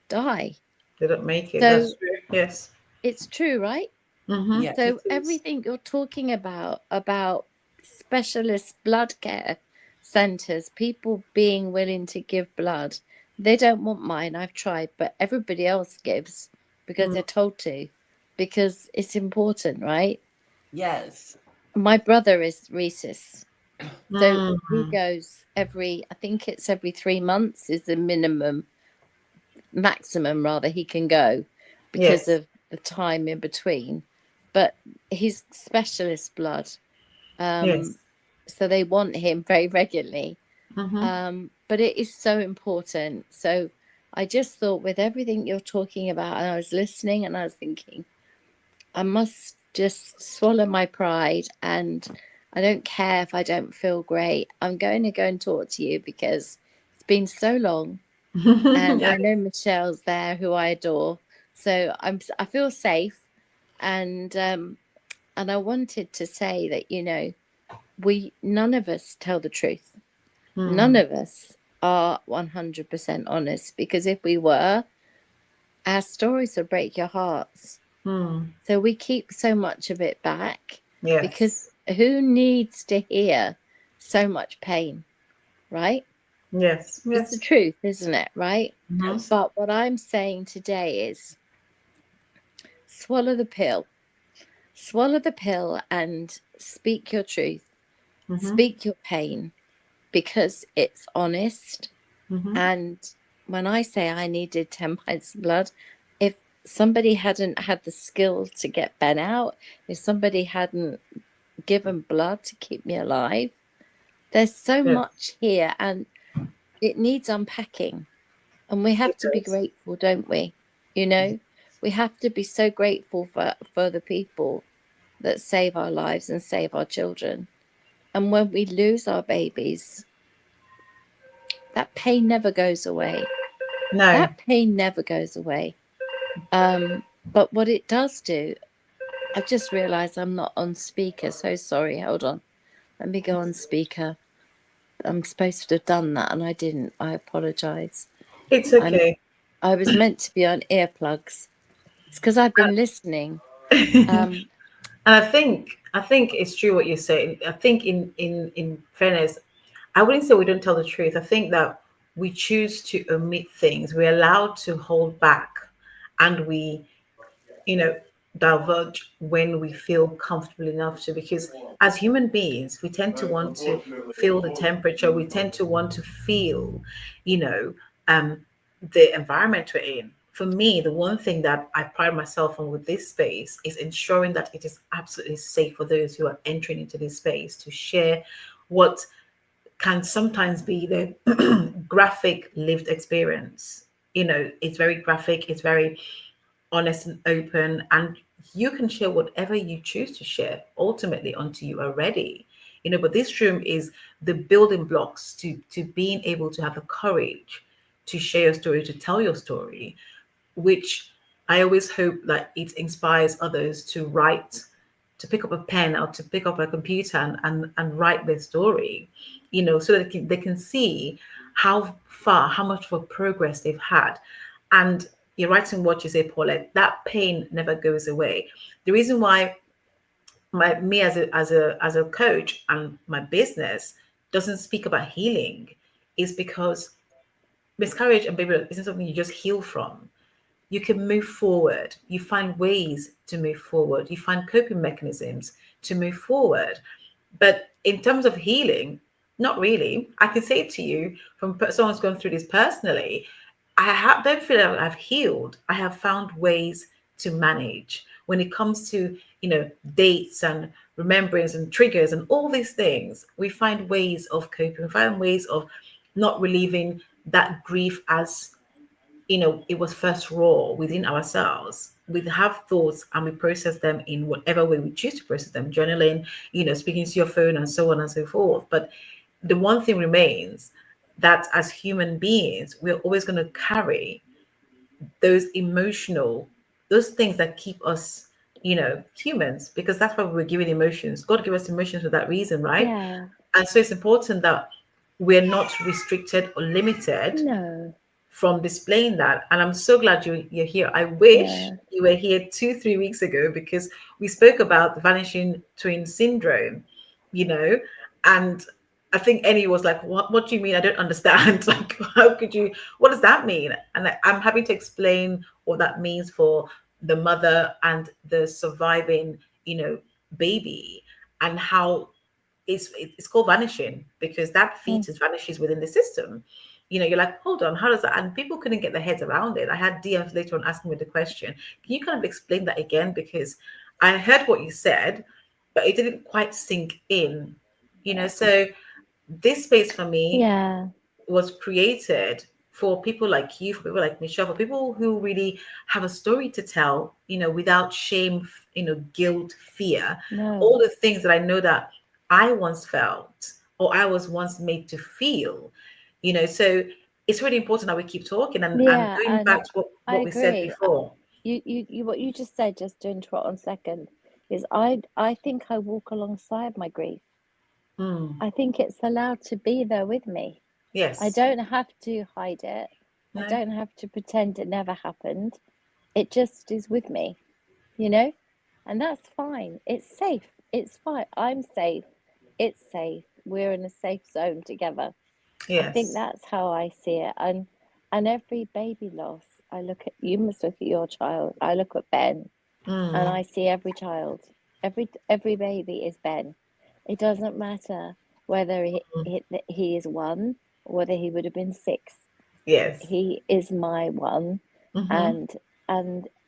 die. They don't make it. So that's true. Yes. It's true, right? Yeah, So everything you're talking about specialist blood care centers, people being willing to give blood, they don't want mine. I've tried, but everybody else gives because they're told to, because it's important, right? Yes. My brother is Rhesus. So he goes I think it's every 3 months is the maximum rather he can go because of the time in between. But he's specialist blood. So they want him very regularly. But it is so important. So I just thought, with everything you're talking about, and I was listening and I was thinking, I must just swallow my pride, and I don't care if I don't feel great. I'm going to go and talk to you because it's been so long. And I know Michelle's there, who I adore. So I feel safe. And I wanted to say that, none of us tell the truth. None of us. are 100% honest, because if we were, our stories would break your hearts. So we keep so much of it back, because who needs to hear so much pain, right? Yes. It's the truth, isn't it? Right? Yes. But what I'm saying today is swallow the pill. Swallow the pill and speak your truth. Speak your pain, because it's honest. And when I say I needed 10 pints of blood, if somebody hadn't had the skill to get Ben out, if somebody hadn't given blood to keep me alive, there's so much here, and it needs unpacking. And we have to be grateful, don't we? You know, we have to be so grateful for the people that save our lives and save our children. And when we lose our babies, that pain never goes away. No. That pain never goes away. But what it does do, I've just realized I'm not on speaker. So sorry. Hold on. Let me go on speaker. I'm supposed to have done that and I didn't. I apologize. It's okay. I was meant to be on earplugs. It's because I've been listening. And I think it's true what you're saying. I think in fairness, I wouldn't say we don't tell the truth. I think that we choose to omit things. We're allowed to hold back, and we, diverge when we feel comfortable enough to. Because as human beings, we tend to want to feel the temperature. We tend to want to feel, the environment we're in. For me, the one thing that I pride myself on with this space is ensuring that it is absolutely safe for those who are entering into this space to share what can sometimes be the graphic lived experience. It's very graphic, it's very honest and open, and you can share whatever you choose to share ultimately until you are ready. But this room is the building blocks to being able to have the courage to share your story, to tell your story, which I always hope that it inspires others to write, to pick up a pen or to pick up a computer and write their story, so that they can see how far, how much of a progress they've had. And you're writing what you say, Paulette, that pain never goes away. The reason why me as a coach and my business doesn't speak about healing is because miscarriage and baby loss isn't something you just heal from. You can move forward. You find ways to move forward. You find coping mechanisms to move forward. But in terms of healing, not really. I can say to you, from someone who's gone through this personally, don't feel like I've healed. I have found ways to manage when it comes to dates and remembrance and triggers and all these things. We find ways of coping. We find ways of not relieving that grief as it was first raw within ourselves. We have thoughts and we process them in whatever way we choose to process them, journaling, speaking to your phone and so on and so forth. But the one thing remains, that as human beings, we're always going to carry those things that keep us, humans, because that's why we're given emotions. God gave us emotions for that reason, right? Yeah. And so it's important that we're not restricted or limited from displaying that. And I'm so glad you're here. I wish you were here 2-3 weeks ago, because we spoke about the vanishing twin syndrome, and I think Annie was like, what do you mean? I don't understand. Like, what does that mean? And I'm having to explain what that means for the mother and the surviving, baby, and how it's called vanishing, because that fetus vanishes within the system. You're like, hold on, how does that? And people couldn't get their heads around it. I had DMs later on asking me the question. Can you kind of explain that again? Because I heard what you said, but it didn't quite sink in. So this space for me was created for people like you, for people like Michelle, for people who really have a story to tell, without shame, guilt, fear, all the things that I know that I once felt or I was once made to feel, so it's really important that we keep talking and going back to what we said before. You what you just said, just to interrupt on a second, is I think I walk alongside my grief. I think it's allowed to be there with me. Yes. I don't have to hide it. No. I don't have to pretend it never happened. It just is with me, you know? And that's fine. It's safe. It's fine. I'm safe. It's safe. We're in a safe zone together. Yes. I think that's how I see it. And every baby loss, you must look at your child. I look at Ben, and I see every child. Every baby is Ben. It doesn't matter whether he is 1, or whether he would have been 6. Yes. He is my one. And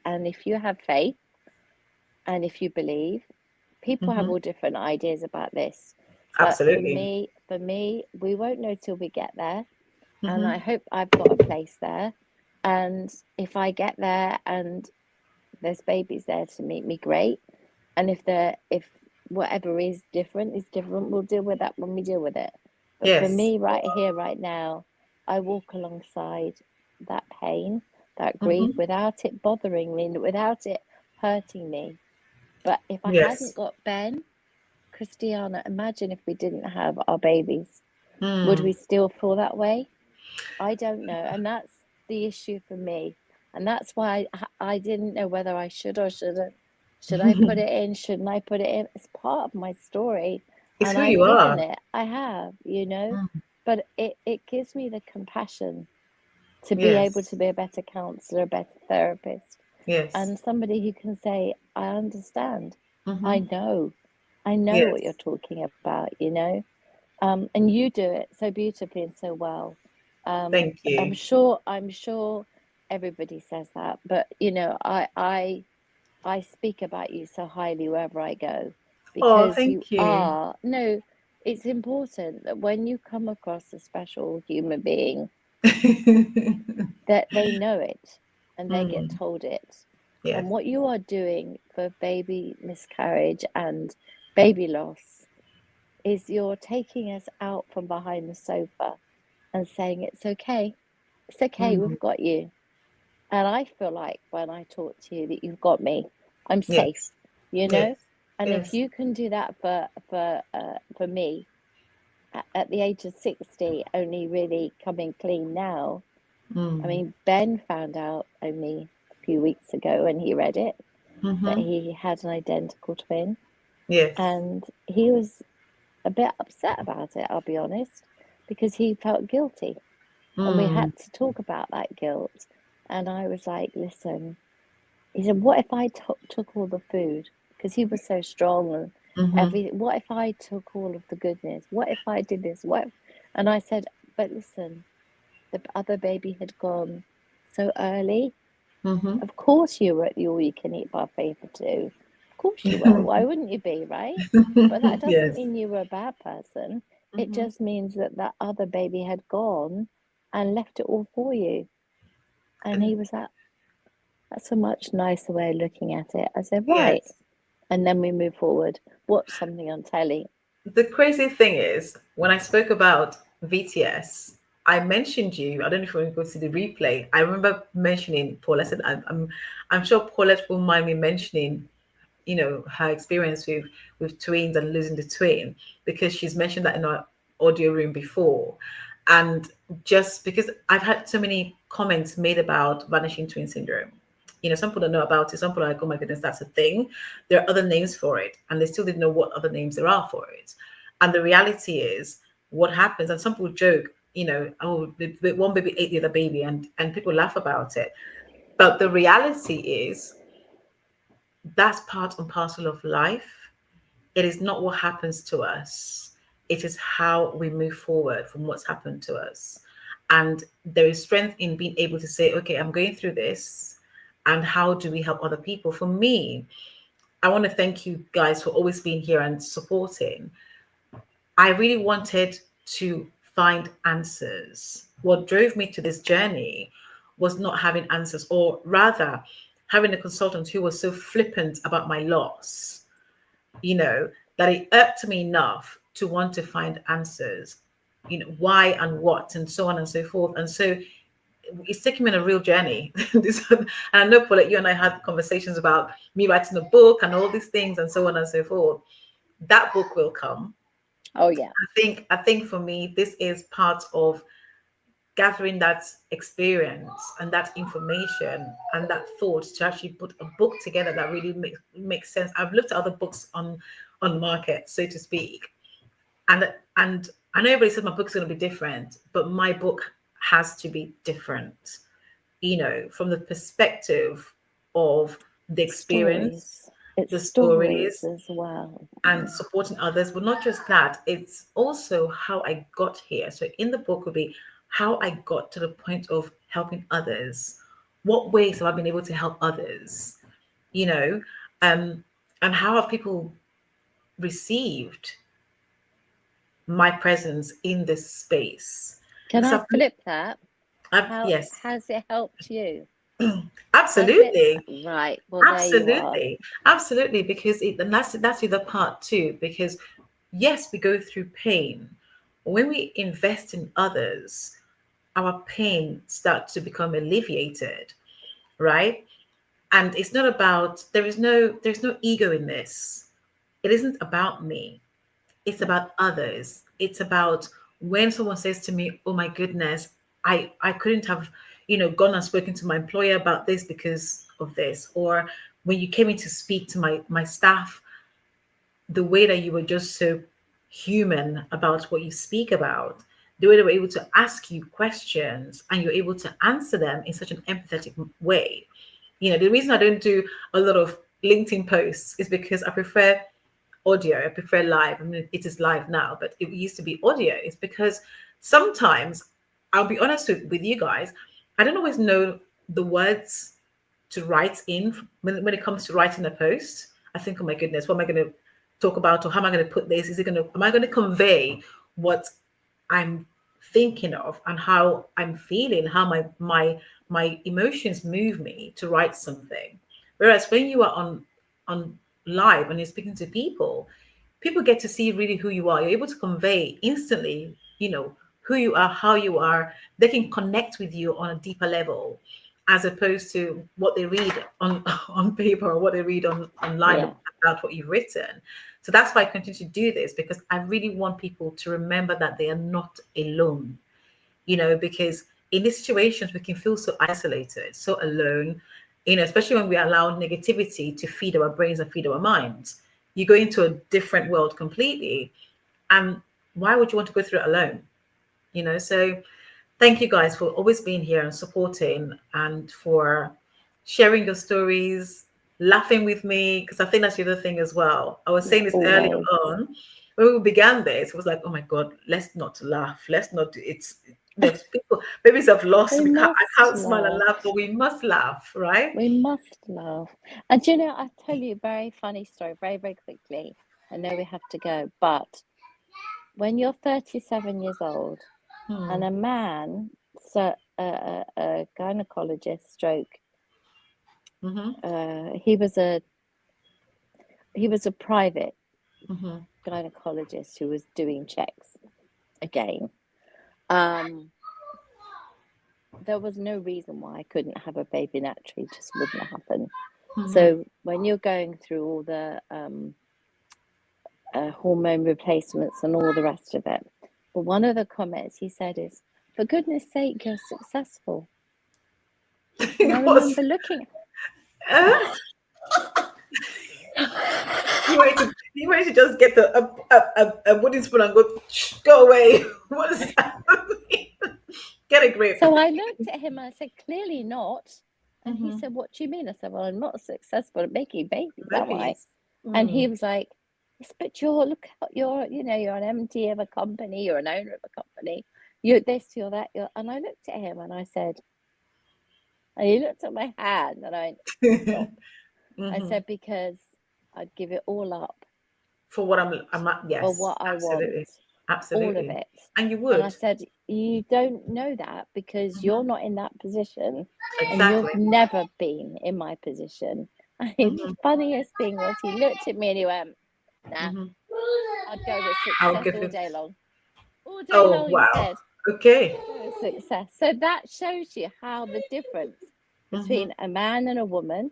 if you have faith, and if you believe, people have all different ideas about this. But Absolutely. for me, we won't know till we get there. And I hope I've got a place there. And if I get there and there's babies there to meet me, great. And if whatever is different, we'll deal with that when we deal with it. But for me, right here, right now, I walk alongside that pain, that grief, without it bothering me, without it hurting me. But if I hadn't got Ben, Christiana, imagine if we didn't have our babies. Would we still feel that way? I don't know. And that's the issue for me. And that's why I didn't know whether I should or shouldn't. Should I put it in? Shouldn't I put it in? It's part of my story. It's and who I've you hidden are. it. I have, But it gives me the compassion to be able to be a better counselor, a better therapist. Yes. And somebody who can say, I understand. I know what you're talking about, and you do it so beautifully and so well. Thank you. I'm sure everybody says that, but I speak about you so highly wherever I go, because thank you. are. No, it's important that when you come across a special human being, that they know it and they get told it. Yes. And what you are doing for baby miscarriage and baby loss is you're taking us out from behind the sofa and saying, it's okay, we've got you. And I feel like when I talk to you that you've got me, I'm safe, Yes. And Yes. if you can do that for me at the age of 60, only really coming clean now. I mean, Ben found out only a few weeks ago when he read it that he had an identical twin. Yes. And he was a bit upset about it, I'll be honest, because he felt guilty. And we had to talk about that guilt. And I was like, listen, he said, what if I took all the food? Because he was so strong and what if I took all of the goodness? What if I did this? And I said, but listen, the other baby had gone so early. Of course you were at the all-you-can-eat buffet for 2. Of course you were. Why wouldn't you be, right? But that doesn't mean you were a bad person. It just means that other baby had gone and left it all for you. And he was like, that's a much nicer way of looking at it. I said, right. Yes. And then we move forward. Watch something on telly. The crazy thing is, when I spoke about VTS, I mentioned you. I don't know if you want to go to the replay. I remember mentioning Paul. I said, I'm sure Paulette will mind me mentioning, her experience with twins and losing the twin, because she's mentioned that in our audio room before. And just because I've had so many comments made about vanishing twin syndrome. Some people don't know about it. Some people are like, oh my goodness, that's a thing. There are other names for it. And they still didn't know what other names there are for it. And the reality is what happens, and some people joke, oh, the one baby ate the other baby, and people laugh about it. But the reality is that's part and parcel of life. It is not what happens to us. It is how we move forward from what's happened to us. And there is strength in being able to say, okay, I'm going through this. And how do we help other people? For me, I want to thank you guys for always being here and supporting. I really wanted to find answers. What drove me to this journey was not having answers, or rather having a consultant who was so flippant about my loss, that it irked me enough to want to find answers, why and what, and so on and so forth. And so it's taken me on a real journey. And I know, Paulette, you and I had conversations about me writing a book and all these things and so on and so forth. That book will come. Oh yeah. I think for me, this is part of gathering that experience and that information and that thought to actually put a book together that really makes sense. I've looked at other books on market, so to speak, and I know everybody says my book's going to be different, but my book has to be different, you know, from the perspective of the experience, the stories as well, and supporting others. But not just that, it's also how I got here. So in the book will be how I got to the point of helping others. What ways have I been able to help others? You know, and how have people received my presence in this space? Can Because I flip that? How yes, has it helped you? absolutely. Right. Well, there you are. Absolutely, because and that's the other part too. Because yes, we go through pain. When we invest in others, our pain starts to become alleviated, right? And it's not about there's no ego in this. It isn't about me. It's about others. It's about when someone says to me, "Oh my goodness, I couldn't have, you know, gone and spoken to my employer about this because of this," or when you came in to speak to my staff, the way that you were just so human about what you speak about, the way they were able to ask you questions and you're able to answer them in such an empathetic way. You know, the reason I don't do a lot of LinkedIn posts is because I prefer audio. I prefer live. I mean, it is live now, but it used to be audio. It's because sometimes, I'll be honest with you guys, I don't always know the words to write in when it comes to writing a post. I think, oh my goodness, what am I going to talk about, or how am I going to put this? Am I going to convey what I'm thinking of and how I'm feeling, how my emotions move me to write something? Whereas when you are on live and you're speaking to people get to see really who you are. You're able to convey instantly, you know, who you are, how you are. They can connect with you on a deeper level, as opposed to what they read on on paper or what they read online about what you've written. So that's why I continue to do this, because I really want people to remember that they are not alone, you know, because in these situations we can feel so isolated, so alone, you know, especially when we allow negativity to feed our brains and feed our minds. You go into a different world completely, and why would you want to go through it alone? You know, so thank you guys for always being here and supporting, and for sharing your stories, laughing with me, because I think that's the other thing as well. I was saying this earlier on when we began this. It was like, oh my god, let's not laugh, let's not do it. There's people, babies have lost. I can't smile and laugh, but we must laugh, right? We must laugh. And you know, I'll tell you a very funny story very, very quickly. I know we have to go, but when you're 37 years old and a man, so a gynecologist stroke, he was a private gynecologist who was doing checks again. There was no reason why I couldn't have a baby naturally. It just wouldn't happen. So when you're going through all the hormone replacements and all the rest of it, but one of the comments he said is, "For goodness sake, you're successful." And I remember looking. You wanted to just get a wooden spoon and go away. What is that? Get a grip. So I looked at him and I said, "Clearly not." And he said, "What do you mean?" I said, "Well, I'm not successful at making babies, am I?" And he was like, "Yes, but you're you're an MD of a company, you're an owner of a company, you're this, you're that, you're." And I looked at him and I said, and he looked at my hand and I went, "Stop." I said, "Because I'd give it all up for what yes, for what I want, absolutely, all of it." And you would. And I said, "You don't know that because you're not in that position, and Exactly. you've never been in my position." And the funniest thing was he looked at me and he went, "Nah, I'd go with success all day long." All day long, wow. he said. Okay. Success. So that shows you how the difference between a man and a woman.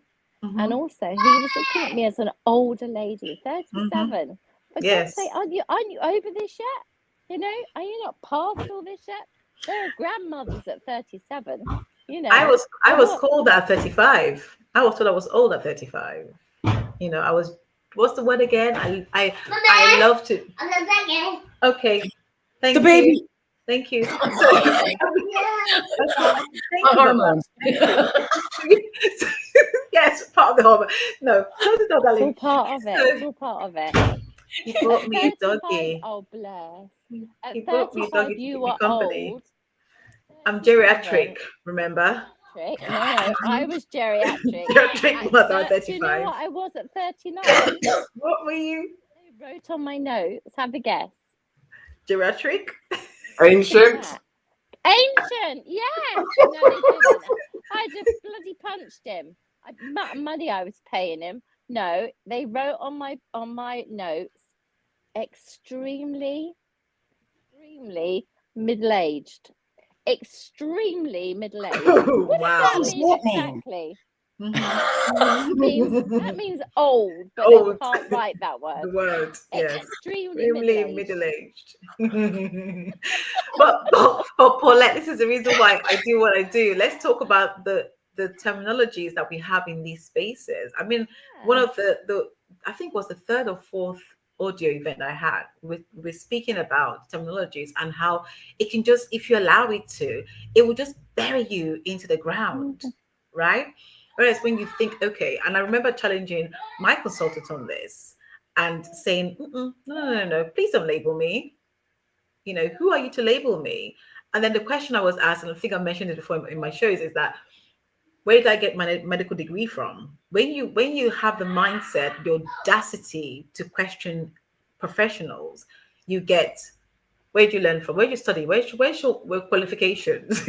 And also, he was looking at me as an older lady, 37, Yes. Say, aren't you over this yet? You know, are you not past all this yet? There are grandmothers at 37. You know, I was called at 35. I was told I was old at 35. You know, I was. What's the word again? I love to. Okay. Thank The you. baby. Thank you. Hormones. Yes, part of the hormone. No, it's all part of it. It's all part of it. He brought me a 35, doggy. oh bless. At He brought me a 35, doggy to you keep me were company. old. I'm geriatric, remember? No, I was geriatric. Geriatric mother at 35. Do you know what I was at 39? What were you? I wrote on my notes. Have a guess. Geriatric? Ancient? Ancient, yes. No, they didn't. I just bloody punched him. Money I was paying him. No, they wrote on my notes, extremely middle-aged. Extremely middle-aged. What Wow. does that mean exactly? That means old, but Old. they can't write that word. The word, yes. Extremely middle-aged. But Paulette, this is the reason why I do what I do. Let's talk about the terminologies that we have in these spaces. I mean, one of the I think it was the third or fourth audio event I had we're speaking about terminologies and how it can just, if you allow it to, it will just bury you into the ground, right? Whereas when you think, okay, and I remember challenging my consultant on this and saying, no, please don't label me. You know, who are you to label me? And then the question I was asked, and I think I mentioned it before in my shows, is that where did I get my medical degree from? When you have the mindset, the audacity to question professionals, you get, where do you learn from? Where do you study? Where's your qualifications?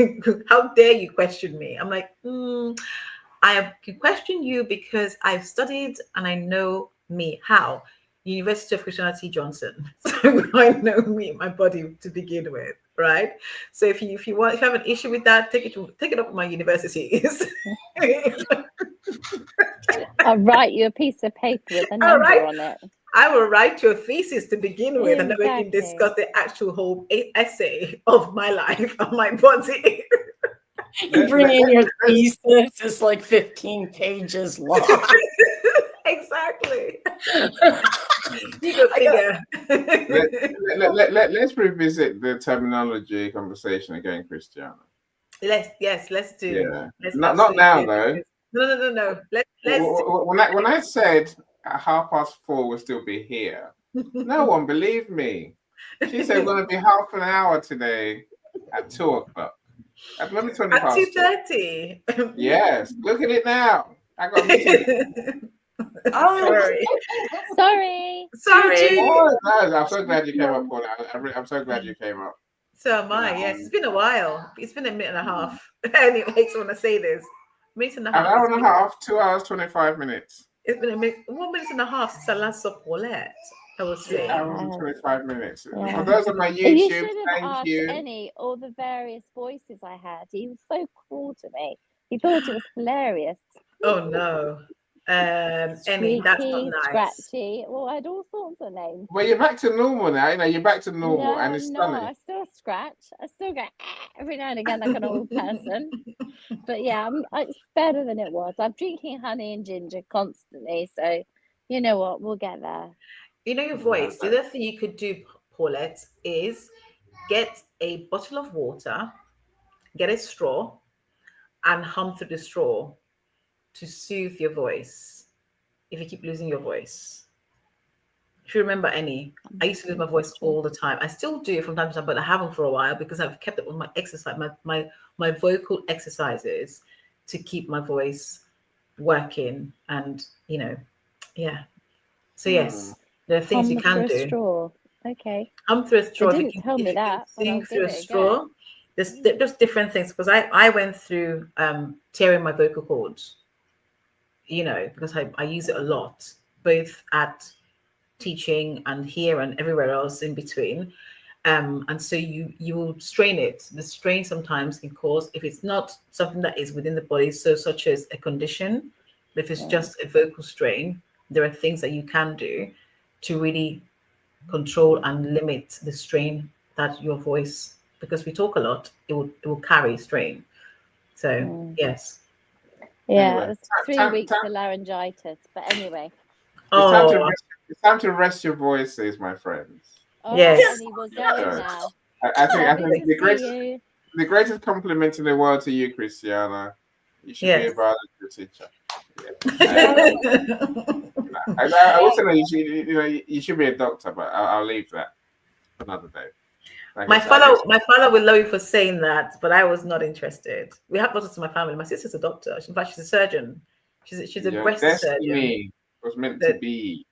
How dare you question me? I'm like, I can question you because I've studied and I know me. How? University of Christianity Johnson. So I know me, my body to begin with, right? So if you have an issue with that, take it up with my universities. I'll write you a piece of paper with a number on it. I will write your thesis to begin with, and then we can discuss the actual whole essay of my life and my body. You bring in your thesis, it's like 15 pages long. Exactly. You go figure. Let's revisit the terminology conversation again, Christiana. Let's do. Yeah. Let's not now though. No. Let's. When I said at 4:30 we'll still be here, no one believed me. She said we're going to be half an hour today at 2:00. At 2:30. Yes, look at it now. I got a meeting. Sorry. Oh, no, I'm so glad you came up, Paula. I'm so glad you came up. So am I. Yes, it's been a while. It's been a minute and a half. Anyway, so when I say this, minute and a half. An hour and a half, 2 hours, 25 minutes. It's been 1 minute and a half since I last saw Paulette. I was saying. 2 hours and 25 minutes. Yeah. For those on my You YouTube, should have thank asked you. Any all the various voices I had. He was so cruel to me. He thought it was hilarious. Oh no. Any, that's not nice. Scratchy. Well, I had all sorts of names. Well, you're back to normal now. You know, you're back to normal, and it's stunning. I still scratch. I still go every now and again like an old person. But yeah, it's better than it was. I'm drinking honey and ginger constantly, so you know what? We'll get there. You know your voice. The other thing you could do, Paulette, is get a bottle of water, get a straw, and hum through the straw to soothe your voice if you keep losing your voice. If you remember any, I used to lose my voice all the time. I still do from time to time, but I haven't for a while because I've kept up with my exercise, my vocal exercises to keep my voice working. And yeah. So yes, there are things you can do. Straw. Okay. Hum through a straw. They didn't tell me that. Sing through a straw. There's just different things because I went through tearing my vocal cords. Because I use it a lot, both at teaching and here and everywhere else in between. And so you will strain it. The strain sometimes can cause, if it's not something that is within the body, so such as a condition, if it's just a vocal strain, there are things that you can do to really control and limit the strain that your voice, because we talk a lot, it will carry strain. So yes. Yeah, Anyway, it was 3 weeks of laryngitis. But anyway. Oh, it's time to rest your voices, my friends. All yes. right, Annie, we're going So, now. I think Lovely to the see you. the greatest compliment in the world to you, Christiana. You should be a Yes. biology teacher. My I would say that you should be a doctor, but I'll leave that another day. father will love you for saying that, but I was not interested. We have doctors in my family. My sister's a doctor. In fact, she's a surgeon. She's a Your breast surgeon. destiny was meant to be.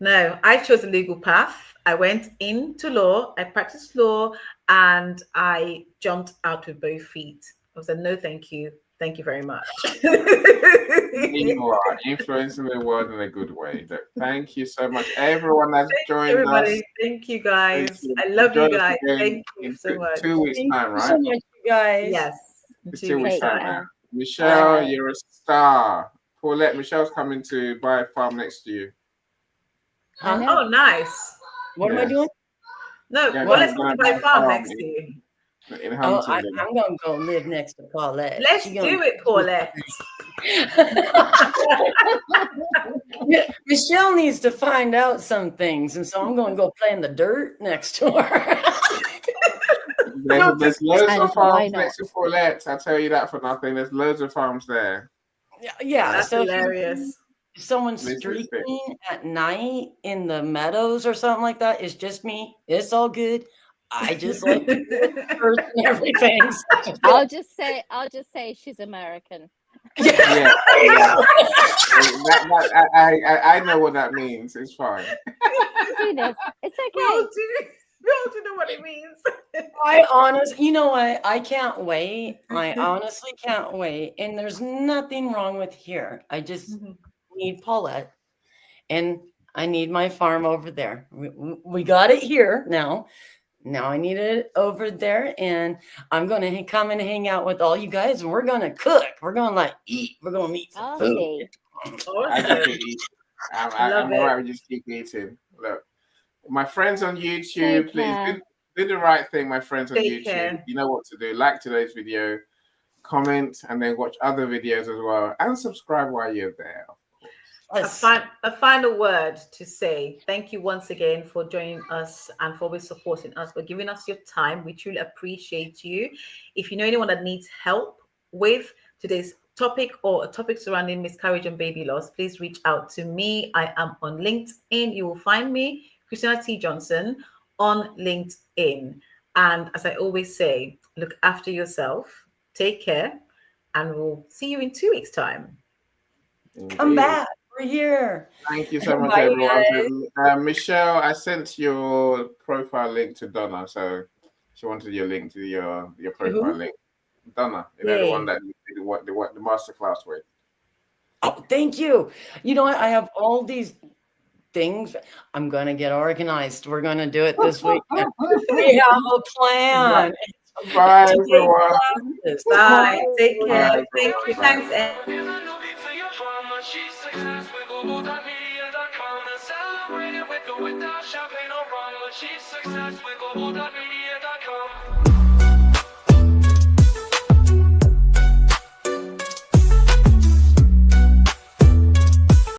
No, I chose a legal path. I went into law. I practiced law, and I jumped out with both feet. I said, "No, thank you. Thank you very much." You are influencing the world in a good way. Thank you so much, everyone that's joined everybody. us. Thank you, guys. I love you guys. Thank you in so much. 2 weeks' time, right? So much, you guys. Yes. It's 2 weeks' Take time care. now. Michelle, Bye. you're a star. Paulette, Michelle's coming to buy a farm next to you. I know. Oh, nice. What am I doing? No, Yeah, well, let's gonna go to my buy a farm farm next to you. in Oh, Huntingdon. I'm going to go live next to Paulette. Let's do it, Paulette. Michelle needs to find out some things, and so I'm going to go play in the dirt next to her. There's loads And of why farms not? next to Paulette. I'll tell you that for nothing. There's loads of farms there. Yeah, That's so hilarious. if someone's Listen, streaking at night in the meadows or something like that, it's just me. It's all good. I just like earth and everything. I'll just say she's American. Yeah. I know what that means. It's fine. It's We all okay. do know what it means. You know what? I can't wait. I honestly can't wait. And there's nothing wrong with here. I just need Paulette, and I need my farm over there. We got it here now. Now I need it over there, and I'm going to come and hang out with all you guys, and we're going to cook. We're going to eat. We're going to eat some food. I just eat. I'm all right with just keep eating. Look, my friends on YouTube, please do the right thing, my friends on YouTube. Care. You know what to do. Like today's video, comment, and then watch other videos as well, and subscribe while you're there. A final word to say. Thank you once again for joining us and for always supporting us, for giving us your time. We truly appreciate you. If you know anyone that needs help with today's topic or a topic surrounding miscarriage and baby loss, please reach out to me. I am on LinkedIn. You will find me, Christina T. Johnson, on LinkedIn. And as I always say, look after yourself, take care, and we'll see you in 2 weeks' time. Come back. We're here. Thank you so much, everyone. Michelle, I sent your profile link to Donna, so she wanted your link to your profile link. Donna, you know, the one that you did the masterclass with. Oh, thank you. You know what? I have all these things. I'm going to get organized. We're going to do it this week. We have a plan. Bye, everyone. Bye. Take care. Thank you. Thanks, Ed. She's success with Global.Media.com and celebrate it with or without champagne or rum. She's success with Global.Media.